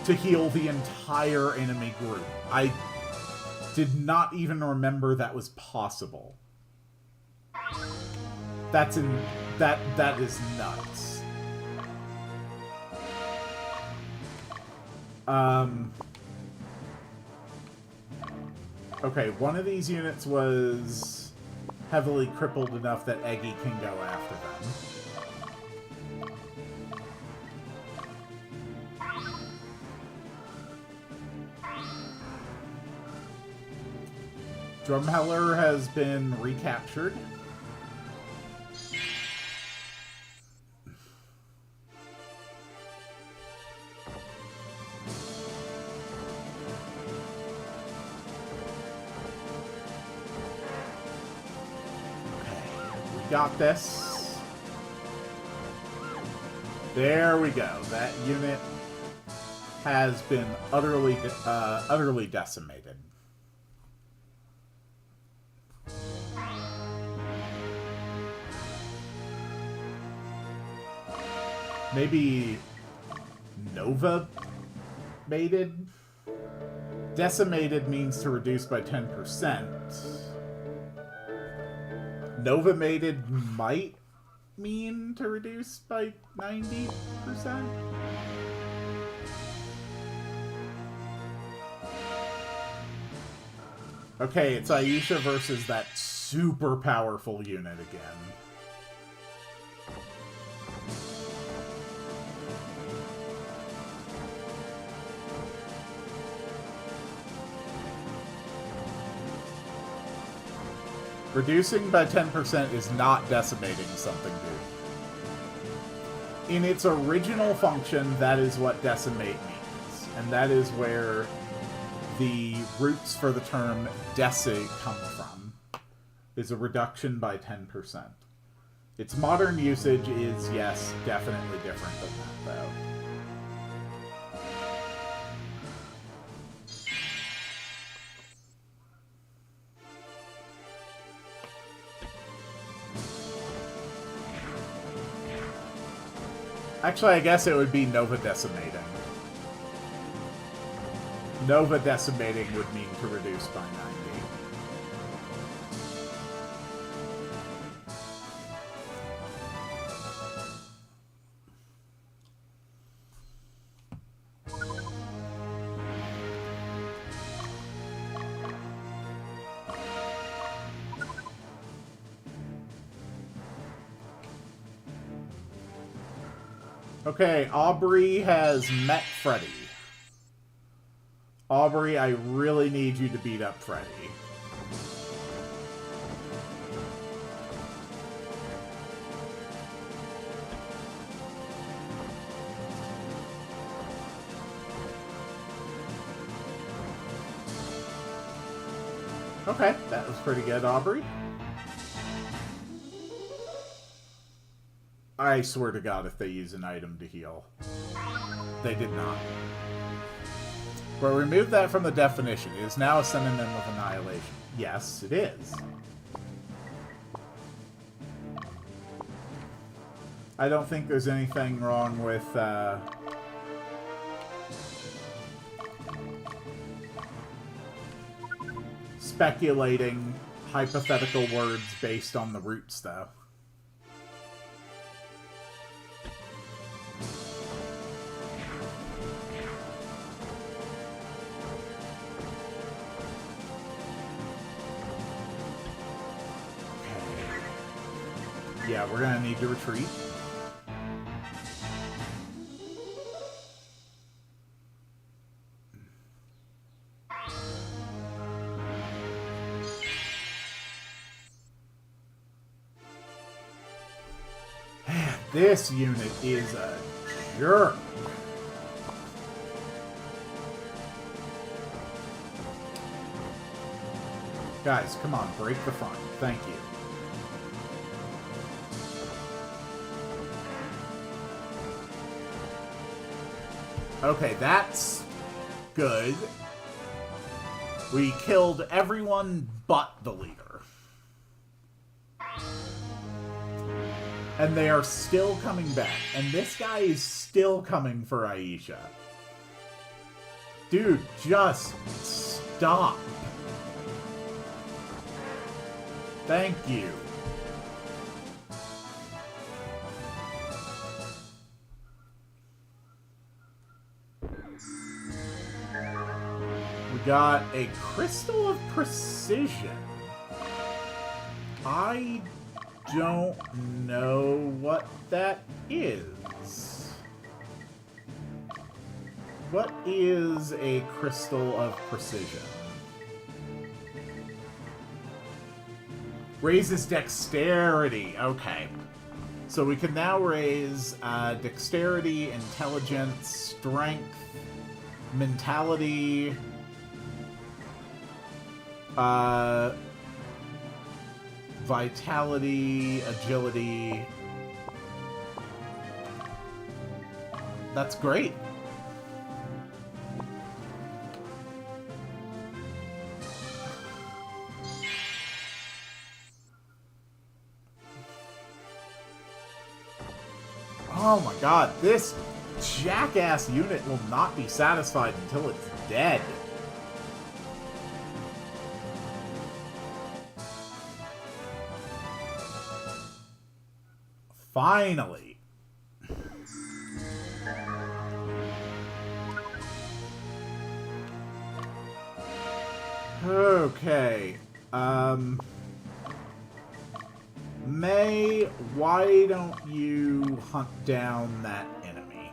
[SPEAKER 1] to heal the entire enemy group. I did not even remember that was possible. That is nuts. Okay, one of these units was heavily crippled enough that Eggy can go after them. Drumheller has been recaptured. Got this. There we go. That unit has been utterly decimated. Maybe Nova mated? Decimated means to reduce by 10%. Nova mated might mean to reduce by 90%? Okay, it's Aisha versus that super powerful unit again. Reducing by 10% is not decimating something, dude. In its original function, that is what decimate means. And that is where the roots for the term deci come from. Is a reduction by 10%. Its modern usage is, yes, definitely different than that, though. Actually, I guess it would be Nova decimating. Nova decimating would mean to reduce by 90. Okay, Aubrey has met Freddy. Aubrey, I really need you to beat up Freddy. Okay, that was pretty good, Aubrey. I swear to God, if they use an item to heal. They did not. Well, remove that from the definition. It is now a synonym of annihilation. Yes, it is. I don't think there's anything wrong with, speculating hypothetical words based on the roots, though. Yeah, we're gonna need to retreat. Man, this unit is a jerk. Guys, come on, break the front. Thank you. Okay, that's good. We killed everyone but the leader. And they are still coming back. And this guy is still coming for Aisha. Dude, just stop. Thank you. We got a Crystal of Precision. I don't know what that is. What is a Crystal of Precision? Raises dexterity. Okay. So we can now raise dexterity, intelligence, strength, mentality, vitality, agility. That's great. Oh my god, this jackass unit will not be satisfied until it's dead. Finally. Okay. May, why don't you hunt down that enemy?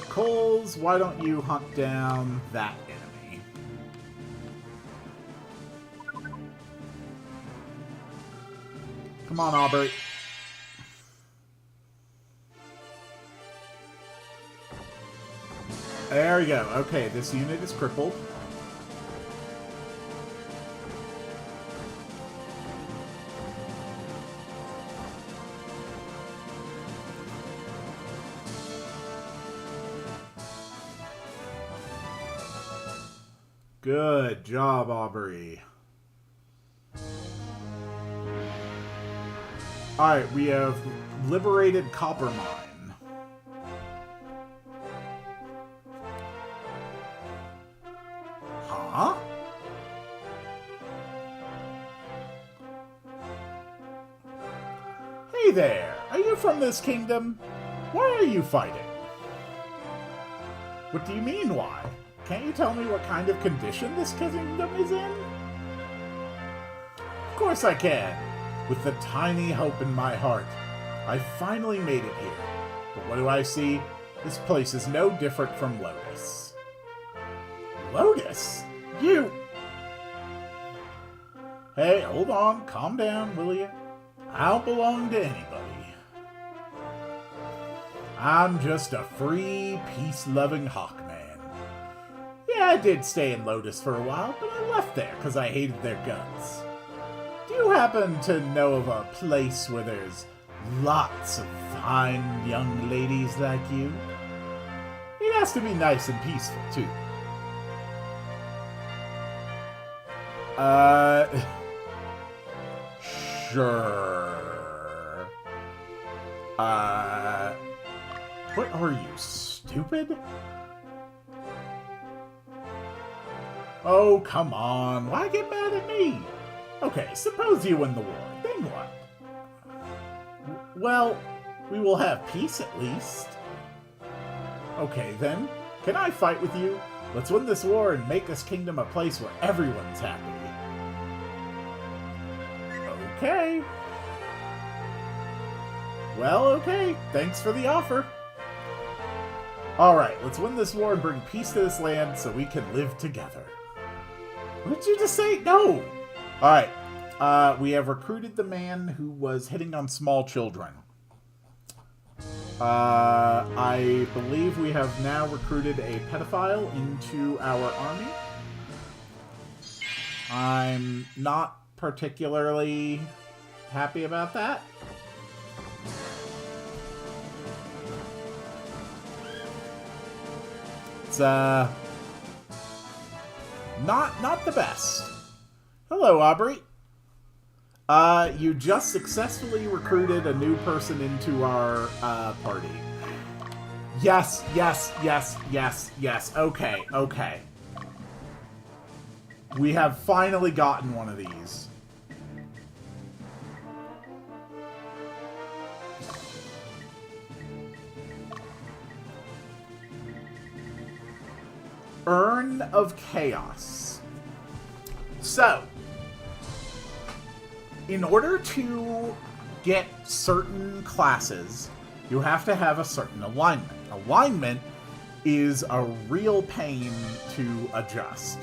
[SPEAKER 1] Coles, why don't you hunt down that enemy? Come on, Aubrey. There we go. Okay, this unit is crippled. Good job, Aubrey. Alright, we have liberated Copper Mine. Huh? Hey there! Are you from this kingdom? Why are you fighting? What do you mean, why? Can't you tell me what kind of condition this kingdom is in? Of course I can. With the tiny hope in my heart, I finally made it here. But what do I see? This place is no different from Lotus. Lotus? You... Hey, hold on. Calm down, will you? I don't belong to anybody. I'm just a free, peace-loving hawkman. Yeah, I did stay in Lotus for a while, but I left there because I hated their guts. Do you happen to know of a place where there's lots of fine young ladies like you? It has to be nice and peaceful, too. Sure. What are you, stupid? Oh, come on. Why get mad at me? Okay, suppose you win the war. Then what? Well, we will have peace at least. Okay, then. Can I fight with you? Let's win this war and make this kingdom a place where everyone's happy. Okay. Well, okay. Thanks for the offer. Alright, let's win this war and bring peace to this land so we can live together. What did you just say? No! Alright, we have recruited the man who was hitting on small children. I believe we have now recruited a pedophile into our army. I'm not particularly happy about that. It's, not the best. Hello, Aubrey. You just successfully recruited a new person into our, party. Yes, yes, yes, yes, yes. Okay, okay. We have finally gotten one of these. Urn of Chaos. So, in order to get certain classes, you have to have a certain alignment. Alignment is a real pain to adjust.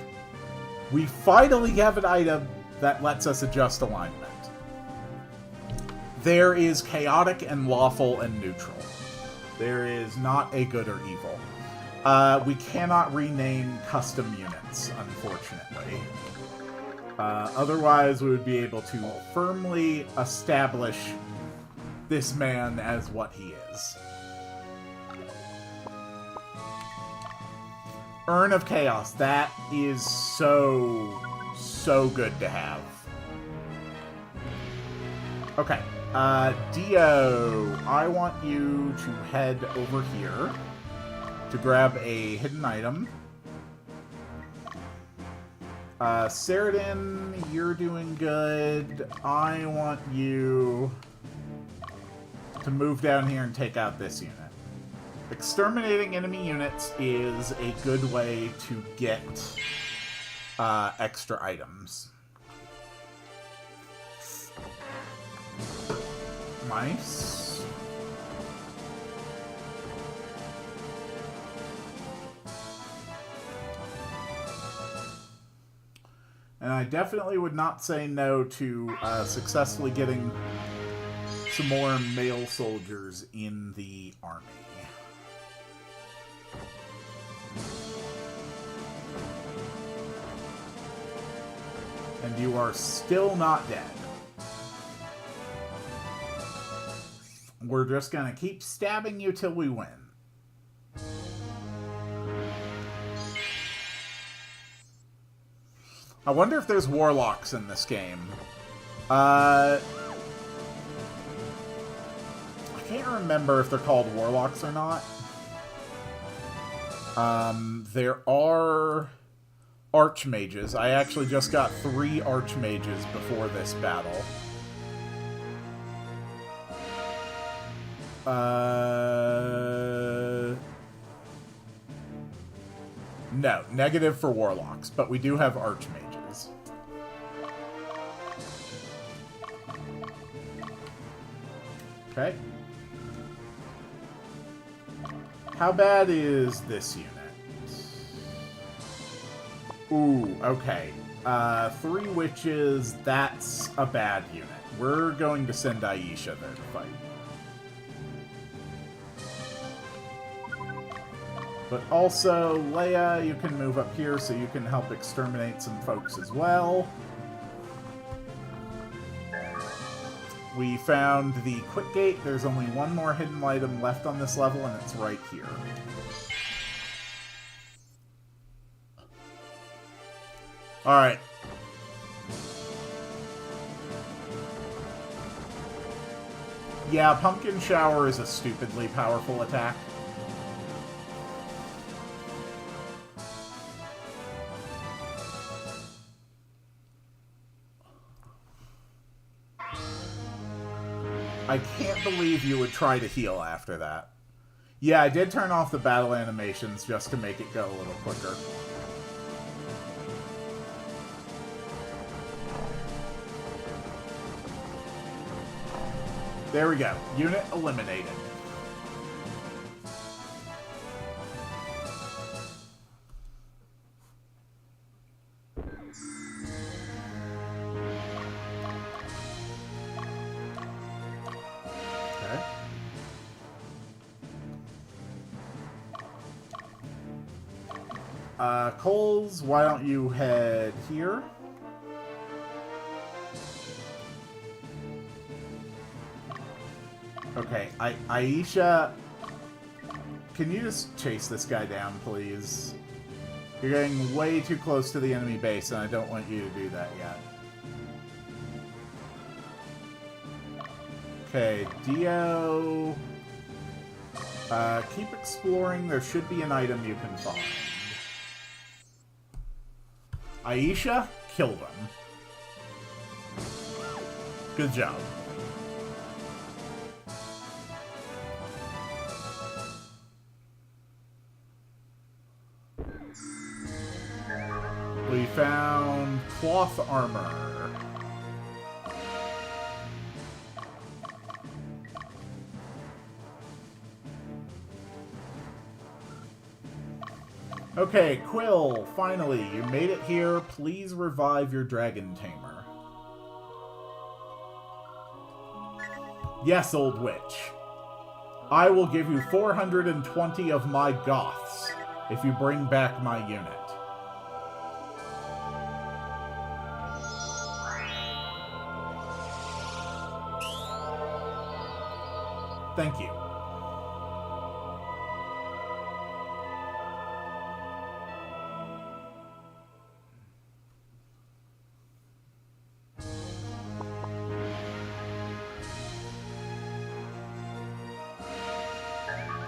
[SPEAKER 1] We finally have an item that lets us adjust alignment. There is chaotic and lawful and neutral. There is not a good or evil. We cannot rename custom units, unfortunately. Otherwise, we would be able to firmly establish this man as what he is. Urn of Chaos. That is so good to have. Okay. Dio, I want you to head over here to grab a hidden item. Saradin, you're doing good. I want you to move down here and take out this unit. Exterminating enemy units is a good way to get extra items. Nice. And I definitely would not say no to successfully getting some more male soldiers in the army. And you are still not dead. We're just gonna keep stabbing you till we win. I wonder if there's warlocks in this game. I can't remember if they're called warlocks or not. There are archmages. I actually just got 3 archmages before this battle. No, negative for warlocks, but we do have archmages. Okay. How bad is this unit? Ooh, okay. 3 witches, that's a bad unit. We're going to send Aisha there to fight. But also, Leia, you can move up here so you can help exterminate some folks as well. We found the quick gate. There's only one more hidden item left on this level, and it's right here. Alright. Yeah, Pumpkin Shower is a stupidly powerful attack. I can't believe you would try to heal after that. Yeah, I did turn off the battle animations just to make it go a little quicker. There we go. Unit eliminated. Coles, why don't you head here? Okay, Aisha, can you just chase this guy down, please? You're getting way too close to the enemy base, and I don't want you to do that yet. Okay, Dio, keep exploring. There should be an item you can find. Aisha, kill them. Good job. We found cloth armor. Okay, Quill, finally, you made it here. Please revive your dragon tamer. Yes, old witch. I will give you 420 of my Goths if you bring back my unit. Thank you.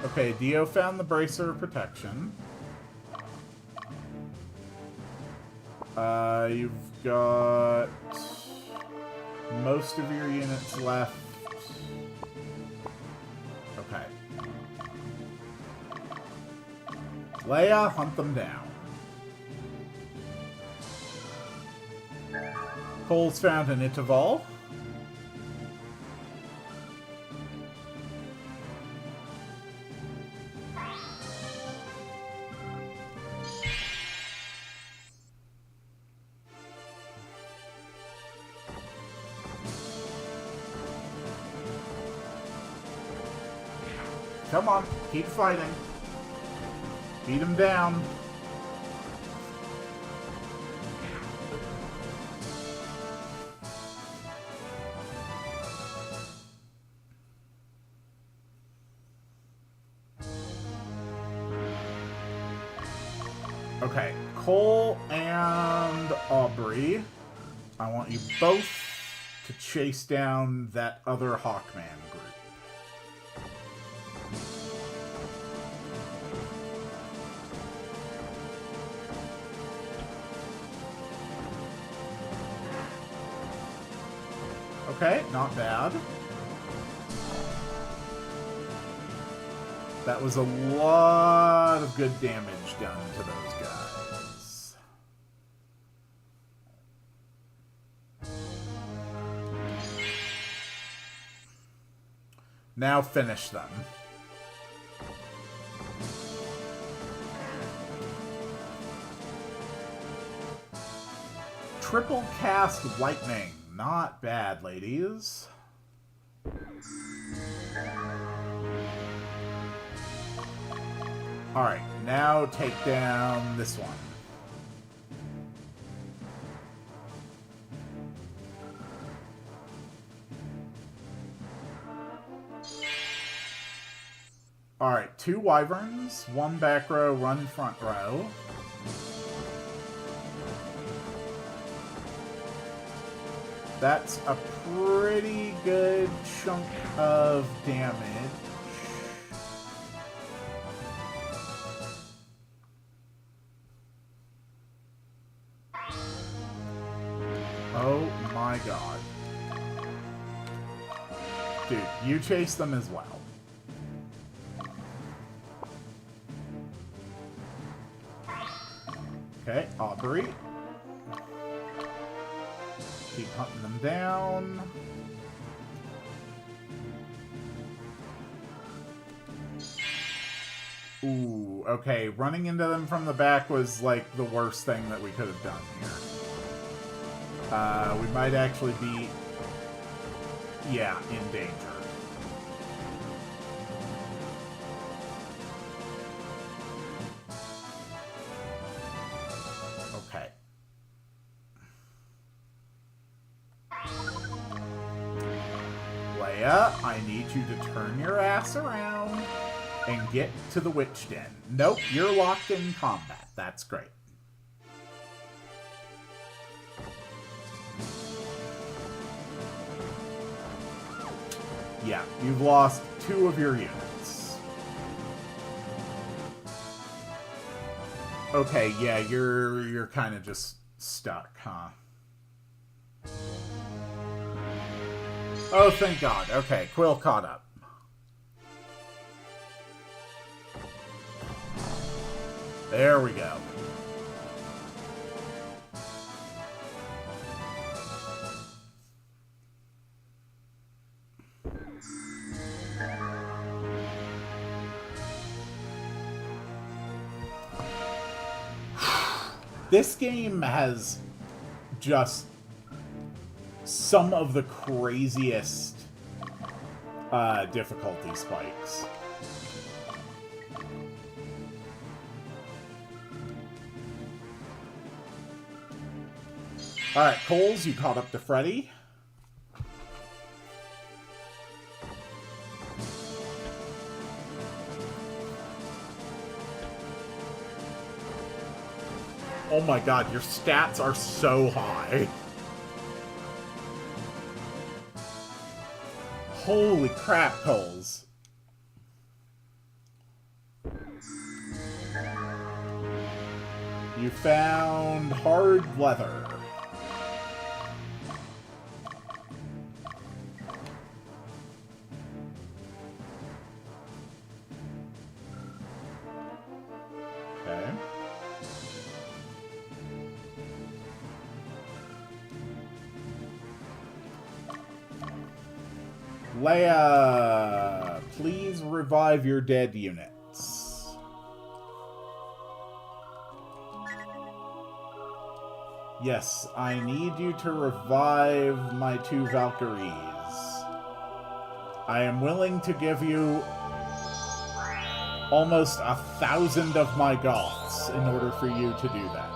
[SPEAKER 1] Okay, Dio found the Bracer of Protection. You've got most of your units left. Okay. Leia, hunt them down. Cole's found an Itaval. Come on, keep fighting. Beat him down. Okay, Cole and Aubrey, I want you both to chase down that other Hawkman group. Okay, not bad. That was a lot of good damage done to those guys. Now finish them. Triple cast lightning. Not bad, ladies. Alright, now take down this one. Alright, 2 wyverns, 1 back row, 1 front row. That's a pretty good chunk of damage. Oh my god. Dude, you chase them as well. Okay, Aubrey. Keep hunting them down. Ooh, okay. Running into them from the back was, like, the worst thing that we could have done here. We might actually be, yeah, in danger. Okay. Leia, I need you to turn your ass around and get to the witch den. Nope, you're locked in combat. That's great. Yeah, you've lost 2 of your units. Okay, yeah, you're kind of just stuck, huh? Oh, thank God. Okay, Quill caught up. There we go. This game has just some of the craziest difficulty spikes. Alright, Coles, you caught up to Freddy. Oh my god, your stats are so high. Holy crap, Coles. You found hard leather. Okay. Leia, please revive your dead units. Yes, I need you to revive my 2 Valkyries. I am willing to give you almost 1,000 of my Goths in order for you to do that.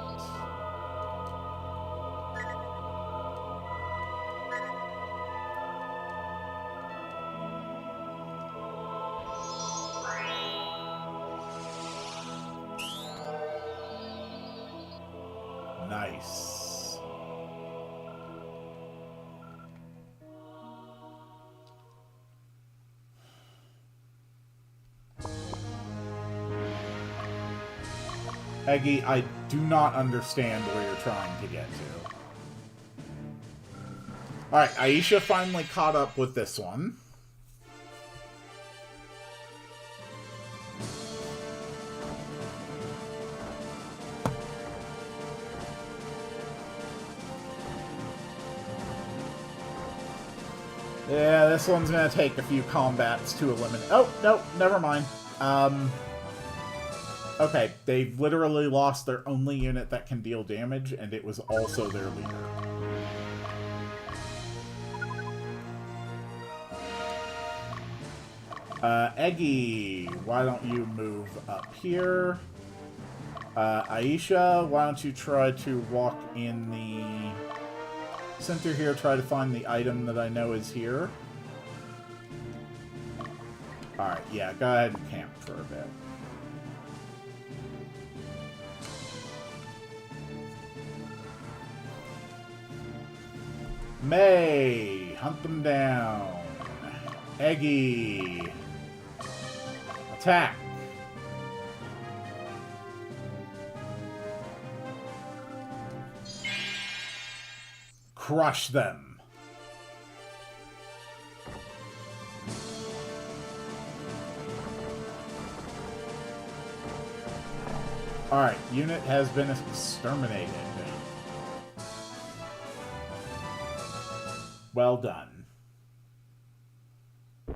[SPEAKER 1] Nice. Eggy, I do not understand where you're trying to get to. Alright, Aisha finally caught up with this one. Yeah, this one's gonna take a few combats to eliminate. Oh, no, never mind. Okay, they've literally lost their only unit that can deal damage, and it was also their leader. Eggy, why don't you move up here? Aisha, why don't you try to walk in the center here, try to find the item that I know is here. Alright, yeah, go ahead and camp for a bit. May, hunt them down. Eggy, attack. Crush them. Alright, unit has been exterminated. Well done. We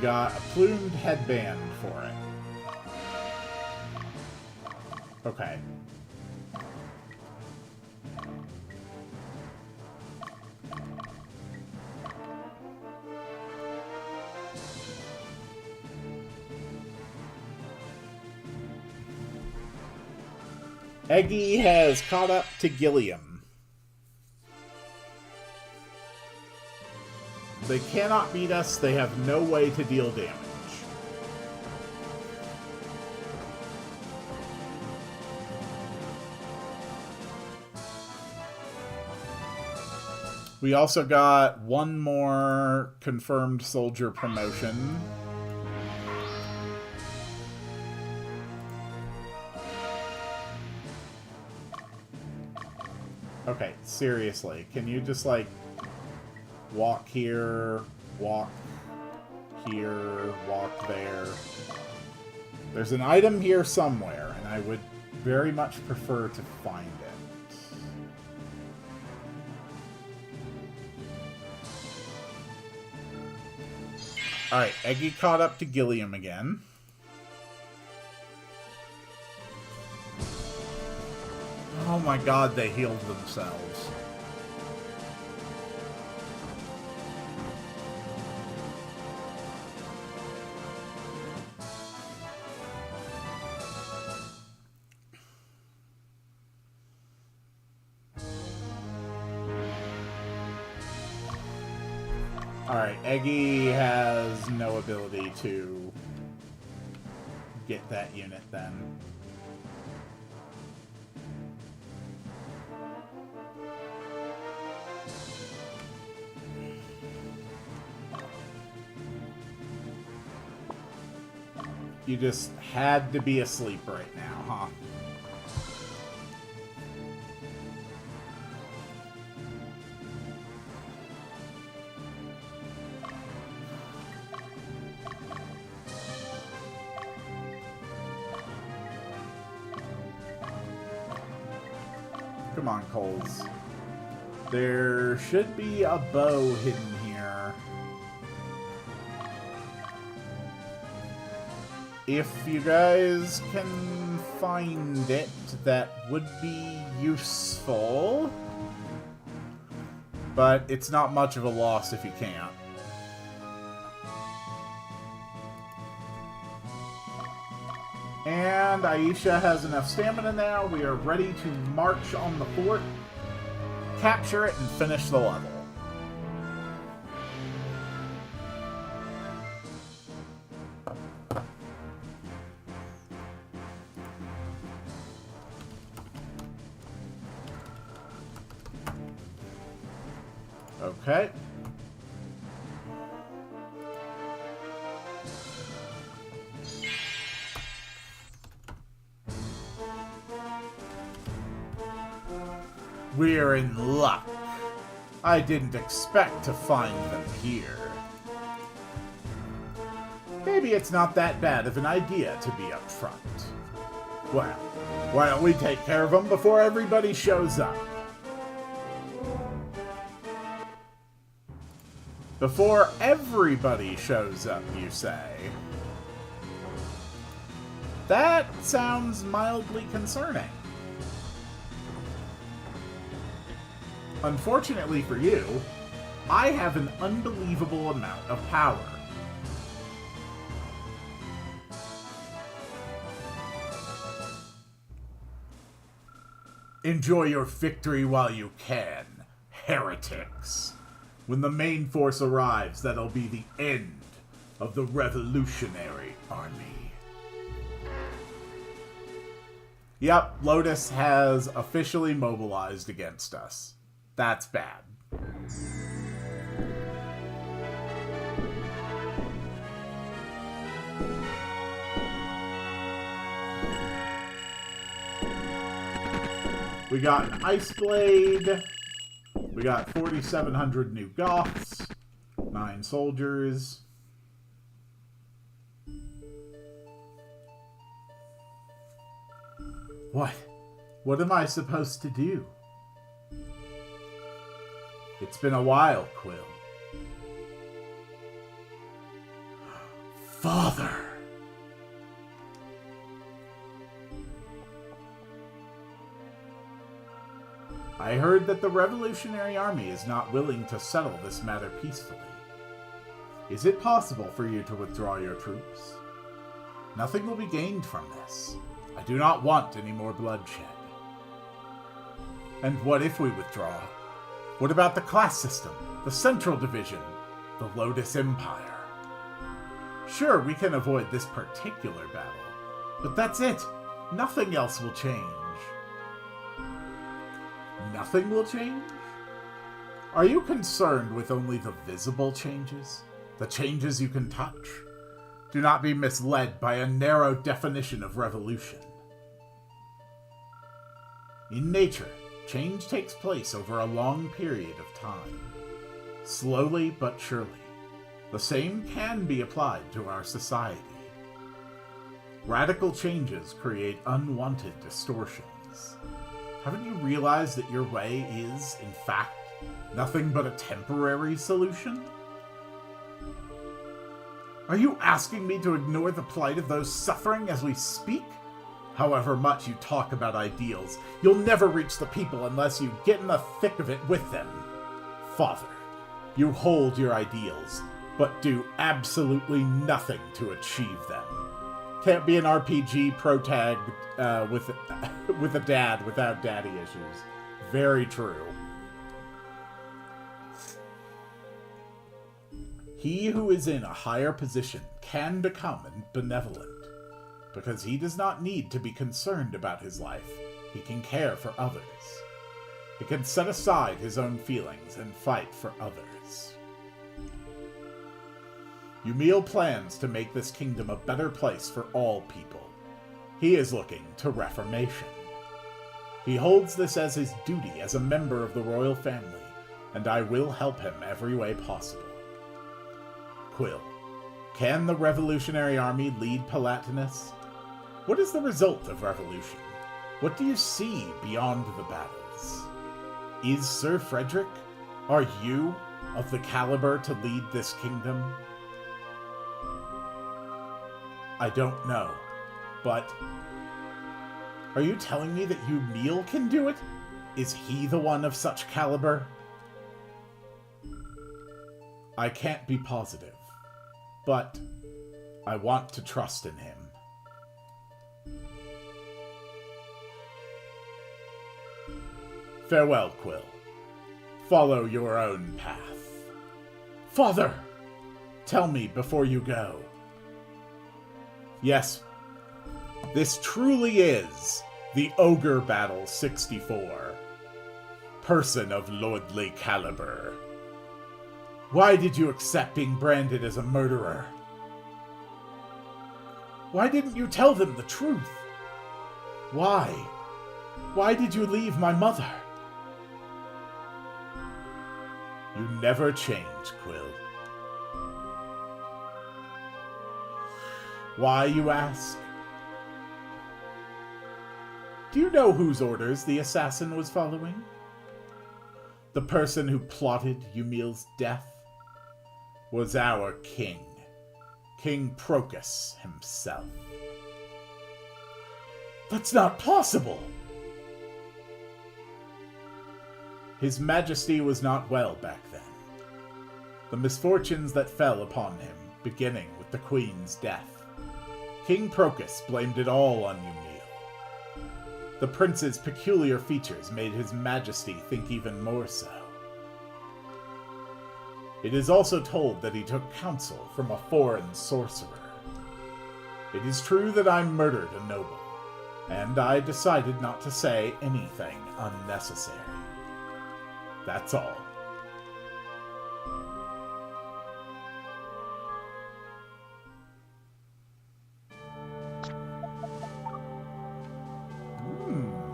[SPEAKER 1] got a plumed headband for it. Okay. Eggy has caught up to Gilliam. They cannot beat us. They have no way to deal damage. We also got one more confirmed soldier promotion. Okay, seriously, can you just, like, walk here, walk here, walk there? There's an item here somewhere, and I would very much prefer to find it. Alright, Eggy caught up to Gilliam again. Oh my god, they healed themselves. Alright, Eggy has no ability to get that unit then. You just had to be asleep right now, huh? Come on, Coles. There should be a bow hidden here. If you guys can find it, that would be useful. But it's not much of a loss if you can't. And Aisha has enough stamina now. We are ready to march on the fort, capture it, and finish the level. Okay. We're in luck. I didn't expect to find them here. Maybe it's not that bad of an idea to be up front. Well, why don't we take care of them before everybody shows up? Before everybody shows up, you say? That sounds mildly concerning. Unfortunately for you, I have an unbelievable amount of power. Enjoy your victory while you can, heretics. When the main force arrives, that'll be the end of the Revolutionary Army. Yep, Lotus has officially mobilized against us. That's bad. We got an Ice Blade. We got 4,700 new Goths. 9 soldiers. What? What am I supposed to do? It's been a while, Quill. Father! I heard that the Revolutionary Army is not willing to settle this matter peacefully. Is it possible for you to withdraw your troops? Nothing will be gained from this. I do not want any more bloodshed. And what if we withdraw? What about the class system, the Central Division, the Lotus Empire? Sure, we can avoid this particular battle, but that's it. Nothing else will change. Nothing will change? Are you concerned with only the visible changes? The changes you can touch? Do not be misled by a narrow definition of revolution. In nature, change takes place over a long period of time. Slowly but surely. The same can be applied to our society. Radical changes create unwanted distortions. Haven't you realized that your way is, in fact, nothing but a temporary solution? Are you asking me to ignore the plight of those suffering as we speak? However much you talk about ideals, you'll never reach the people unless you get in the thick of it with them. Father, you hold your ideals, but do absolutely nothing to achieve them. Can't be an RPG protag with a dad without daddy issues. Very true. He who is in a higher position can become benevolent, because he does not need to be concerned about his life. He can care for others. He can set aside his own feelings and fight for others. Yumil plans to make this kingdom a better place for all people. He is looking to reformation. He holds this as his duty as a member of the royal family, and I will help him every way possible. Quill, can the Revolutionary Army lead Palatinus? What is the result of revolution? What do you see beyond the battles? Is Sir Frederick, are you of the caliber to lead this kingdom? I don't know, but are you telling me that Yumil can do it? Is he the one of such caliber? I can't be positive, but I want to trust in him. Farewell, Quill. Follow your own path. Father! Tell me before you go. Yes, this truly is the Ogre Battle 64. Person of lordly caliber. Why did you accept being branded as a murderer? Why didn't you tell them the truth? Why? Why did you leave my mother? You never change, Quill. Why, you ask? Do you know whose orders the assassin was following? The person who plotted Yumil's death was our king, King Procus himself. That's not possible! His Majesty was not well back then. the misfortunes that fell upon him, beginning with the Queen's death. King Procus blamed it all on Ymil. The prince's peculiar features made his majesty think even more so. It is also told that he took counsel from a foreign sorcerer. It is true that I murdered a noble, and I decided not to say anything unnecessary. That's all.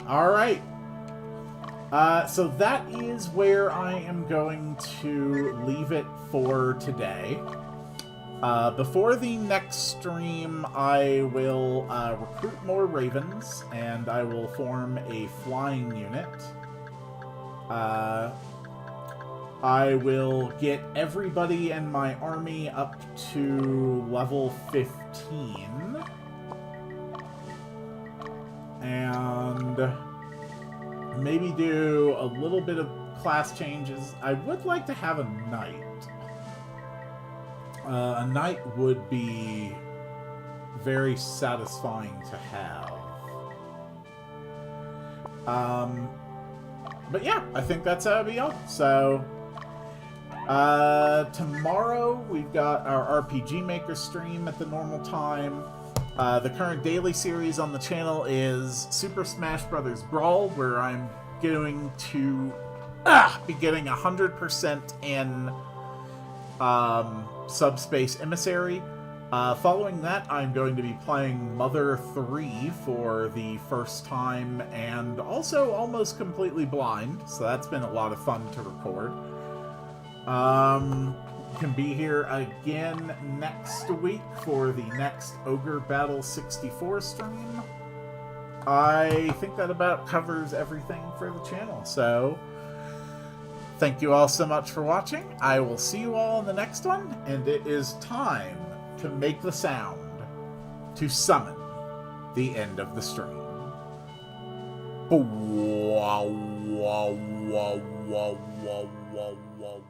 [SPEAKER 1] All right. So that is where I am going to leave it for today. Before the next stream, I will recruit more ravens, and I will form a flying unit. I will get everybody in my army up to level 15. And maybe do a little bit of class changes. I would like to have a knight. A knight would be very satisfying to have. But yeah, I think that's how it'll be all. So, tomorrow we've got our RPG Maker stream at the normal time. The current daily series on the channel is Super Smash Bros. Brawl, where I'm going to be getting 100% in Subspace Emissary. Following that, I'm going to be playing Mother 3 for the first time, and also almost completely blind, so that's been a lot of fun to record. Can be here again next week for the next Ogre Battle 64 stream. I think that about covers everything for the channel, so thank you all so much for watching. I will see you all in the next one, and it is time to make the sound to summon the end of the stream. Wow, wow, wow, wow, wow, wow, wow.